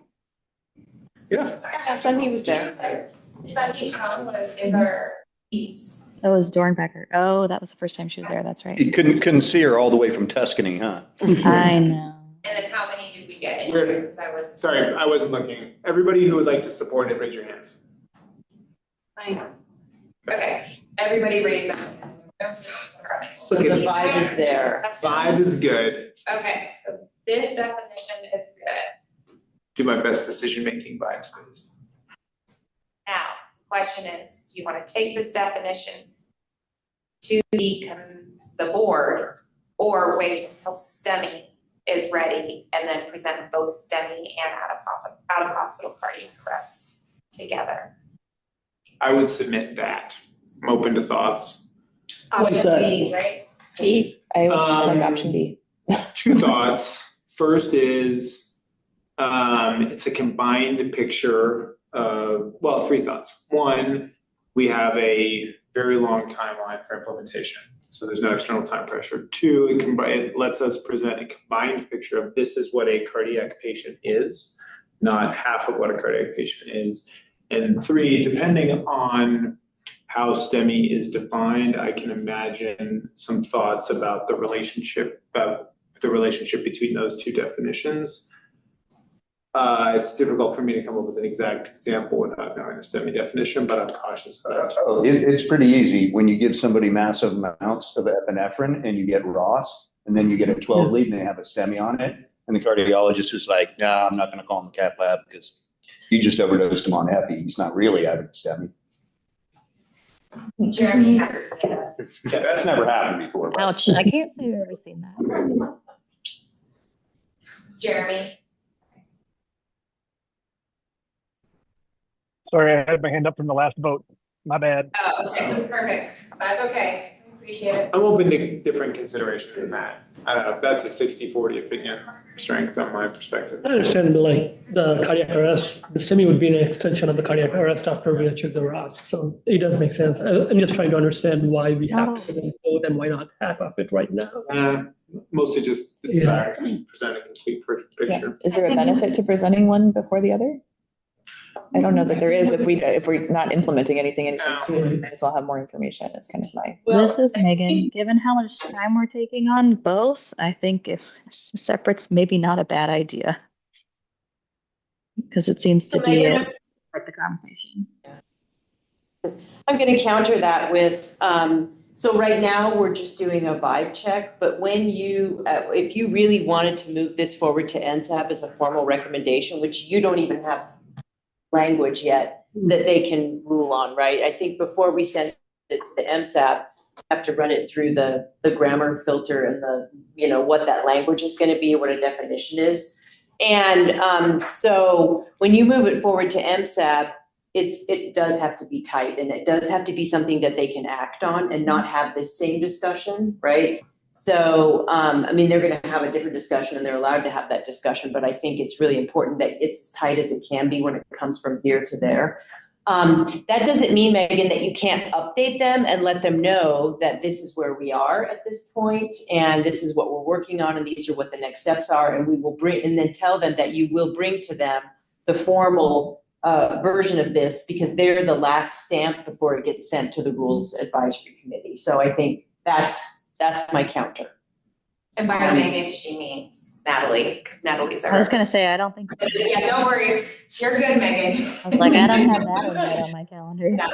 Yeah. Sunny was there. Sanchi Chong is our piece. That was Dornbecker. Oh, that was the first time she was there. That's right. You couldn't see her all the way from Tuscany, huh? I know. And then how many did we get in? We're- Because I was. Sorry, I wasn't looking. Everybody who would like to support it, raise your hands. Okay, everybody raised up. So the vibe is there. Five is good. Okay, so this definition is good. Do my best decision-making vibes, please. Now, question is, do you want to take this definition to the board or wait until STEMI is ready and then present both STEMI and out of hospital cardiac arrests together? I would submit that. I'm open to thoughts. What's that? B, right? D. I would like option D. Two thoughts. First is, it's a combined picture of, well, three thoughts. One, we have a very long timeline for implementation, so there's no external time pressure. Two, it lets us present a combined picture of this is what a cardiac patient is, not half of what a cardiac patient is. And three, depending on how STEMI is defined, I can imagine some thoughts about the relationship between those two definitions. It's difficult for me to come up with an exact example without knowing the STEMI definition, but I'm cautious about it. Oh, it's pretty easy. When you give somebody massive amounts of epinephrine and you get ROS, and then you get a 12 lead and they have a STEMI on it, and the cardiologist is like, nah, I'm not going to call him the cath lab because you just overdosed him on epi. He's not really having a STEMI. Jeremy. Yeah, that's never happened before. Right? Ouch. I can't say I've ever seen that. Jeremy. Sorry, I had my hand up from the last vote. My bad. Oh, okay, perfect. That's okay. Appreciate it. I'm open to different considerations than that. I don't know. That's a 60-40 opinion strength on my perspective. I understand like the cardiac arrest, the STEMI would be an extension of the cardiac arrest after we achieve the ROS. So it does make sense. I'm just trying to understand why we have to present both and why not half of it right now. Mostly just the desire to present a complete picture. Is there a benefit to presenting one before the other? I don't know that there is. If we're not implementing anything anytime soon, we might as well have more information. It's kind of my. This is Megan. Given how much time we're taking on both, I think if separate's maybe not a bad idea. Because it seems to be part of the conversation. I'm going to counter that with, so right now we're just doing a vibe check, but when you, if you really wanted to move this forward to NSAP as a formal recommendation, which you don't even have language yet that they can rule on, right? I think before we send it to the MSAP, we have to run it through the grammar filter and the, you know, what that language is going to be, what a definition is. And so when you move it forward to MSAP, it does have to be tight, and it does have to be something that they can act on and not have this same discussion, right? So, I mean, they're going to have a different discussion and they're allowed to have that discussion, but I think it's really important that it's as tight as it can be when it comes from here to there. That doesn't mean, Megan, that you can't update them and let them know that this is where we are at this point, and this is what we're working on, and these are what the next steps are, and we will bring, and then tell them that you will bring to them the formal version of this, because they're the last stamp before it gets sent to the Rules Advisory Committee. So I think that's my counter. And by Megan, she means Natalie, because Natalie's our. I was going to say, I don't think. Yeah, don't worry. You're good, Megan. I was like, I don't have that invite on my calendar. No,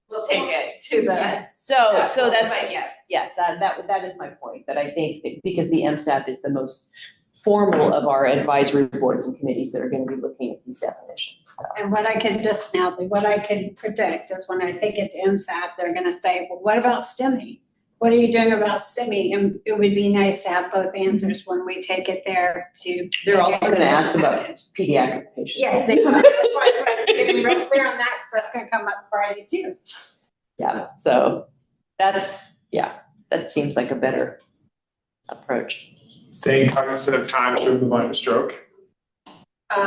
we'll take it to the. Yes. So that's, but yes. that is my point, that I think that because the MSAP is the most formal of our advisory boards and committees that are going to be looking at these definitions. And what I can just now, what I can predict is when I take it to MSAP, they're gonna say, well, what about STEMI? what are you doing about STEMI? And it would be nice to have both answers when we take it there to. They're also gonna ask about pediatric patients. Yes, they are. That's why I said, getting real clear on that, because that's gonna come up Friday too. Yeah, so that seems like a better approach. Staying cognizant of time, should we move on to stroke? We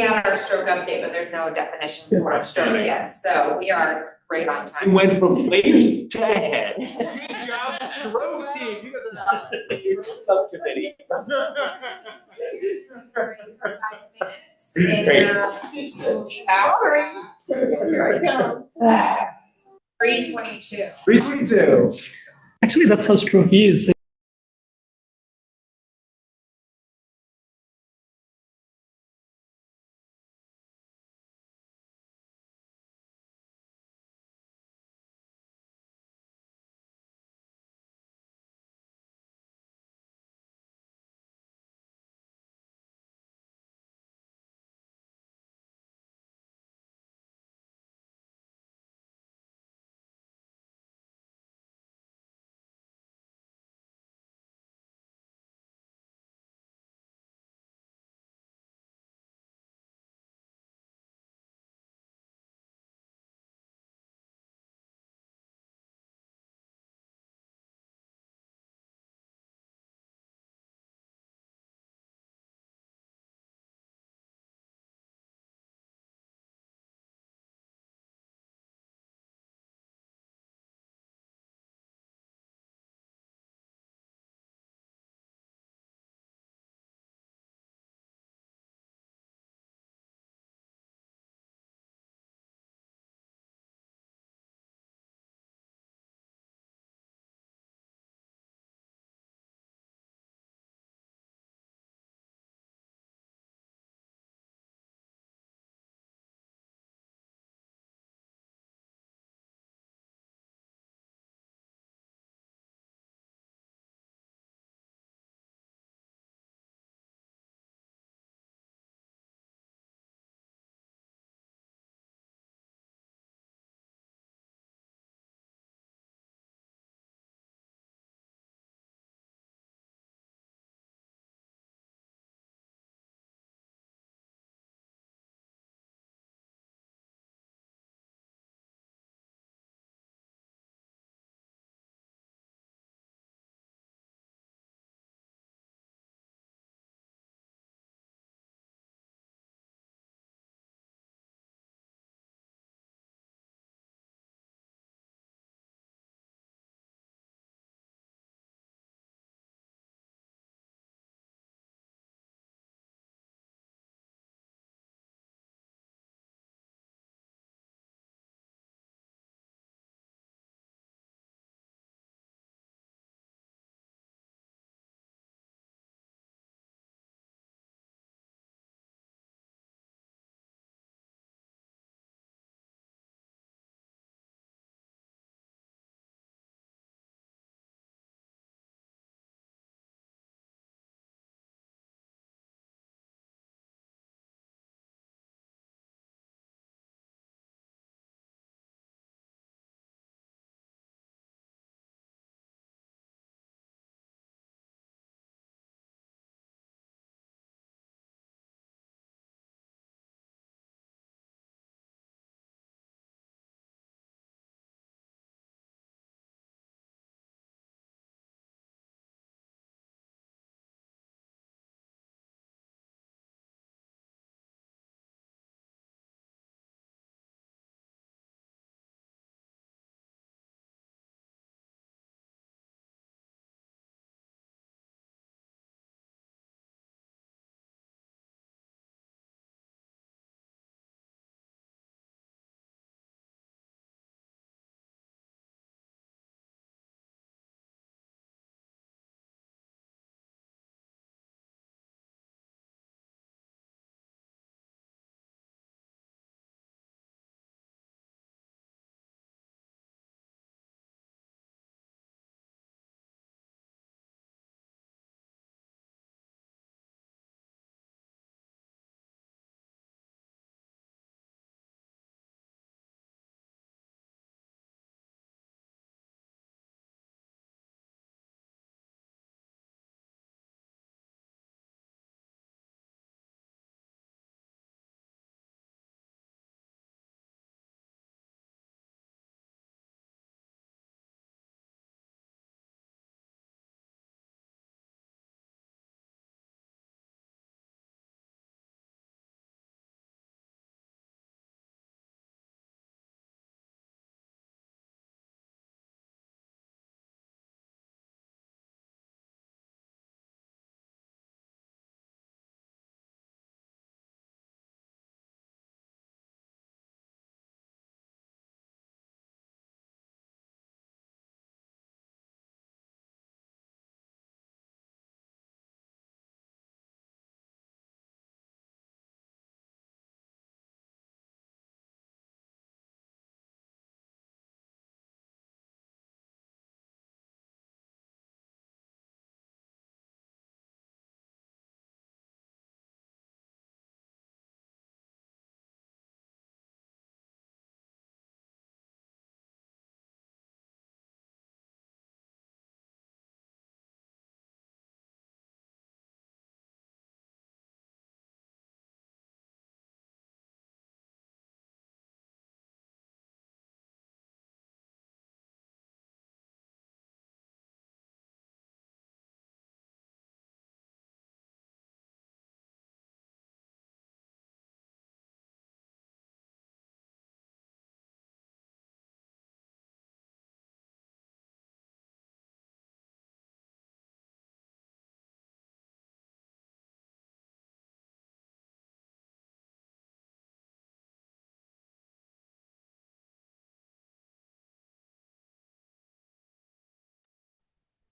have our stroke update, but there's no definition for stroke yet, so we are right on We time. went from late to ahead. Good job, stroke team. You guys are not the subcommittee. Great. 3:22. 3:22. Actually, that's how stroke is.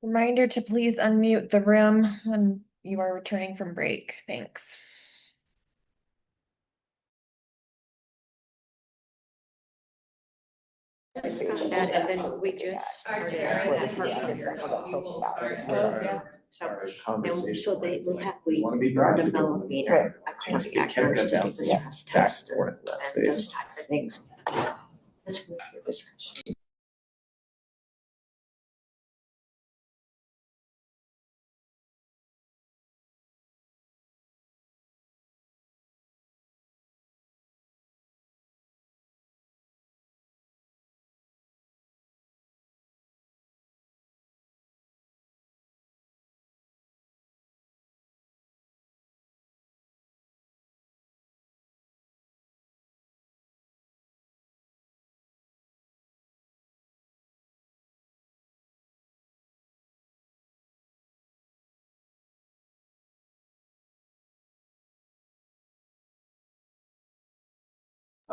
Reminder to please unmute the room when you are returning from break. Thanks. Just got that, and then we just started that part. So they will have, we are developing a cardiac nurse to do the stress test and those type of things. That's what we're discussing.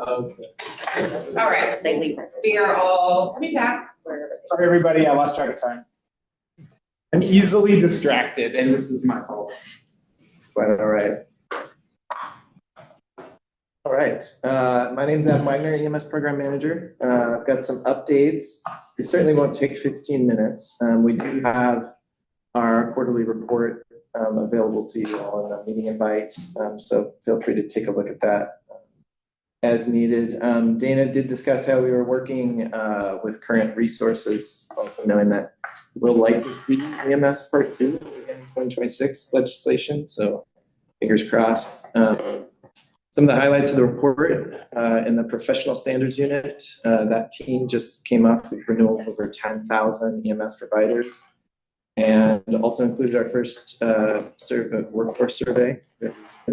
Okay. All right, They leave. we are all coming back. Sorry, everybody, I lost track of time. I'm easily distracted, and this is my fault. It's quite all right. All right, my name's Adam Wagner, EMS Program Manager. I've got some updates. It certainly won't take 15 minutes. We do have our quarterly report available to you all in a meeting invite, so feel free to take a look at that as needed. Dana did discuss how we were working with current resources, also knowing that we'll likely see EMS Part 2 in 2026 legislation, so fingers crossed. Some of the highlights of the report in the professional standards unit, that team just came up with renewal of over 10,000 EMS providers, and also included our first workforce survey, a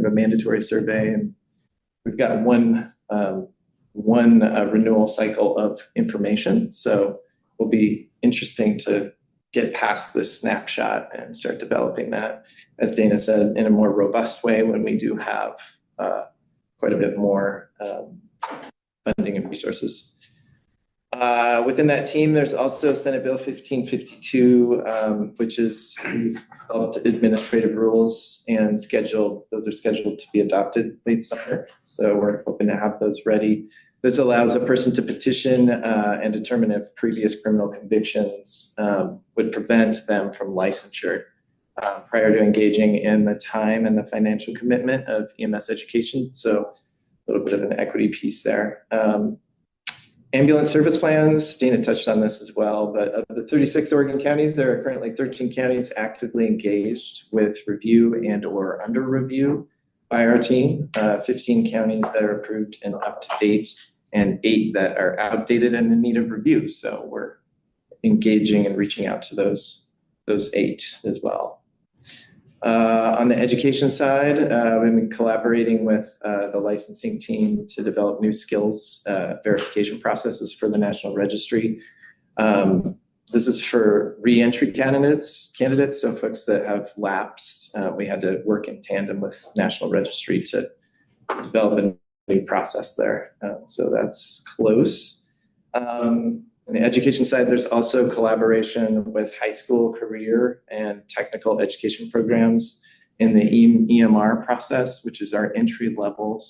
mandatory survey, and we've got one renewal cycle of information. So it'll be interesting to get past this snapshot and start developing that, as Dana said, in a more robust way when we do have quite a bit more funding and resources. Within that team, there's also Senate Bill 1552, which is developed administrative rules and scheduled. Those are scheduled to be adopted late summer. So we're hoping to have those ready. This allows a person to petition and determine if previous criminal convictions would prevent them from licensure prior to engaging in the time and the financial commitment of EMS education. So a little bit of an equity piece there. Ambulance service plans, Dana touched on this as well, but of the 36 Oregon counties, there are currently 13 counties actively engaged with review and or under review by our team, 15 counties that are approved and up to date, and 8 that are outdated and in need of review. So we're engaging and reaching out to those 8 as well. On the education side, we've been collaborating with the licensing team to develop new skills verification processes for the National Registry. This is for re-entry candidates, so folks that have lapsed. We had to work in tandem with National Registry to develop a new process there. So that's close. On the education side, there's also collaboration with high school career and technical education programs in the EMR process, which is our entry-level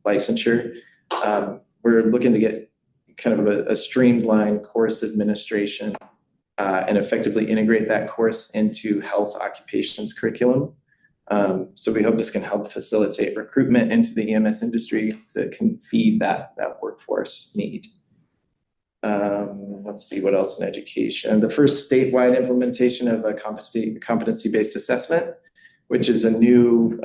licensure. We're looking to get kind of a streamlined course administration and effectively integrate that course into health occupations curriculum. So we hope this can help facilitate recruitment into the EMS industry so it can feed that workforce need. Let's see what else in education. The first statewide implementation of a competency-based assessment, which is a new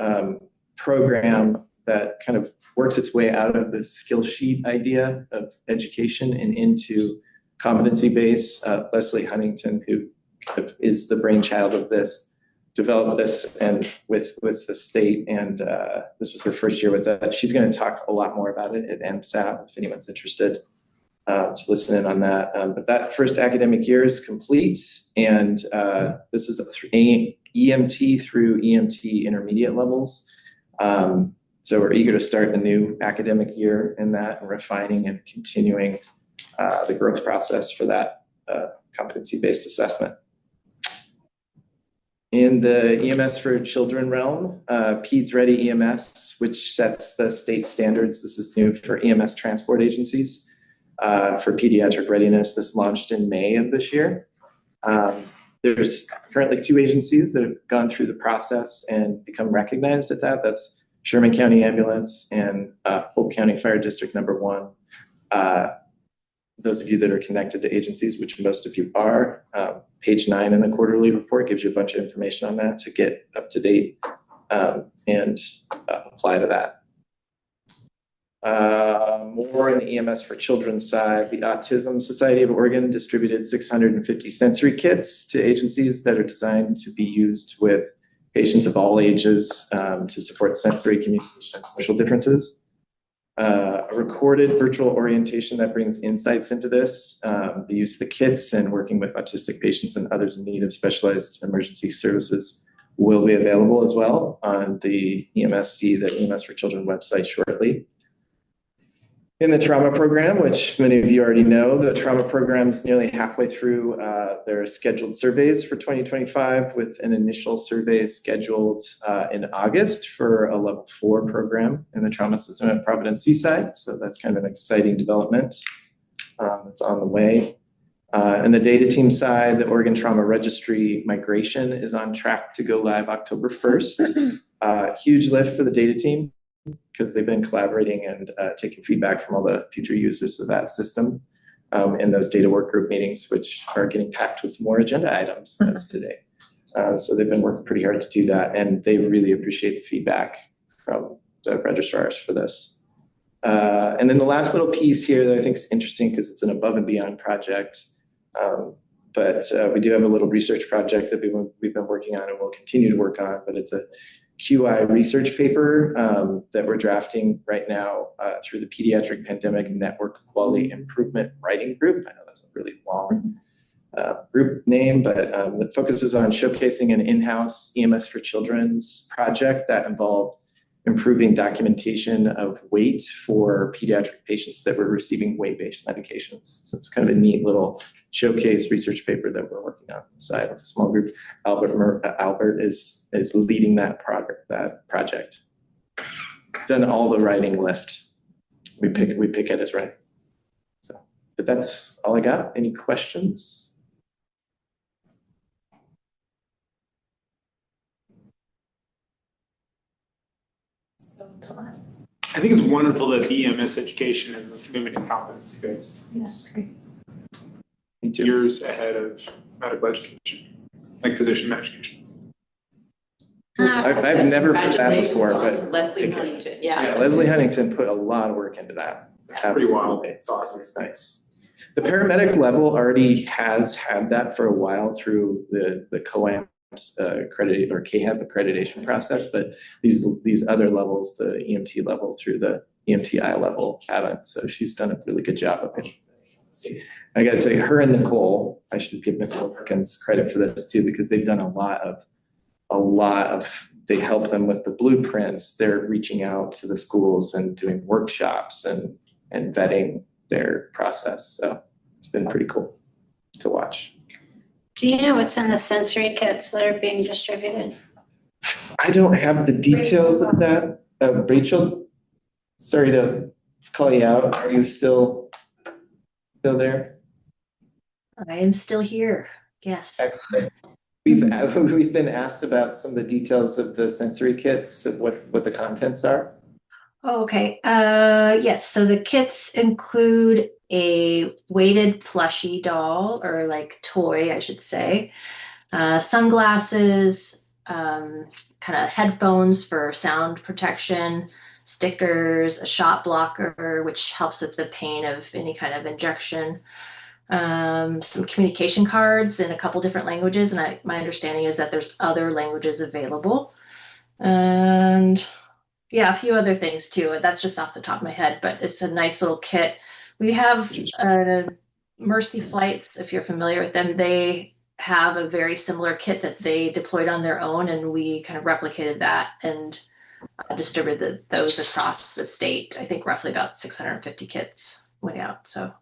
program that kind of works its way out of the skill sheet idea of education and into competency-based. Leslie Huntington, who kind of is the brainchild of this, developed this and with the state, and this was her first year with that. She's going to talk a lot more about it at MSAP if anyone's interested. To listen in on that. But that first academic year is complete, and this is EMT through EMT intermediate levels. So we're eager to start the new academic year in that and refining and continuing the growth process for that competency-based assessment. In the EMS for Children realm, PEDS Ready EMS, which sets the state standards. This is new for EMS transport agencies for pediatric readiness. This launched in May of this year. There's currently 2 agencies that have gone through the process and become recognized at that. That's Sherman County Ambulance and Polk County Fire District number 1. Those of you that are connected to agencies, which most of you are, page 9 in the quarterly report gives you a bunch of information on that to get up to date and apply to that. More in the EMS for Children side, the Autism Society of Oregon distributed 650 sensory kits to agencies that are designed to be used with patients of all ages to support sensory communication and social differences. A recorded virtual orientation that brings insights into this, the use of the kits and working with autistic patients and others in need of specialized emergency services will be available as well on the EMSC, the EMS for Children website shortly. In the trauma program, which many of you already know, the trauma program is nearly halfway through their scheduled surveys for 2025, with an initial survey scheduled in August for a level 4 program in the trauma system at Providence Seaside. So that's kind of an exciting development that's on the way. And the data team side, the Oregon Trauma Registry migration is on track to go live October 1st. Huge lift for the data team, because they've been collaborating and taking feedback from all the future users of that system in those data work group meetings, which are getting packed with more agenda items as today. So they've been working pretty hard to do that, and they really appreciate the feedback from the registrars for this. And then the last little piece here that I think is interesting because it's an above and beyond project, but we do have a little research project that we've been working on and will continue to work on, but it's a QI research paper that we're drafting right now through the Pediatric Pandemic Network Quality Improvement Writing Group. I know that's a really long group name, but it focuses on showcasing an in-house EMS for Children's project that involved improving documentation of weight for pediatric patients that were receiving weight-based medications. So it's kind of a neat little showcase research paper that we're working on inside of a small group. Albert is leading that project. Done all the writing lift. We pick at his right. So, but that's all I got. Any questions? I think it's wonderful that EMS education is a commitment and competency based. Yes, great. Years ahead of medical education, like physician education. I've never heard that before, Congratulations but on Leslie Huntington. yeah, Leslie Huntington put a lot of work into that. It's pretty wild. It's awesome. It's nice. The paramedic level already has had that for a while through the COAM accredited or KHEP accreditation process, but these other levels, the EMT level through the EMTI level, haven't. So she's done a really good job of it. I got to tell you, her and Nicole, I should give Nicole Perkins credit for this too, because they've done a lot of. They help them with the blueprints. They're reaching out to the schools and doing workshops and vetting their process. So it's been pretty cool to watch. Do you know what's in the sensory kits that are being distributed? I don't have the details of that. Rachel, sorry to call you out. Are you still there? I am still here. Yes. Excellent. We've been asked about some of the details of the sensory kits, what the contents are. Oh, okay. Yes. So the kits include a weighted plushie doll, or like toy, I should say, sunglasses, kind of headphones for sound protection, stickers, a shot blocker, which helps with the pain of any kind of injection, some communication cards in a couple different languages, and my understanding is that there's other languages available, and yeah, a few other things too. That's just off the top of my head, but it's a nice little kit. We have Mercy Flights, if you're familiar with them. They have a very similar kit that they deployed on their own, and we kind of replicated that and distributed those across the state. I think roughly about 650 kits went out. So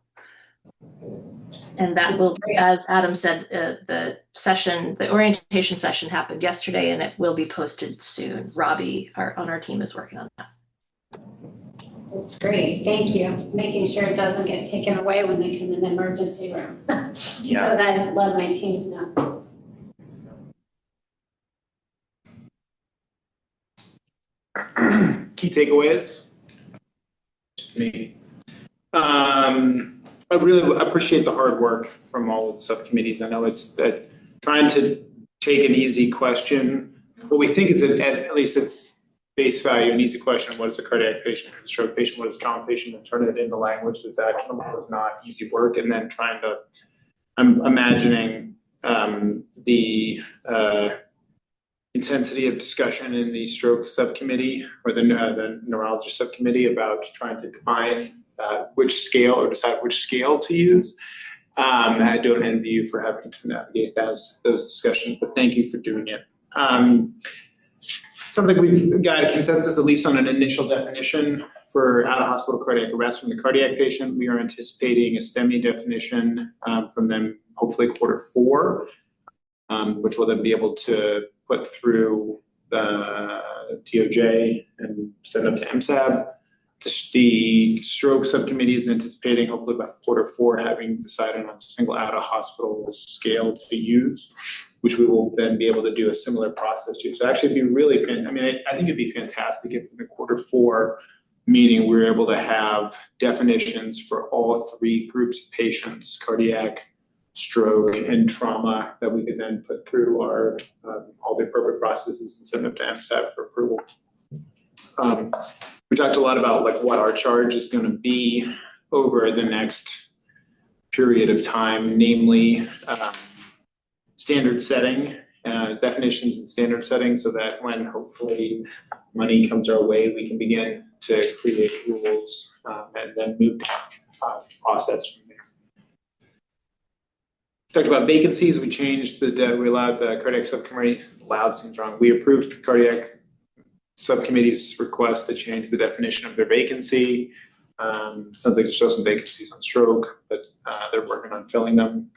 And that will, as Adam said, the orientation session happened yesterday and it will be posted soon. Robbie on our team is working on that. That's great, thank you. Making sure it doesn't get taken away when they come in the emergency room. Yeah. So that I let my teams know. Key takeaways? Just me. I really appreciate the hard work from all of the subcommittees. I know it's that trying to take an easy question, what we think is that at least it's base value, an easy question, what is a cardiac patient, a stroke patient, what is a trauma patient, and turn it into language that's actionable is not easy work. And then trying to, I'm imagining the intensity of discussion in the stroke subcommittee or the neurology subcommittee about trying to define which scale or decide which scale to use. I don't envy you for having to navigate those discussions, but thank you for doing it. Sounds like we've got a consensus, at least on an initial definition for out-of-hospital cardiac arrest from the cardiac patient. We are anticipating a STEMI definition from them, hopefully Q4, which will then be able to put through the TOJ and send up to MSAB. The stroke subcommittee is anticipating, hopefully by Q4, having decided on a single out-of-hospital scale to use, which we will then be able to do a similar process to. So actually it'd be really, I think it'd be fantastic if in the Q4 meeting, we were able to have definitions for all three groups of patients, cardiac, stroke, and trauma, that we could then put through our all the appropriate processes and send them to MSAB for approval. We talked a lot about like what our charge is going to be over the next period of time, namely standard setting, definitions and standard setting, so that when hopefully money comes our way, we can begin to create rules and then move down process from there. Talked about vacancies. We changed we allowed the cardiac subcommittee, allowed seems wrong. We approved cardiac subcommittee's request to change the definition of their vacancy. Sounds like there's still some vacancies on stroke, but they're working on filling them.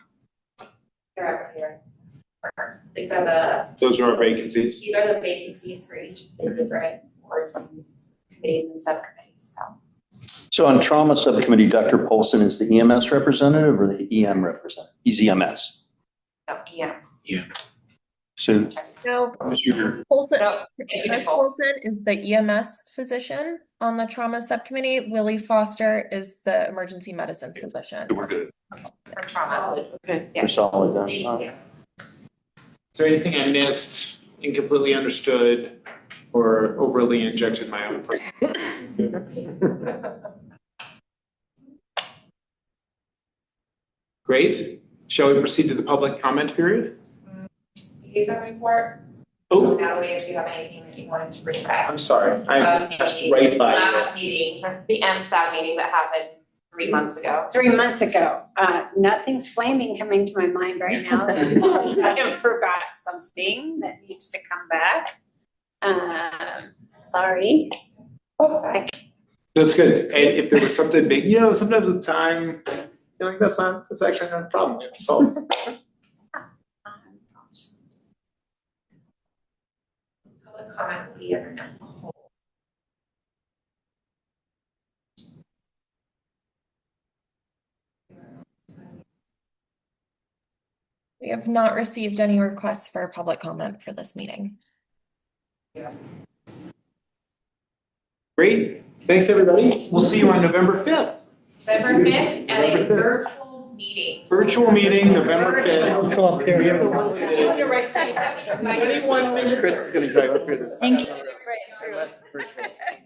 They're over here. These are Those are our vacancies. These are the vacancies for each of the different boards and committees and subcommittees, So on trauma subcommittee, Dr. Polson is the EMS representative or the EM representative? He's EMS. Oh, yeah. Yeah. So No, Polson, Ms. Polson is the EMS physician on the trauma subcommittee. Willie Foster is the emergency medicine physician. we're good. For trauma. Okay. We're solid then. Is there anything I missed, incompletely understood, or overly injected my own Great. Shall we proceed to the public comment period? Liaison report. Oh. Natalie, if you have anything that you wanted to bring back. I'm sorry. I passed right by you. Last meeting, the MSAB meeting that happened 3 months ago. 3 months ago, nothing's flaming coming to my mind right now. I forgot something that needs to come back. Sorry. That's good. And if there was something big, sometimes with time, you're like, that's actually not a problem. We have to solve it. Public comment will be under Nicole. We have not received any requests for public comment for this meeting. Great. Thanks, everybody. We'll see you on November 5th. November 5th and a November 5th. virtual meeting. Virtual meeting, November 5th. Show up here. Chris is going to drive up here this time. Thank you.